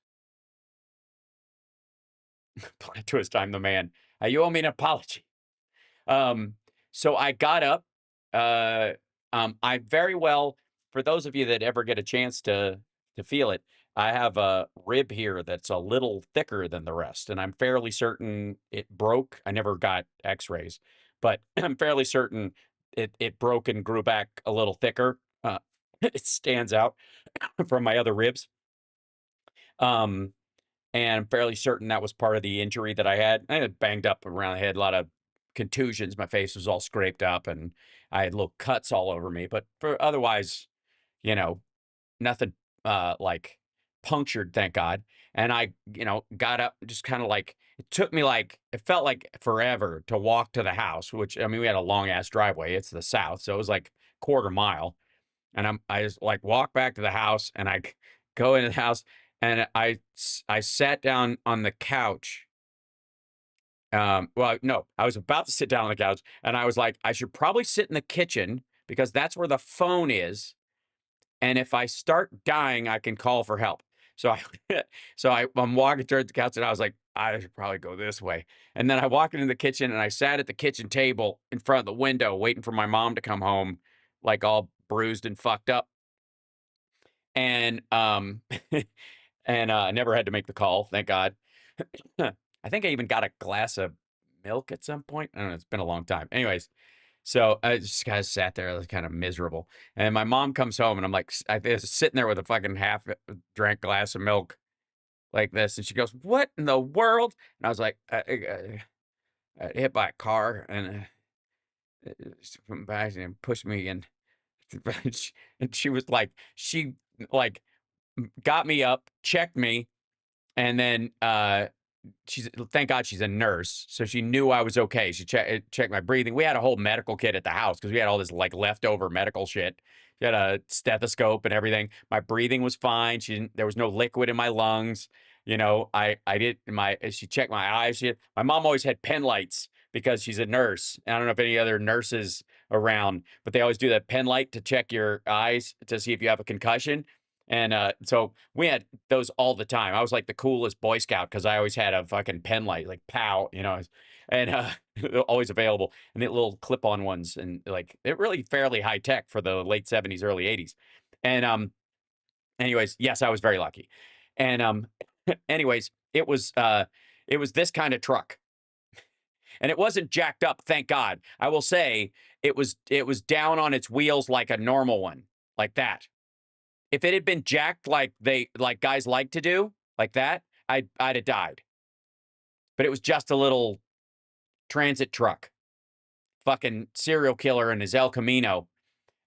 Plot twist, I'm the man. You owe me an apology. So I got up, I very well, for those of you that ever get a chance to feel it, I have a rib here that's a little thicker than the rest, and I'm fairly certain it broke. I never got X-rays, but I'm fairly certain it broke and grew back a little thicker. It stands out from my other ribs. And I'm fairly certain that was part of the injury that I had. I had banged up around the head, a lot of contusions. My face was all scraped up, and I had little cuts all over me. But for otherwise, you know, nothing like punctured, thank God. And I, got up, just kind of like, it took me like, it felt like forever to walk to the house, which, I mean, we had a long ass driveway. It's the South. So it was like quarter mile. And I just like walk back to the house, and I go into the house, and I sat down on the couch. Well, no, I was about to sit down on the couch, and I was like, I should probably sit in the kitchen because that's where the phone is. And if I start dying, I can call for help. So I'm walking towards the couch, and I was like, I should probably go this way. And then I walked into the kitchen, and I sat at the kitchen table in front of the window, waiting for my mom to come home, like all bruised and fucked up. And and I never had to make the call, thank God. I think I even got a glass of milk at some point. I don't know. It's been a long time. Anyways, so I just kind of sat there, I was kind of miserable. And my mom comes home, and I'm like, I was sitting there with a fucking half drank glass of milk like this. And she goes, "What in the world?" And I was like, I hit by a car, and went back and pushed me. And she was like, she like got me up, checked me, and then thank God she's a nurse, so she knew I was okay. She checked my breathing. We had a whole medical kit at the house because we had all this like leftover medical shit. She had a stethoscope and everything. My breathing was fine. There was no liquid in my lungs. She checked my eyes. My mom always had pen lights because she's a nurse. I don't know if any other nurses around, but they always do that pen light to check your eyes to see if you have a concussion. And so we had those all the time. I was like the coolest Boy Scout because I always had a fucking pen light, like pow, and always available. And the little clip-on ones, and like it really fairly high tech for the late 70s, early 80s. And anyways, yes, I was very lucky. And anyways, it was this kind of truck. And it wasn't jacked up, thank God. I will say it was down on its wheels like a normal one, like that. If it had been jacked like guys like to do, like that, I'd have died. But it was just a little transit truck. Fucking serial killer in his El Camino.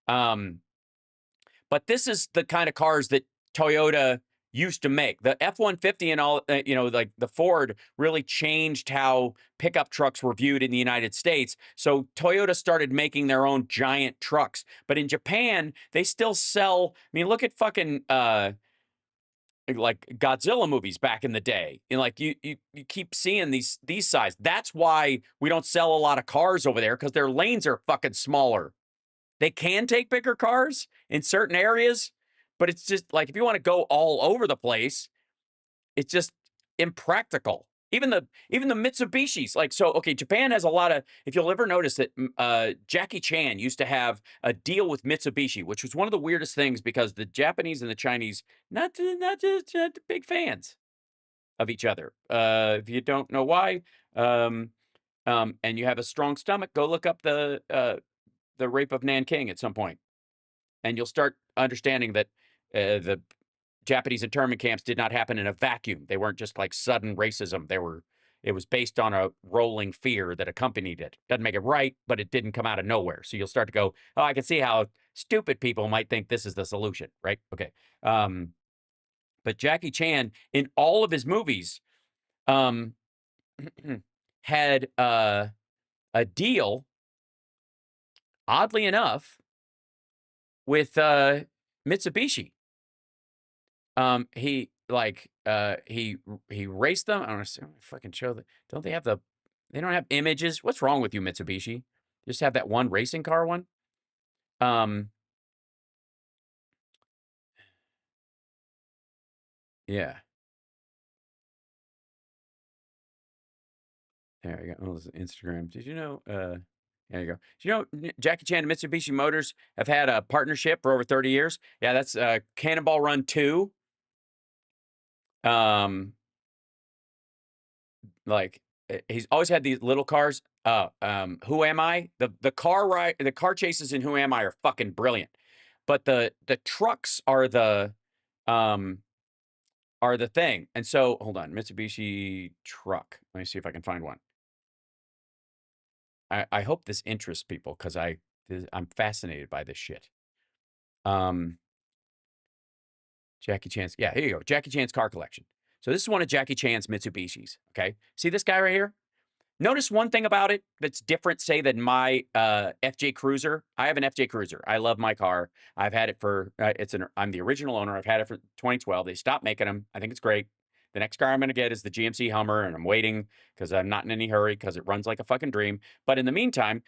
But this is the kind of cars that Toyota used to make. The F-150 and all, like the Ford really changed how pickup trucks were viewed in the United States. So Toyota started making their own giant trucks. But in Japan, they still sell, I mean, look at fucking like Godzilla movies back in the day. And like you keep seeing these size. That's why we don't sell a lot of cars over there, because their lanes are fucking smaller. They can take bigger cars in certain areas, but it's just like if you want to go all over the place, it's just impractical. Even the Mitsubishis, like, so, okay, Japan has a lot of, if you'll ever notice that Jackie Chan used to have a deal with Mitsubishi, which was one of the weirdest things because the Japanese and the Chinese, not big fans of each other. If you don't know why, and you have a strong stomach, go look up the rape of Nanking at some point, and you'll start understanding that the Japanese internment camps did not happen in a vacuum. They weren't just like sudden racism. It was based on a rolling fear that accompanied it. Doesn't make it right, but it didn't come out of nowhere. So you'll start to go, oh, I can see how stupid people might think this is the solution, right? Okay. But Jackie Chan, in all of his movies, had a deal, oddly enough, with Mitsubishi. He raced them. I don't know, fucking show that. Don't they have they don't have images? What's wrong with you, Mitsubishi? Just have that one racing car one. Yeah. There you go. Oh, this is Instagram. Did you know There you go. Do you know Jackie Chan and Mitsubishi Motors have had a partnership for over 30 years? Yeah, that's Cannonball Run 2. Like he's always had these little cars. Who Am I? The car chases in Who Am I are fucking brilliant. But the trucks are the thing. And so hold on, Mitsubishi truck. Let me see if I can find one. I hope this interests people because I'm fascinated by this shit. Jackie Chan's, yeah, here you go. Jackie Chan's car collection. So this is one of Jackie Chan's Mitsubishis, okay? See this guy right here? Notice one thing about it that's different, say, than my FJ Cruiser. I have an FJ Cruiser. I love my car. I've had it for, I'm the original owner. I've had it for 2012. They stopped making them. I think it's great. The next car I'm going to get is the GMC Hummer, and I'm waiting because I'm not in any hurry because it runs like a fucking dream. But in the meantime,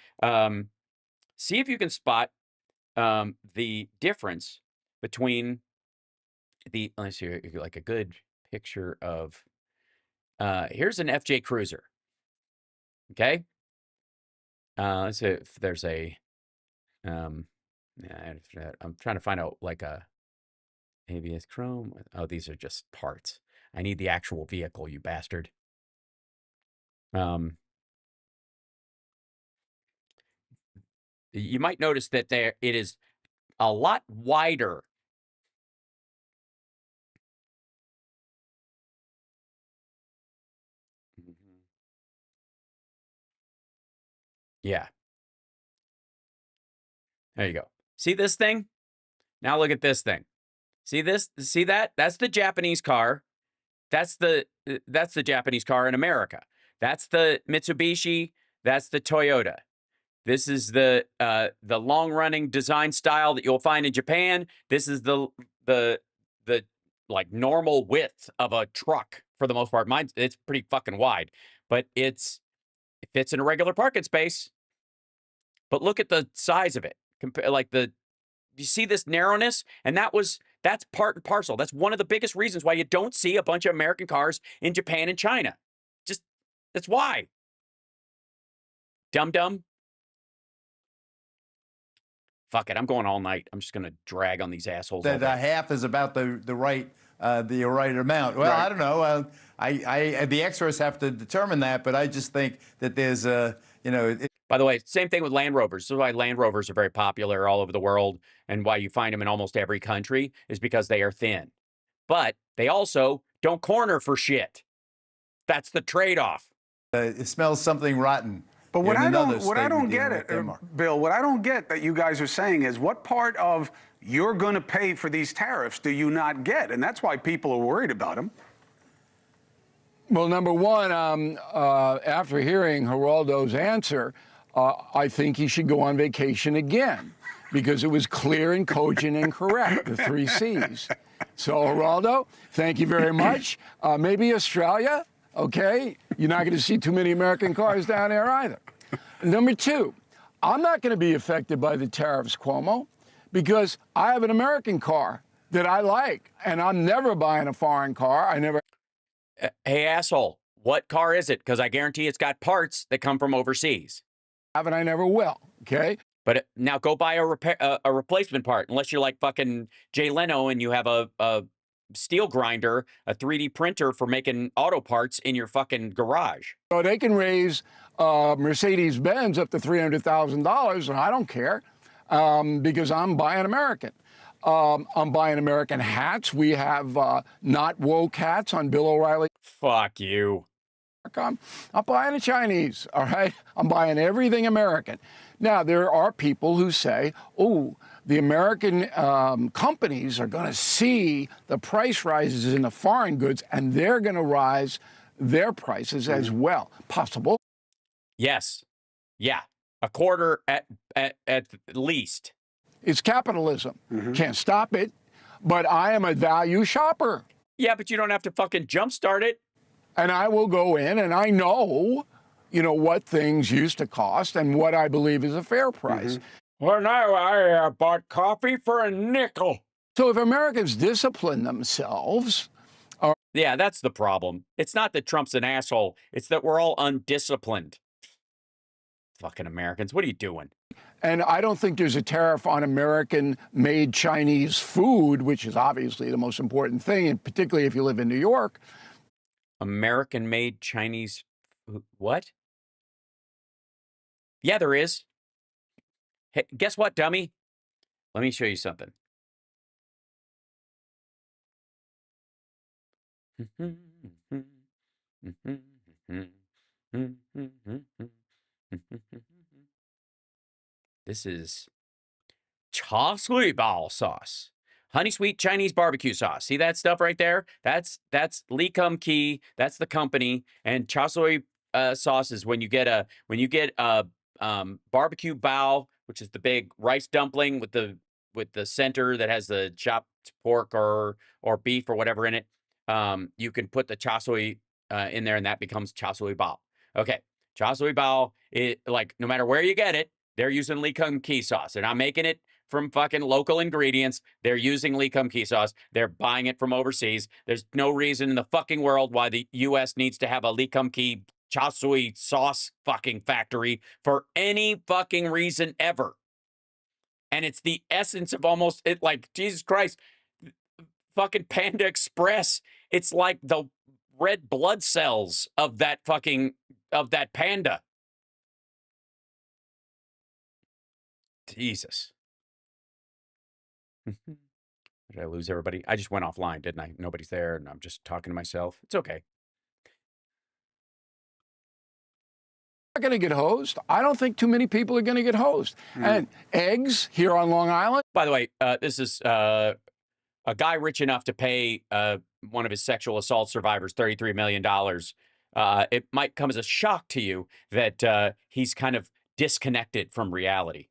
see if you can spot the difference between let's see, like a good picture of, here's an FJ Cruiser. Okay. Let's see if there's a, I'm trying to find out like a ABS chrome. Oh, these are just parts. I need the actual vehicle, you bastard. You might notice that it is a lot wider. Yeah. There you go. See this thing? Now look at this thing. See this? See that? That's the Japanese car. That's the Japanese car in America. That's the Mitsubishi. That's the Toyota. This is the long-running design style that you'll find in Japan. This is the like normal width of a truck for the most part. It's pretty fucking wide, but it fits in a regular parking space. But look at the size of it. You see this narrowness? And that's part and parcel. That's one of the biggest reasons why you don't see a bunch of American cars in Japan and China. That's why. Dum-dum. Fuck it. I'm going all night. I'm just going to drag on these assholes. That half is about the right amount. Well, Right. I don't know. The experts have to determine that, but I just think that there's By the way, same thing with Land Rovers. This is why Land Rovers are very popular all over the world, and why you find them in almost every country is because they are thin. But they also don't corner for shit. That's the trade-off. It smells something rotten. But what In I another don't statement get dealing it, with Denmark. Bill, what I don't get that you guys are saying is what part of you're going to pay for these tariffs do you not get? And that's why people are worried about them. Well, number one, after hearing Geraldo's answer, I think he should go on vacation again because it was clear and cogent and correct, the 3 C's. So, Geraldo, thank you very much. Maybe Australia, okay? You're not going to see too many American cars down there either. Number two, I'm not going to be affected by the tariffs, Cuomo, because I have an American car that I like, and I'm never buying a foreign car. I never. Hey, asshole, what car is it? Because I guarantee it's got parts that come from overseas. And I never will, okay? But now go buy a replacement part, unless you're like fucking Jay Leno and you have a steel grinder, a 3D printer for making auto parts in your fucking garage. So they can raise Mercedes-Benz up to $300,000, and I don't care because I'm buying American. I'm buying American hats. We have not woke hats on Bill O'Reilly. Fuck you. I'm buying the Chinese, all right? I'm buying everything American. Now, there are people who say, oh, the American companies are going to see the price rises in the foreign goods, and they're going to rise their prices as well. Possible. Yes. Yeah. A quarter at least. It's capitalism. Can't stop it. But I am a value shopper. Yeah, but you don't have to fucking jumpstart it. And I will go in and I know, what things used to cost and what I believe is a fair price. Well, now I bought coffee for a nickel. So if Americans discipline themselves. Yeah, that's the problem. It's not that Trump's an asshole. It's that we're all undisciplined. fucking Americans. What are you doing? And I don't think there's a tariff on American-made Chinese food, which is obviously the most important thing, and particularly if you live in New York. American-made Chinese what? Yeah, there is. Hey, guess what, dummy? Let me show you something. This is cha sui bao sauce. Honey sweet Chinese barbecue sauce. See that stuff right there? That's Lee Kum Kee. That's the company. And cha sui sauce is when you get a barbecue bao, which is the big rice dumpling with the center that has the chopped pork or beef or whatever in it. You can put the cha sui in there, and that becomes cha sui bao. Okay, cha sui bao, like no matter where you get it, they're using Lee Kum Kee sauce. They're not making it from fucking local ingredients. They're using Lee Kum Kee sauce. They're buying it from overseas. There's no reason in the fucking world why the U.S. needs to have a Lee Kum Kee cha sui sauce fucking factory for any fucking reason ever. And it's the essence of almost it, like, Jesus Christ, fucking Panda Express. It's like the red blood cells of that panda. Jesus. Did I lose everybody? I just went offline, didn't I? Nobody's there, and I'm just talking to myself. It's okay. Not going to get hosed. I don't think too many people are going to get hosed. And eggs here on Long Island. By the way, this is a guy rich enough to pay one of his sexual assault survivors $33 million. It might come as a shock to you that he's kind of disconnected from reality.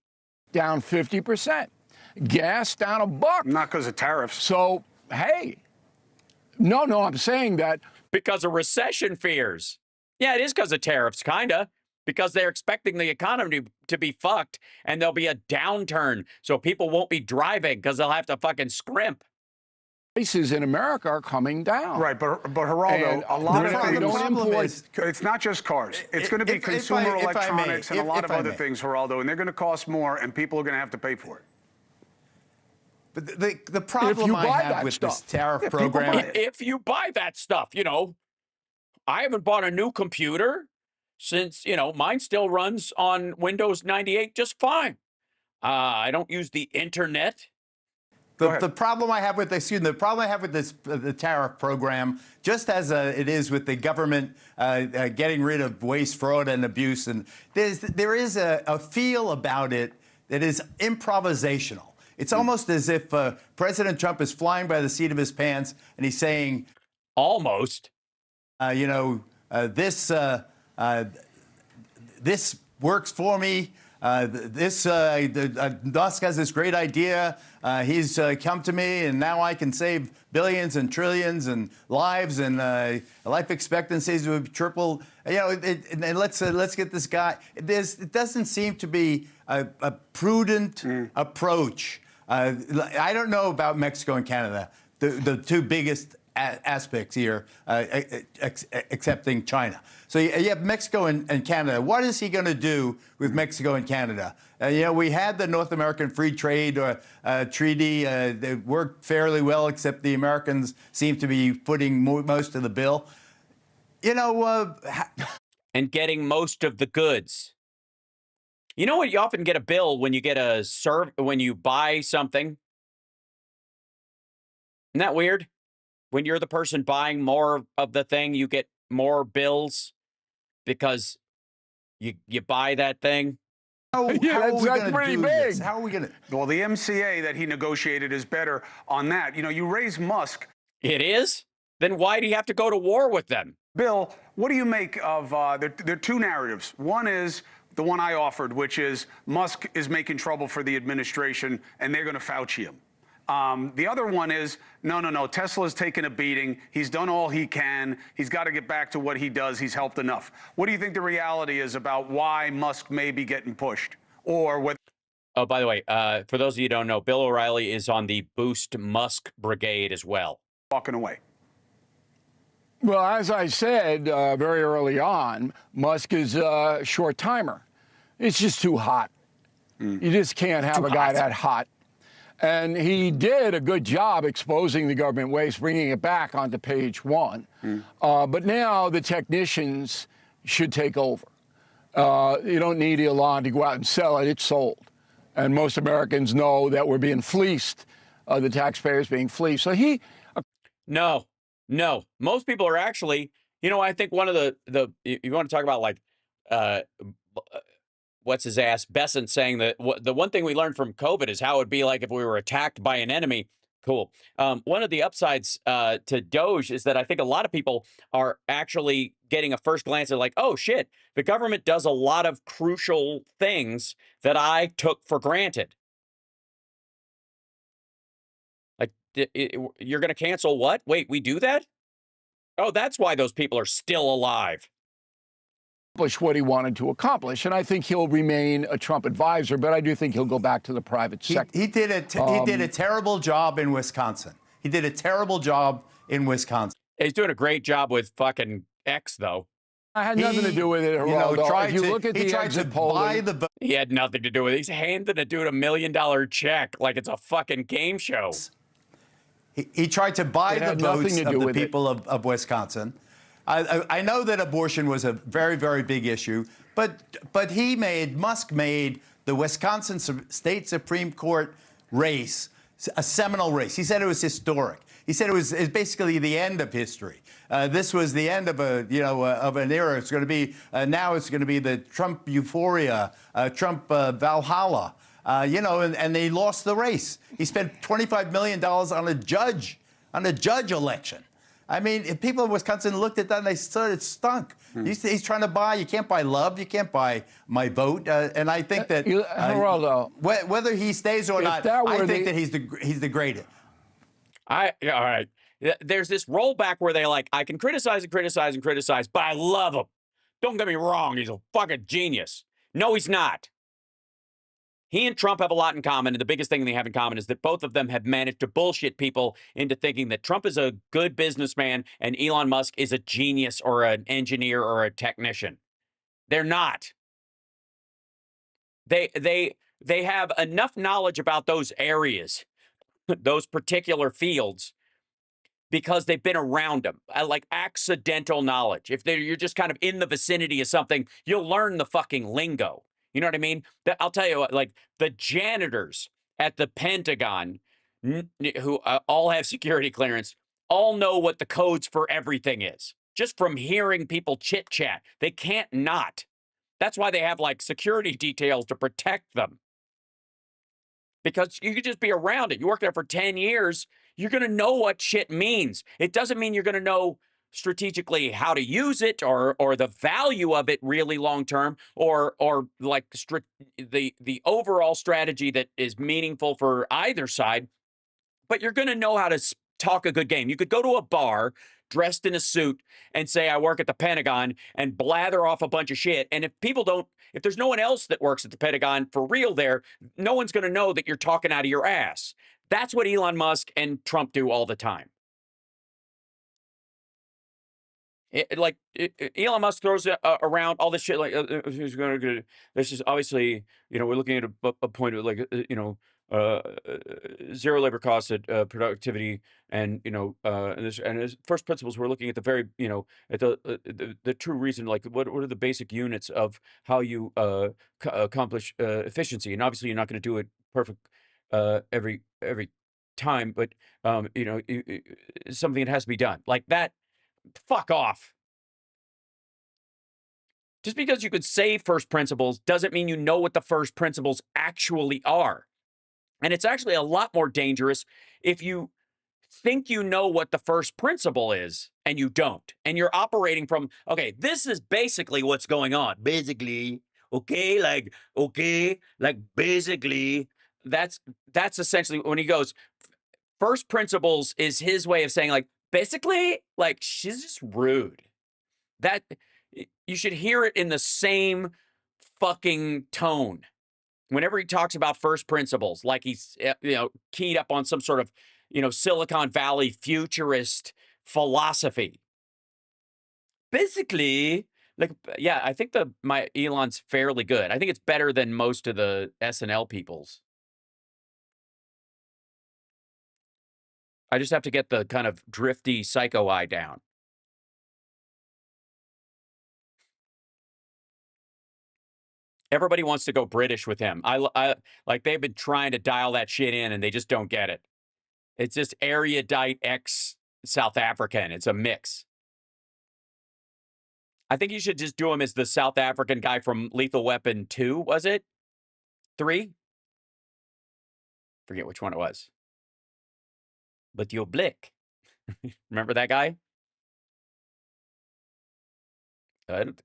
Down 50%. Gas down $1. Not because of tariffs. So, hey. No, I'm saying that. Because of recession fears. Yeah, it is because of tariffs, kind of. Because they're expecting the economy to be fucked, and there'll be a downturn, so people won't be driving because they'll have to fucking scrimp. Prices in America are coming down. Right, but Geraldo, a lot of things, it's not just cars. It's going to be consumer electronics and a lot of other things, Geraldo, and they're going to cost more, and people are going to have to pay for it. But the problem I have with this tariff program... If you buy that stuff, you know, I haven't bought a new computer since, you know, mine still runs on Windows 98 just fine. I don't use the internet. The problem I have with the problem I have with this the tariff program, just as it is with the government getting rid of waste, fraud, and abuse, and there is a feel about it that is improvisational. It's almost as if President Trump is flying by the seat of his pants and he's saying, almost, you know, this works for me. Musk has this great idea. He's come to me, and now I can save billions and trillions and lives, and life expectancies would triple. You know, and let's get this guy. It doesn't seem to be a prudent approach. I don't know about Mexico and Canada, the two biggest aspects here, excepting China. So you have Mexico and Canada. What is he going to do with Mexico and Canada? You know, we had the North American Free Trade Treaty that worked fairly well, except the Americans seem to be footing most of the bill. You know, and getting most of the goods. You know what? You often get a bill when you get when you buy something. Isn't that weird? When you're the person buying more of the thing, you get more bills because you buy that thing. That's pretty big. How are we going to? Well, the MCA that he negotiated is better on that. You know, you raise Musk. It is? Then why do you have to go to war with them? Bill, what do you make of, there are two narratives. One is the one I offered, which is Musk is making trouble for the administration and they're going to Fauci him. The other one is, no, Tesla's taken a beating. He's done all he can. He's got to get back to what he does. He's helped enough. What do you think the reality is about why Musk may be getting pushed? Or whether... Oh, by the way, for those of you who don't know, Bill O'Reilly is on the Boost Musk Brigade as well. Walking away. Well, as I said very early on, Musk is a short timer. It's just too hot. You just can't have a guy that hot. And he did a good job exposing the government waste, bringing it back onto page one. But now the technicians should take over. You don't need Elon to go out and sell it. It's sold. And most Americans know that we're being fleeced, the taxpayers being fleeced. So No. Most people are actually, I think one of you want to talk about like, what's his ass, Besant saying that the one thing we learned from COVID is how it'd be like if we were attacked by an enemy. Cool. One of the upsides to Doge is that I think a lot of people are actually getting a first glance at like, oh shit, the government does a lot of crucial things that I took for granted. Like, you're going to cancel what? Wait, we do that? Oh, that's why those people are still alive. Accomplish what he wanted to accomplish, and I think he'll remain a Trump advisor, but I do think he'll go back to the private sector. He did a terrible job in Wisconsin. He did a terrible job in Wisconsin. He's doing a great job with fucking X, though. I had nothing to do with it. If you look at the exit polling, he had nothing to do with it. He's handing a dude $1 million check like it's a fucking game show. He tried to buy the votes of the people of Wisconsin. I know that abortion was a very, very big issue, but Musk made the Wisconsin State Supreme Court race a seminal race. He said it was historic. He said it was basically the end of history. This was the end of of an era. It's going to be now. It's going to be the Trump euphoria, Trump Valhalla. And they lost the race. He spent $25 million on a judge election. I mean, if people in Wisconsin looked at that and they said it stunk. He's trying to buy. You can't buy love. You can't buy my vote. And I think that whether he stays or not, I think that he's the greatest. All right. There's this rollback where they like, I can criticize and criticize and criticize, but I love him. Don't get me wrong. He's a fucking genius. No, he's not. He and Trump have a lot in common, and the biggest thing they have in common is that both of them have managed to bullshit people into thinking that Trump is a good businessman and Elon Musk is a genius or an engineer or a technician. They're not. They have enough knowledge about those areas, those particular fields, because they've been around them, like accidental knowledge. If you're just kind of in the vicinity of something, you'll learn the fucking lingo. You know what I mean? I'll tell you what, like the janitors at the Pentagon, who all have security clearance, all know what the codes for everything is. Just from hearing people chit chat. They can't not. That's why they have like security details to protect them. Because you could just be around it. You work there for 10 years, you're going to know what shit means. It doesn't mean you're going to know strategically how to use it or the value of it really long term or like the overall strategy that is meaningful for either side, but you're going to know how to talk a good game. You could go to a bar dressed in a suit and say I work at the Pentagon and blather off a bunch of shit, and if there's no one else that works at the Pentagon for real there, no one's going to know that you're talking out of your ass. That's what Elon Musk and Trump do all the time. Elon Musk throws around all this shit like this is obviously we're looking at a point of like zero labor costs at productivity and his first principles we're looking at the very at the true reason, like what are the basic units of how you accomplish efficiency, and obviously you're not going to do it perfect every time, but something that has to be done like that. Fuck off. Just because you could say first principles doesn't mean you know what the first principles actually are. And it's actually a lot more dangerous if you think you know what the first principle is and you don't. And you're operating from, okay, this is basically what's going on. Basically, basically, that's essentially when he goes, first principles is his way of saying like, basically, like, she's just rude. That you should hear it in the same fucking tone. Whenever he talks about first principles, like he's keyed up on some sort of Silicon Valley futurist philosophy. Basically, Like, yeah, I think my Elon's fairly good. I think it's better than most of the SNL people's. I just have to get the kind of drifty psycho eye down. Everybody wants to go British with him. I like they've been trying to dial that shit in and they just don't get it. It's just erudite ex South African. It's a mix. I think you should just do him as the South African guy from Lethal Weapon 2, was it? 3? Forget which one it was. But you're blick. Remember that guy?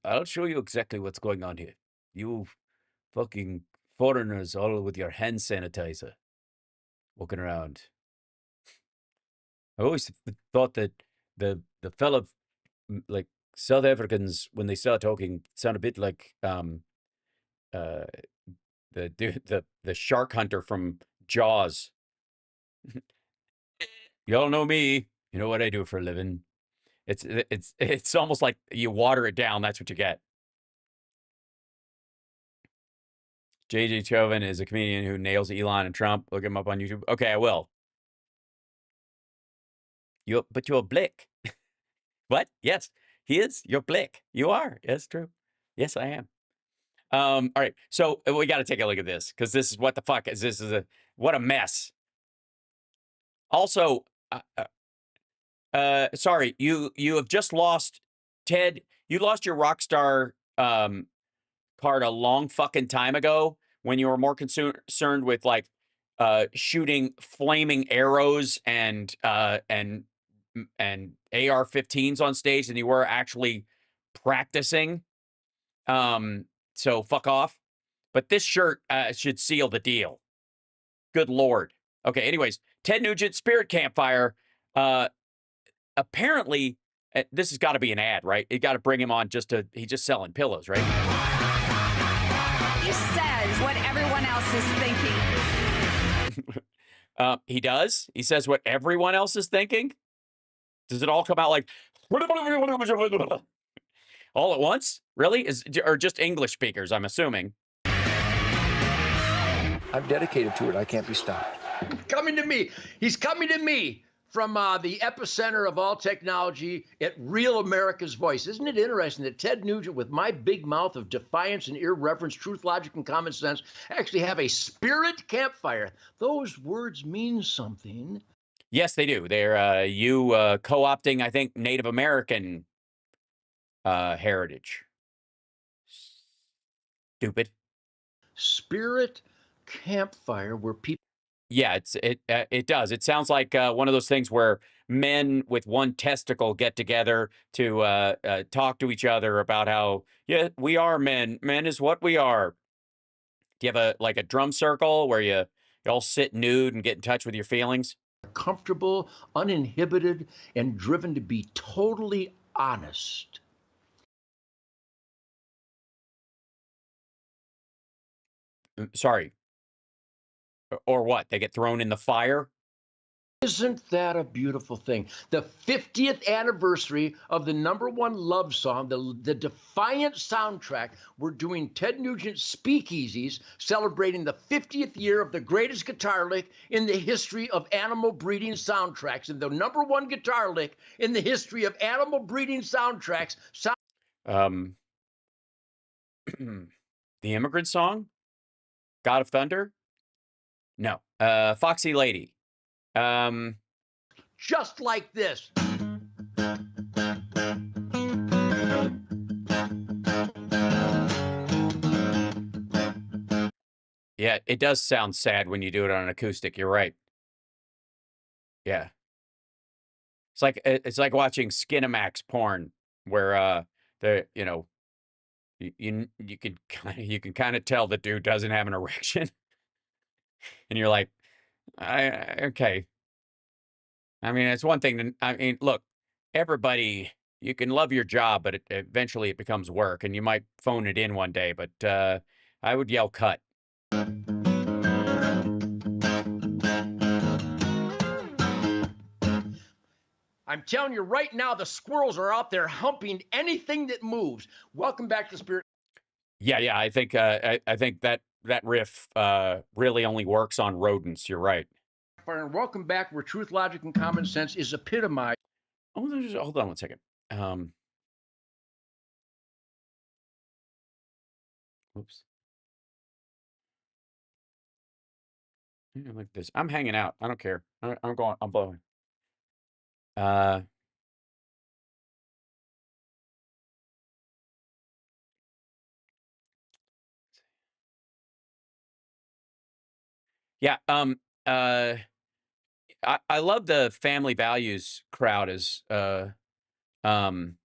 I'll show you exactly what's going on here. You fucking foreigners all with your hand sanitizer walking around. I always thought that the fellow, like South Africans, when they start talking, sound a bit like the shark hunter from Jaws. Y'all know me. You know what I do for a living. It's almost like you water it down. That's what you get. JJ Chauvin is a comedian who nails Elon and Trump. Look him up on YouTube. Okay, I will. But you're blick. What? Yes, he is. You're blick. You are. Yes, true. Yes, I am. All right. So we got to take a look at this because this is what the fuck is this? What a mess. Also, sorry, you have just lost, Ted. You lost your rock star card a long fucking time ago when you were more concerned with like shooting flaming arrows and AR-15s on stage than you were actually practicing. So fuck off. But this shirt should seal the deal. Good Lord. Okay, anyways, Ted Nugent, Spirit Campfire. Apparently, this has got to be an ad, right? You got to bring him on he's just selling pillows, right? He says what everyone else is thinking. He does? He says what everyone else is thinking? Does it all come out like all at once? Really? Or just English speakers, I'm assuming. I'm dedicated to it. I can't be stopped. Coming to me. He's coming to me from the epicenter of all technology at Real America's Voice. Isn't it interesting that Ted Nugent, with my big mouth of defiance and irreverence, truth, logic, and common sense, actually have a spirit campfire? Those words mean something. Yes, they do. They're you co-opting, I think, Native American heritage. Stupid. Spirit campfire where people. Yeah, it does. It sounds like one of those things where men with one testicle get together to talk to each other about how, yeah, we are men. Men is what we are. Do you have a drum circle where you all sit nude and get in touch with your feelings? Comfortable, uninhibited, and driven to be totally honest. Sorry. Or what? They get thrown in the fire? Isn't that a beautiful thing? The 50th anniversary of the #1 love song, the Defiant soundtrack. We're doing Ted Nugent Speakeasies, celebrating the 50th year of the greatest guitar lick in the history of animal breeding soundtracks. And the #1 guitar lick in the history of animal breeding soundtracks. The Immigrant Song? God of Thunder? No. Foxy Lady. Just like this. Yeah, it does sound sad when you do it on an acoustic. You're right. Yeah. It's like watching Skinamax porn where you can kind of tell the dude doesn't have an erection. And you're like, okay. I mean, it's one thing look, everybody, you can love your job, but eventually it becomes work and you might phone it in one day, but I would yell cut. I'm I'm telling you right now, the squirrels are out there humping anything that moves. Welcome back to Spirit. Yeah. I think that riff really only works on rodents. You're right. And welcome back where truth, logic, and common sense is epitomized. Oh, hold on one second. Oops. Yeah, like this. I'm hanging out. I don't care. I'm going. I'm blowing. Yeah. I love the family values crowd as I think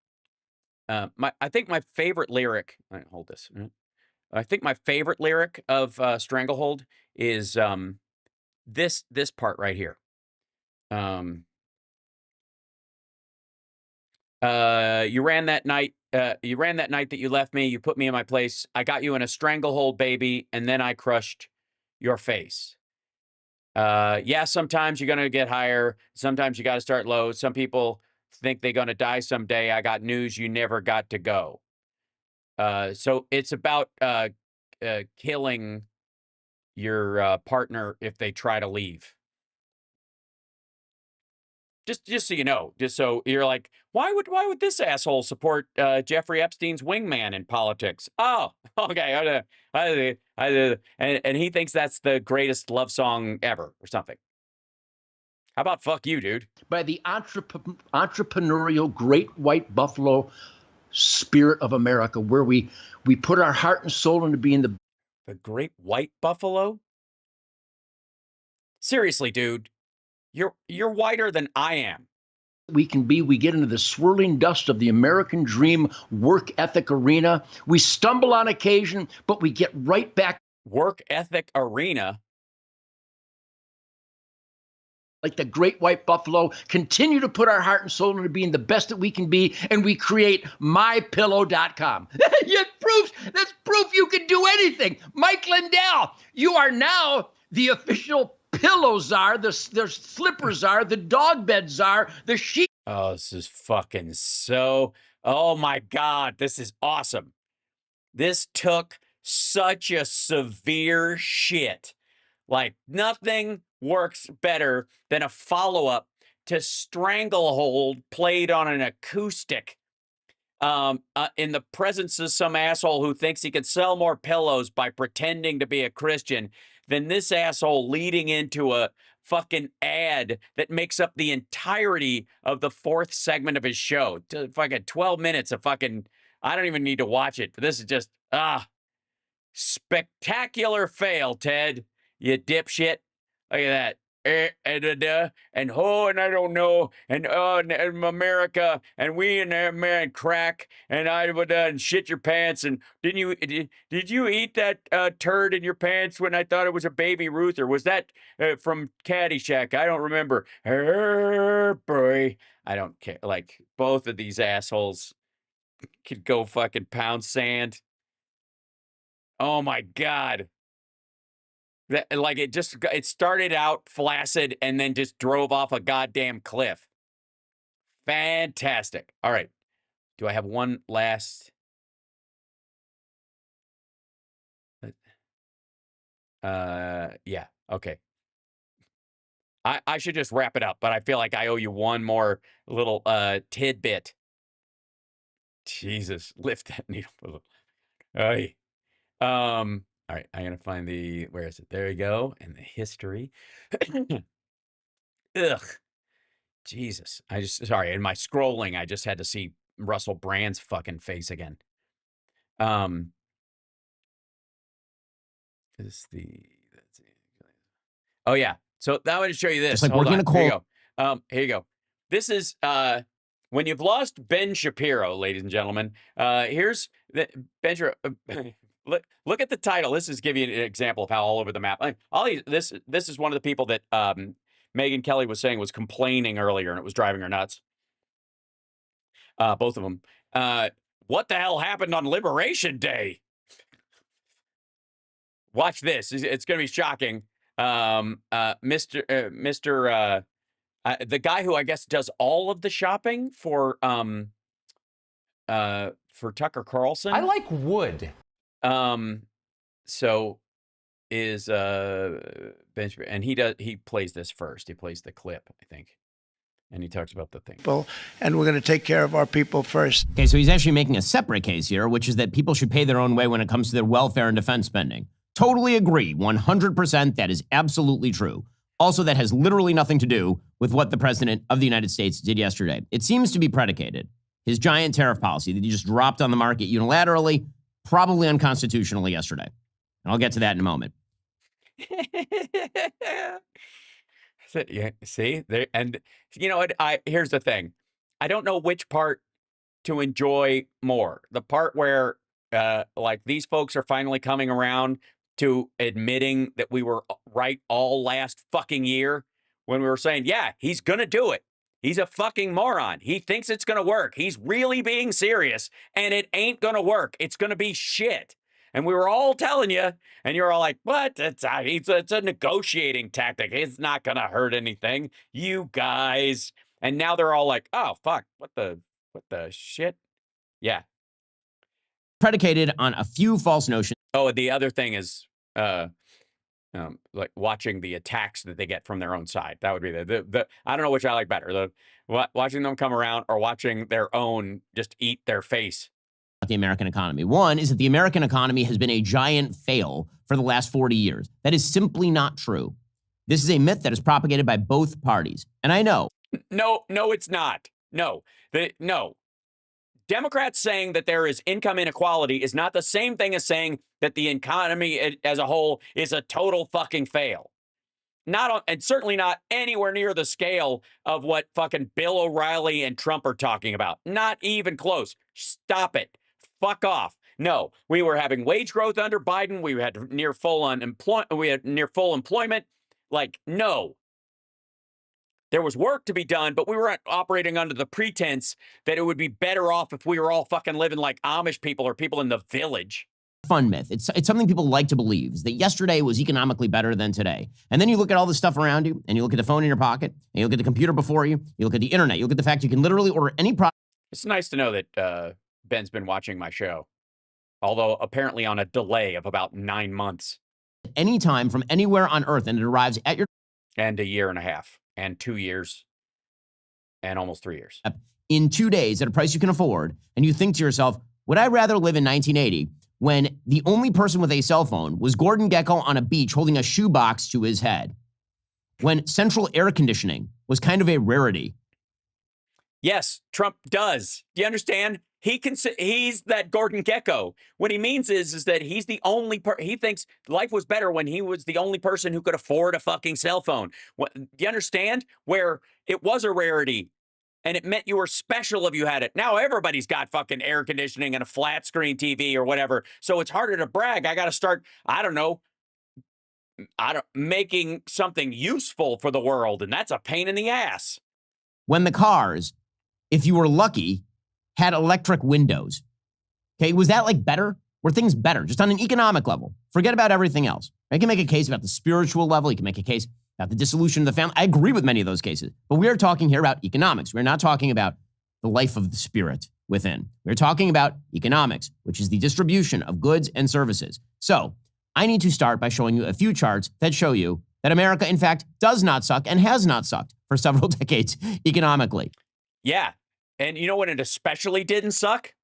my favorite lyric. All right, hold this. I think my favorite lyric of Stranglehold is this part right here. You ran that night. You ran that night that you left me. You put me in my place. I got you in a stranglehold, baby, and then I crushed your face. Yeah, sometimes you're gonna get higher. Sometimes you got to start low. Some people think they're gonna die someday. I got news: you never got to go. So it's about killing your partner if they try to leave. Just so you know, just so you're like, why would this asshole support Jeffrey Epstein's wingman in politics? Oh, okay, and he thinks that's the greatest love song ever or something. How about fuck you, dude? By the entrepreneurial great white buffalo spirit of America, where we put our heart and soul into being the great white buffalo. Seriously, dude, you're whiter than I am. We can be. We get into the swirling dust of the American dream work ethic arena. We stumble on occasion, but we get right back. Work ethic arena. Like the great white buffalo, continue to put our heart and soul into being the best that we can be, and we create mypillow.com. That's proof you can do anything. Mike Lindell, you are now the official pillow czar, the slipper czar, the dog bed czar, the sheep. Oh, this is fucking so. Oh my God, this is awesome. This took such a severe shit. Like nothing works better than a follow-up to Stranglehold played on an acoustic in the presence of some asshole who thinks he can sell more pillows by pretending to be a Christian than this asshole leading into a fucking ad that makes up the entirety of the fourth segment of his show. Fucking 12 minutes of fucking, I don't even need to watch it. This is just, spectacular fail, Ted. You dipshit. Look at that. And I don't know, and America, and we and man crack, and I would shit your pants. And did you eat that turd in your pants when I thought it was a baby Ruth, or was that from Caddyshack? I don't remember. Boy, I don't care. Like both of these assholes could go fucking pound sand. Oh my God. That, like it started out flaccid and then just drove off a goddamn cliff. Fantastic. All right. Do I have one last? Yeah. Okay. I should just wrap it up, but I feel like I owe you one more little tidbit. Jesus, lift that needle. Hey. All right, I'm gonna find where is it? There you go. And the history. Ugh. Jesus. Sorry, in my scrolling, I just had to see Russell Brand's fucking face again. Oh yeah. So that would show you this. Just like Hold working on. a Here you coal. go. Here you go. This is when you've lost Ben Shapiro, ladies and gentlemen. Here's Ben Shapiro. Look at the title. This is giving you an example of how all over the map. This is one of the people that Megyn Kelly was saying was complaining earlier, and it was driving her nuts. Both of them. What the hell happened on Liberation Day? Watch this. It's going to be shocking. Mr. The guy who I guess does all of the shopping for Tucker Carlson. I like wood. So is Ben, and he plays this first. He plays the clip, I think. And he talks about the thing. And we're going to take care of our people first. Okay, so he's actually making a separate case here, which is that people should pay their own way when it comes to their welfare and defense spending. Totally agree, 100%. That is absolutely true. Also, that has literally nothing to do with what the president of the United States did yesterday. It seems to be predicated, his giant tariff policy that he just dropped on the market unilaterally, probably unconstitutionally yesterday. And I'll get to that in a moment. Yeah, see there, and you know what? Here's the thing. I don't know which part to enjoy more. The part where, like, these folks are finally coming around to admitting that we were right all last fucking year when we were saying, yeah, he's gonna do it. He's a fucking moron. He thinks it's gonna work. He's really being serious, and it ain't gonna work. It's gonna be shit. And we were all telling you, and you're all like, what? It's a negotiating tactic. It's not going to hurt anything. You guys. And now they're all like, oh, fuck. What the shit? Yeah. Predicated on a few false notions. Oh, the other thing is like watching the attacks that they get from their own side. That would be the I don't know which I like better. Watching them come around or watching their own just eat their face. The American economy. One is that the American economy has been a giant fail for the last 40 years. That is simply not true. This is a myth that is propagated by both parties. And I know. No, it's not. No. Democrats saying that there is income inequality is not the same thing as saying that the economy as a whole is a total fucking fail. And certainly not anywhere near the scale of what fucking Bill O'Reilly and Trump are talking about. Not even close. Stop it. Fuck off. No, we were having wage growth under Biden. We had near full unemployment. We had near full employment. Like, no. There was work to be done, but we were operating under the pretense that it would be better off if we were all fucking living like Amish people or people in the village. Fun myth. It's something people like to believe, is that yesterday was economically better than today. And then you look at all the stuff around you, and you look at the phone in your pocket, and you look at the computer before you, you look at the internet, you look at the fact you can literally order any product. It's nice to know that Ben's been watching my show, although apparently on a delay of about 9 months. Anytime from anywhere on Earth, and it arrives at your... And a year and a half, and 2 years, and almost 3 years. In 2 days at a price you can afford, and you think to yourself, would I rather live in 1980 when the only person with a cell phone was Gordon Gekko on a beach holding a shoebox to his head? When central air conditioning was kind of a rarity. Yes, Trump does. Do you understand? He's that Gordon Gekko. What he means is that he's the only he thinks life was better when he was the only person who could afford a fucking cell phone. Do you understand? Where it was a rarity and it meant you were special if you had it. Now everybody's got fucking air conditioning and a flat screen TV or whatever. So it's harder to brag. I got to start, making something useful for the world. And that's a pain in the ass. When the cars, if you were lucky, had electric windows. Okay, was that like better? Were things better? Just on an economic level. Forget about everything else. I can make a case about the spiritual level. You can make a case about the dissolution of the family. I agree with many of those cases. But we are talking here about economics. We're not talking about the life of the spirit within. We're talking about economics, which is the distribution of goods and services. So I need to start by showing you a few charts that show you that America, in fact, does not suck and has not sucked for several decades economically. Yeah. And you know when it especially didn't suck?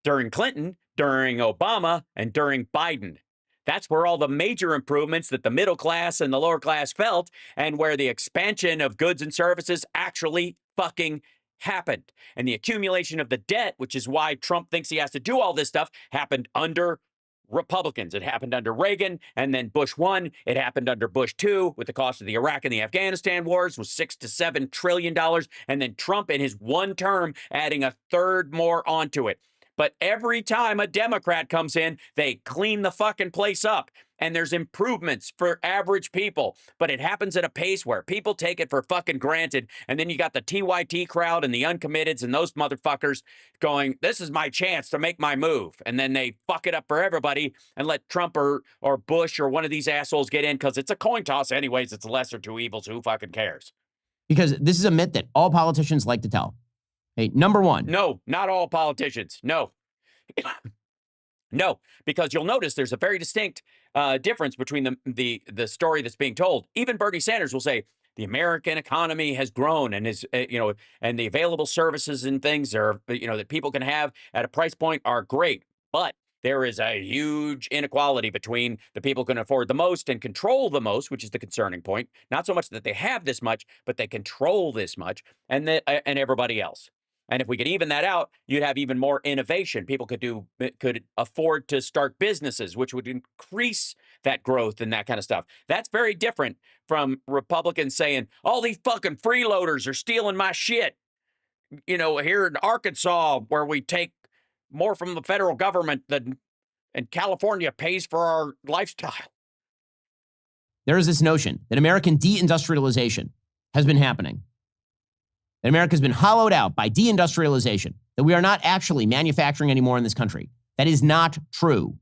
During Clinton, during Obama, and during Biden. That's where all the major improvements that the middle class and the lower class felt, and where the expansion of goods and services actually fucking happened. And the accumulation of the debt, which is why Trump thinks he has to do all this stuff, happened under Republicans. It happened under Reagan, and then Bush 1. It happened under Bush 2 with the cost of the Iraq and the Afghanistan wars was $6 to $7 trillion. And then Trump in his one term adding a third more onto it. But every time a Democrat comes in, they clean the fucking place up. And there's improvements for average people. But it happens at a pace where people take it for fucking granted. And then you got the TYT crowd and the uncommitteds and those motherfuckers going, this is my chance to make my move. And then they fuck it up for everybody and let Trump or Bush or one of these assholes get in because it's a coin toss anyways. It's the lesser two evils. Who fucking cares? because this is a myth that all politicians like to tell. Hey, number one. No, not all politicians. No. No, because you'll notice there's a very distinct difference between the story that's being told. Even Bernie Sanders will say the American economy has grown and is and the available services and things are that people can have at a price point are great, but there is a huge inequality between the people who can afford the most and control the most, which is the concerning point. Not so much that they have this much, but they control this much, and everybody else. And if we could even that out, you'd have even more innovation. People could afford to start businesses, which would increase that growth and that kind of stuff. That's very different from Republicans saying, all these fucking freeloaders are stealing my shit. Here in Arkansas, where we take more from the federal government than and California pays for our lifestyle. There is this notion that American deindustrialization has been happening. That America has been hollowed out by deindustrialization, that we are not actually manufacturing anymore in this country. That is not true.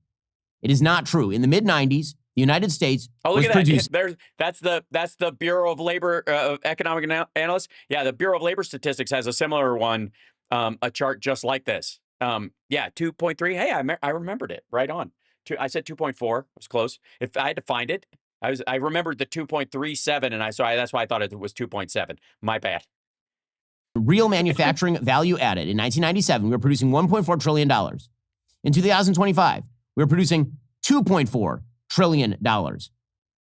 It is not true. In the mid-90s, the United States look was at producing... that. That's the Bureau of Labor economic analyst. Yeah, the Bureau of Labor Statistics has a similar one, a chart just like this. 2.3. Hey, I remembered it right on. I said 2.4. It was close. If I had to find it, I remembered the 2.37, and that's why I thought it was 2.7. My bad. Real manufacturing value added. In 1997, we were producing $1.4 trillion. In 2025, we were producing $2.4 trillion.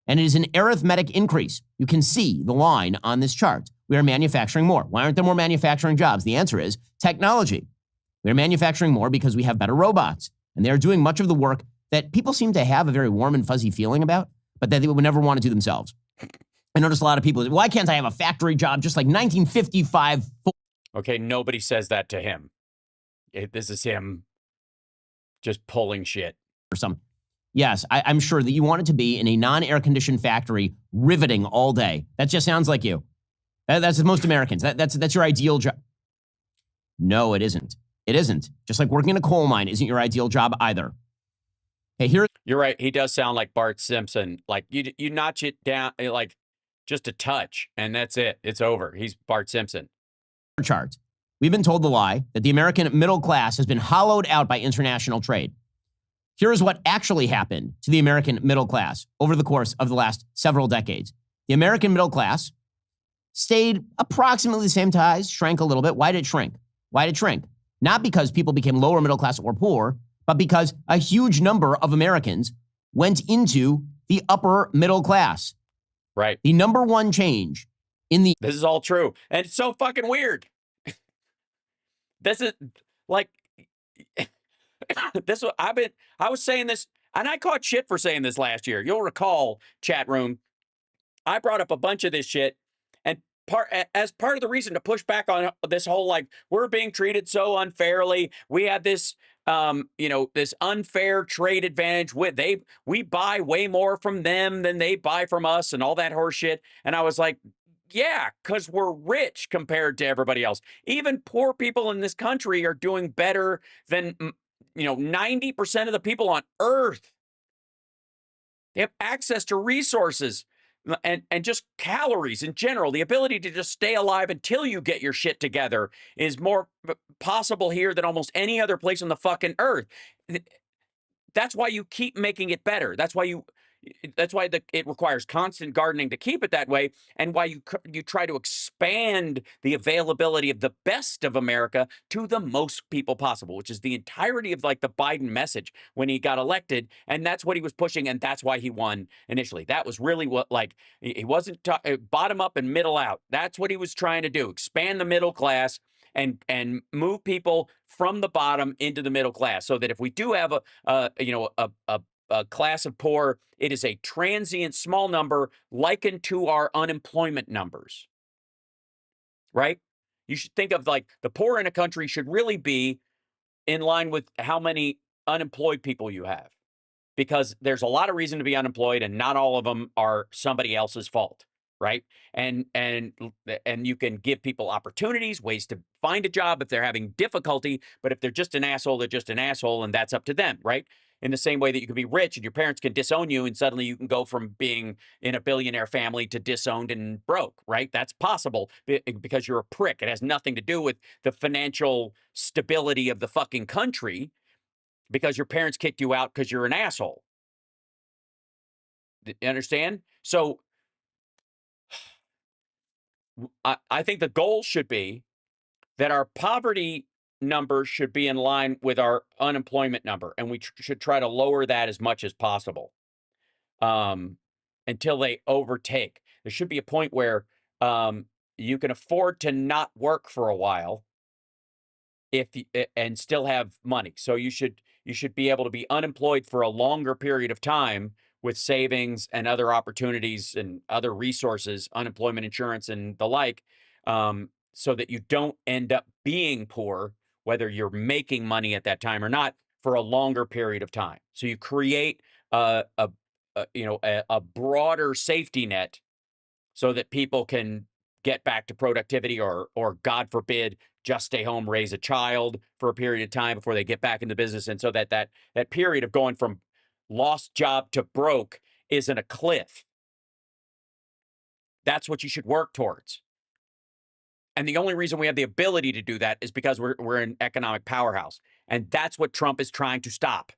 And it is an arithmetic increase. You can see the line on this chart. We are manufacturing more. Why aren't there more manufacturing jobs? The answer is technology. We are manufacturing more because we have better robots. And they are doing much of the work that people seem to have a very warm and fuzzy feeling about, but that they would never want to do themselves. I notice a lot of people say, why can't I have a factory job just like 1955? Okay, nobody says that to him. This is him just pulling shit. Or some. Yes, I'm sure that you want it to be in a non-air conditioned factory, riveting all day. That just sounds like you. That's most Americans. That's your ideal job. No, it isn't. It isn't. Just like working in a coal mine isn't your ideal job either. Hey, here. You're right. He does sound like Bart Simpson. Like you notch it down like just a touch, and that's it. It's over. He's Bart Simpson. Chart. We've been told the lie that the American middle class has been hollowed out by international trade. Here is what actually happened to the American middle class over the course of the last several decades. The American middle class stayed approximately the same size, shrank a little bit. Why did it shrink? Why did it shrink? Not because people became lower middle class or poor, but because a huge number of Americans went into the upper middle class. Right. The number one change in the... This is all true. And it's so fucking weird. This is like... I was saying this, and I caught shit for saying this last year. You'll recall, chat room, I brought up a bunch of this shit, and as part of the reason to push back on this whole, like, we're being treated so unfairly. We have this, this unfair trade advantage. We buy way more from them than they buy from us and all that horse shit. And I was like, yeah, because we're rich compared to everybody else. Even poor people in this country are doing better than 90% of the people on Earth. They have access to resources and just calories in general. The ability to just stay alive until you get your shit together is more possible here than almost any other place on the fucking Earth. That's why you keep making it better. That's why it requires constant gardening to keep it that way, and why you try to expand the availability of the best of America to the most people possible, which is the entirety of like the Biden message when he got elected, and that's what he was pushing, and that's why he won initially. That was really what, like, he wasn't bottom up and middle out. That's what he was trying to do: expand the middle class and move people from the bottom into the middle class, so that if we do have a class of poor, it is a transient small number likened to our unemployment numbers, right? You should think of like the poor in a country should really be in line with how many unemployed people you have, because there's a lot of reason to be unemployed and not all of them are somebody else's fault, right? And you can give people opportunities, ways to find a job if they're having difficulty, but if they're just an asshole, they're just an asshole, and that's up to them, right? in the same way that you can be rich and your parents can disown you and suddenly you can go from being in a billionaire family to disowned and broke, right? That's possible because you're a prick. It has nothing to do with the financial stability of the fucking country because your parents kicked you out because you're an asshole. You understand? So I think the goal should be that our poverty number should be in line with our unemployment number, and we should try to lower that as much as possible until they overtake. There should be a point where you can afford to not work for a while and still have money. So you should be able to be unemployed for a longer period of time with savings and other opportunities and other resources, unemployment insurance and the like, so that you don't end up being poor, whether you're making money at that time or not, for a longer period of time. So you create a broader safety net so that people can get back to productivity or God forbid, just stay home, raise a child for a period of time before they get back into business. And so that period of going from lost job to broke isn't a cliff. That's what you should work towards. And the only reason we have the ability to do that is because we're an economic powerhouse. And that's what Trump is trying to stop.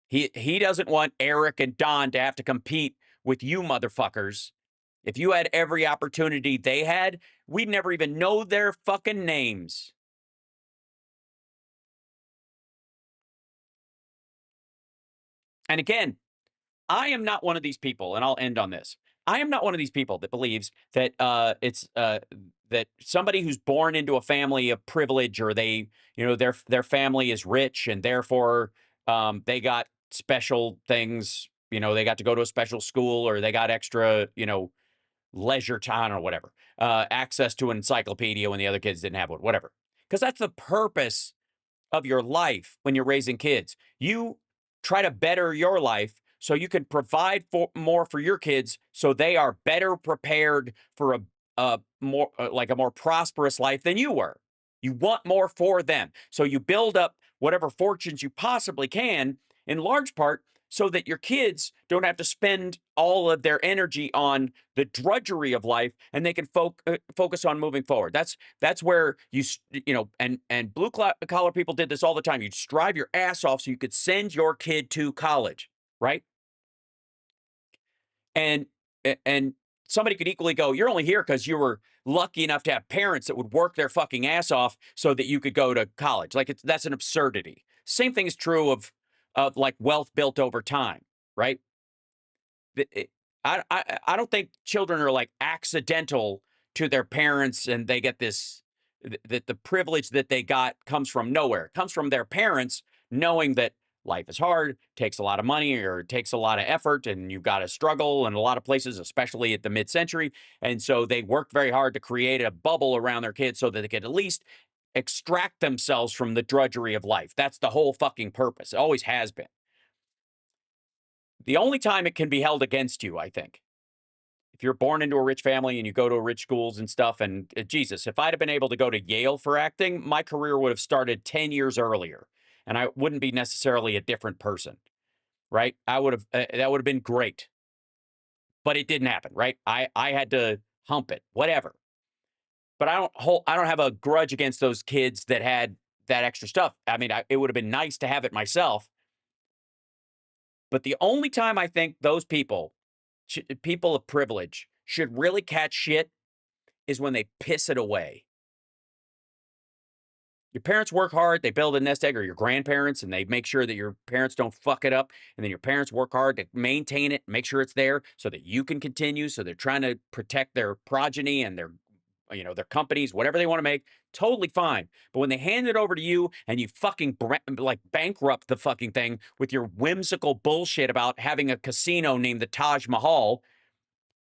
He doesn't want Eric and Don to have to compete with you motherfuckers. If you had every opportunity they had, we'd never even know their fucking names. And again, I am not one of these people, and I'll end on this. I am not one of these people that believes that that somebody who's born into a family of privilege or their family is rich and therefore they got special things, they got to go to a special school or they got extra, leisure time or whatever, access to an encyclopedia when the other kids didn't have one, whatever. Because that's the purpose of your life when you're raising kids. You try to better your life so you can provide more for your kids so they are better prepared for a more prosperous life than you were. You want more for them. So you build up whatever fortunes you possibly can, in large part so that your kids don't have to spend all of their energy on the drudgery of life and they can focus on moving forward. That's where and blue collar people did this all the time. You'd strive your ass off so you could send your kid to college, right? And somebody could equally go, you're only here because you were lucky enough to have parents that would work their fucking ass off so that you could go to college. That's an absurdity. Same thing is true of like wealth built over time, right? I don't think children are like accidental to their parents and they get this, that the privilege that they got comes from nowhere. It comes from their parents knowing that life is hard, takes a lot of money or takes a lot of effort and you've got to struggle in a lot of places, especially at the mid-century. And so they worked very hard to create a bubble around their kids so that they could at least extract themselves from the drudgery of life. That's the whole fucking purpose. It always has been. The only time it can be held against you, I think, if you're born into a rich family and you go to rich schools and stuff, and Jesus, if I'd have been able to go to Yale for acting, my career would have started 10 years earlier, and I wouldn't be necessarily a different person, right? I would have, that would have been great, but it didn't happen, right? I had to hump it, whatever. But I don't have a grudge against those kids that had that extra stuff. I mean, it would have been nice to have it myself. But the only time I think those people of privilege should really catch shit is when they piss it away. Your parents work hard, they build a nest egg, or your grandparents, and they make sure that your parents don't fuck it up. And then your parents work hard to maintain it, make sure it's there so that you can continue. So they're trying to protect their progeny and their companies, whatever they want to make, totally fine. But when they hand it over to you and you fucking bankrupt the fucking thing with your whimsical bullshit about having a casino named the Taj Mahal,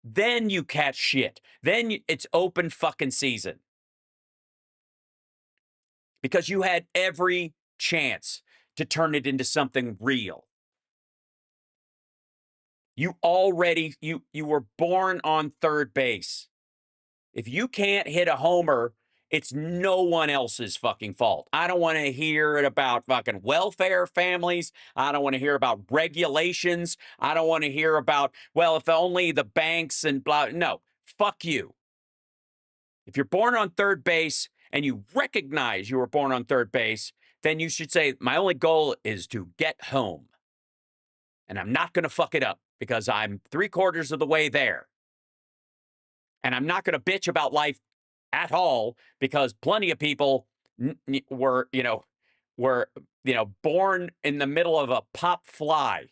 then you catch shit. Then it's open fucking season. Because you had every chance to turn it into something real. You were born on third base. If you can't hit a homer It's no one else's fucking fault. I don't want to hear it about fucking welfare families. I don't want to hear about regulations. I don't want to hear about, well, if only the banks and blah. No, fuck you. If you're born on third base and you recognize you were born on third base, then you should say, my only goal is to get home. And I'm not going to fuck it up because I'm 3/4 of the way there. And I'm not going to bitch about life at all because plenty of people were born in the middle of a pop fly.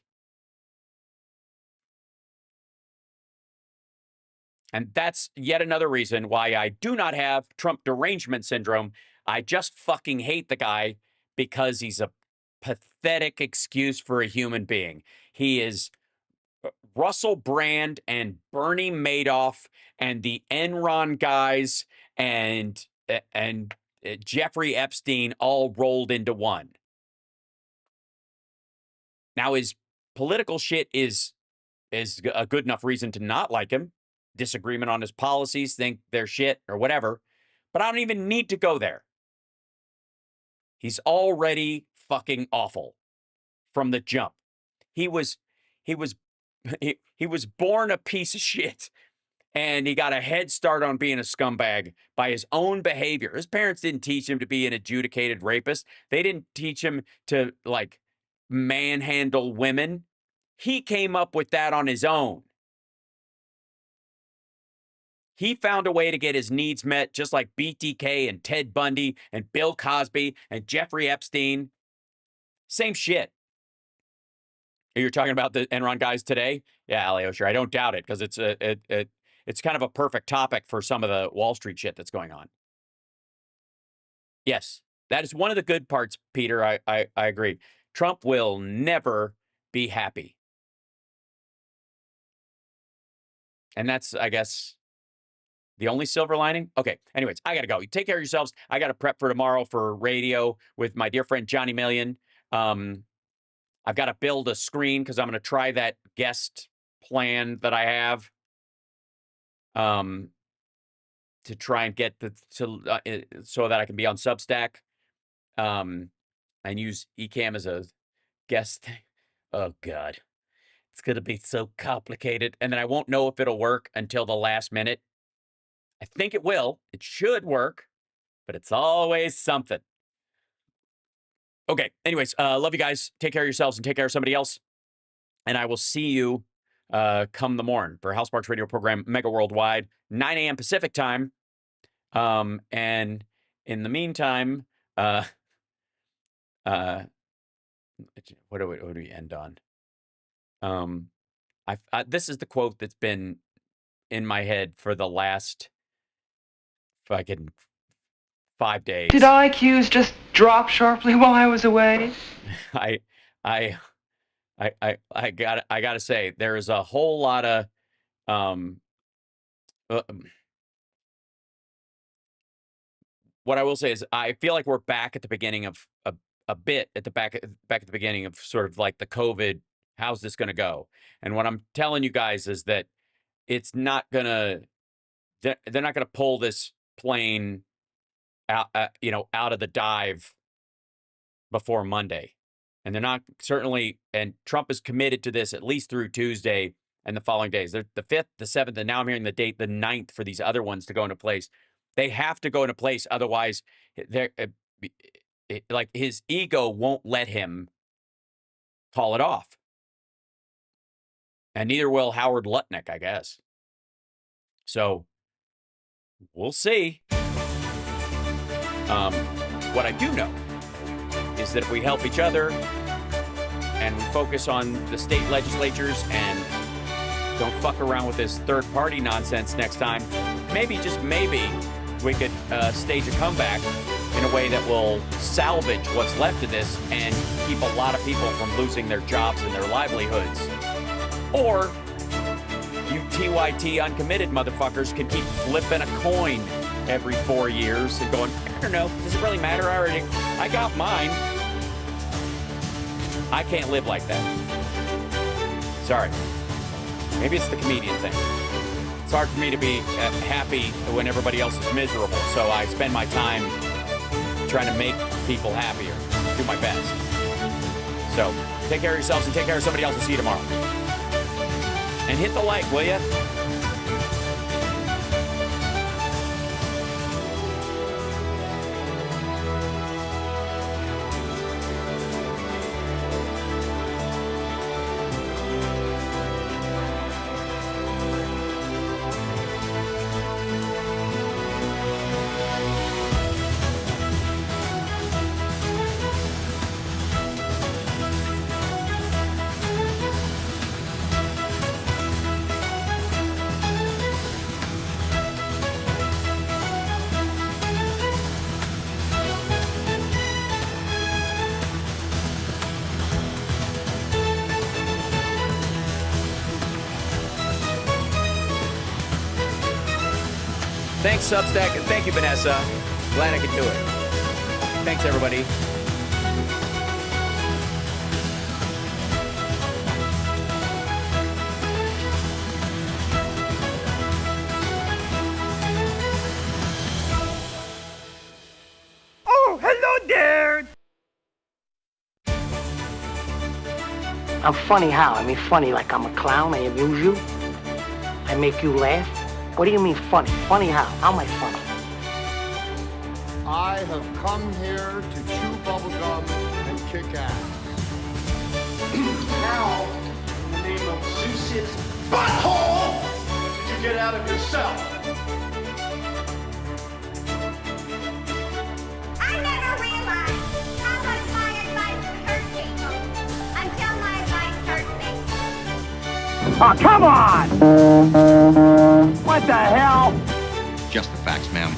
And that's yet another reason why I do not have Trump derangement syndrome. I just fucking hate the guy because he's a pathetic excuse for a human being. He is Russell Brand and Bernie Madoff and the Enron guys and Jeffrey Epstein all rolled into one. Now, his political shit is a good enough reason to not like him. Disagreement on his policies, think they're shit or whatever. But I don't even need to go there. He's already fucking awful from the jump. He was born a piece of shit, and he got a head start on being a scumbag by his own behavior. His parents didn't teach him to be an adjudicated rapist. They didn't teach him to, like, manhandle women. He came up with that on his own. He found a way to get his needs met, just like BTK and Ted Bundy and Bill Cosby and Jeffrey Epstein. Same shit. You're talking about the Enron guys today? Yeah, Leo, sure. I don't doubt it because it's kind of a perfect topic for some of the Wall Street shit that's going on. Yes, that is one of the good parts, Peter. I agree. Trump will never be happy. And that's, I guess, the only silver lining? Okay, anyways, I got to go. You take care of yourselves. I got to prep for tomorrow for radio with my dear friend Johnny Million. I've got to build a screen because I'm going to try that guest plan that I have to try and get so that I can be on Substack and use Ecamm as a guest. Oh, God. It's going to be so complicated. And then I won't know if it'll work until the last minute. I think it will. It should work, but it's always something. Okay. Anyways, love you guys. Take care of yourselves and take care of somebody else. And I will see you come the morn for HalSparks radio program Mega Worldwide, 9 a.m. Pacific time. And in the meantime, what do we end on? This is the quote that's been in my head for the last fucking 5 days. Did IQs just drop sharply while I was away? I gotta say, there is a whole lot of what I will say is I feel like we're back at the beginning of a bit at the back at the beginning of sort of like the COVID. How's this going to go? And what I'm telling you guys is that it's not gonna. They're not gonna pull this plane out, out of the dive before Monday. And they're not certainly, and Trump is committed to this at least through Tuesday and the following days. They're the 5th, the 7th, and now I'm hearing the date, the 9th for these other ones to go into place. They have to go into place. Otherwise, like his ego won't let him call it off. And neither will Howard Lutnick, I guess. So we'll see. What I do know is that if we help each other and we focus on the state legislatures and don't fuck around with this third-party nonsense next time, maybe, just maybe, we could stage a comeback in a way that will salvage what's left of this and keep a lot of people from losing their jobs and their livelihoods. Or you TYT uncommitted motherfuckers can keep flipping a coin every 4 years and going, I don't know, does it really matter? I got mine. I can't live like that. Sorry. Maybe it's the comedian thing. It's hard for me to be happy when everybody else is miserable. So I spend my time trying to make people happier. Do my best. So take care of yourselves and take care of somebody else. And see you tomorrow. And hit the like, will you? Thanks, Substack, and thank you, Vanessa. Glad I could do it. Thanks, everybody. Oh, hello there. I'm funny how? I mean funny like I'm a clown, I amuse you? I make you laugh? What do you mean funny? Funny how? How am I funny? I have come here to chew bubblegum and kick ass. Now, in the name of Zeus's butthole, did you get out of your cell? I never realized how much my advice hurt people until my advice hurt me. Oh, come on! What the hell? Just the facts, ma'am.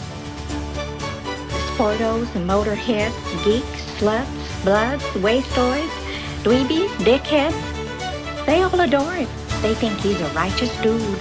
Sportos, motorheads, geeks, sluts, bloods, wastoids, dweebies, dickheads. They all adore him. They think he's a righteous dude.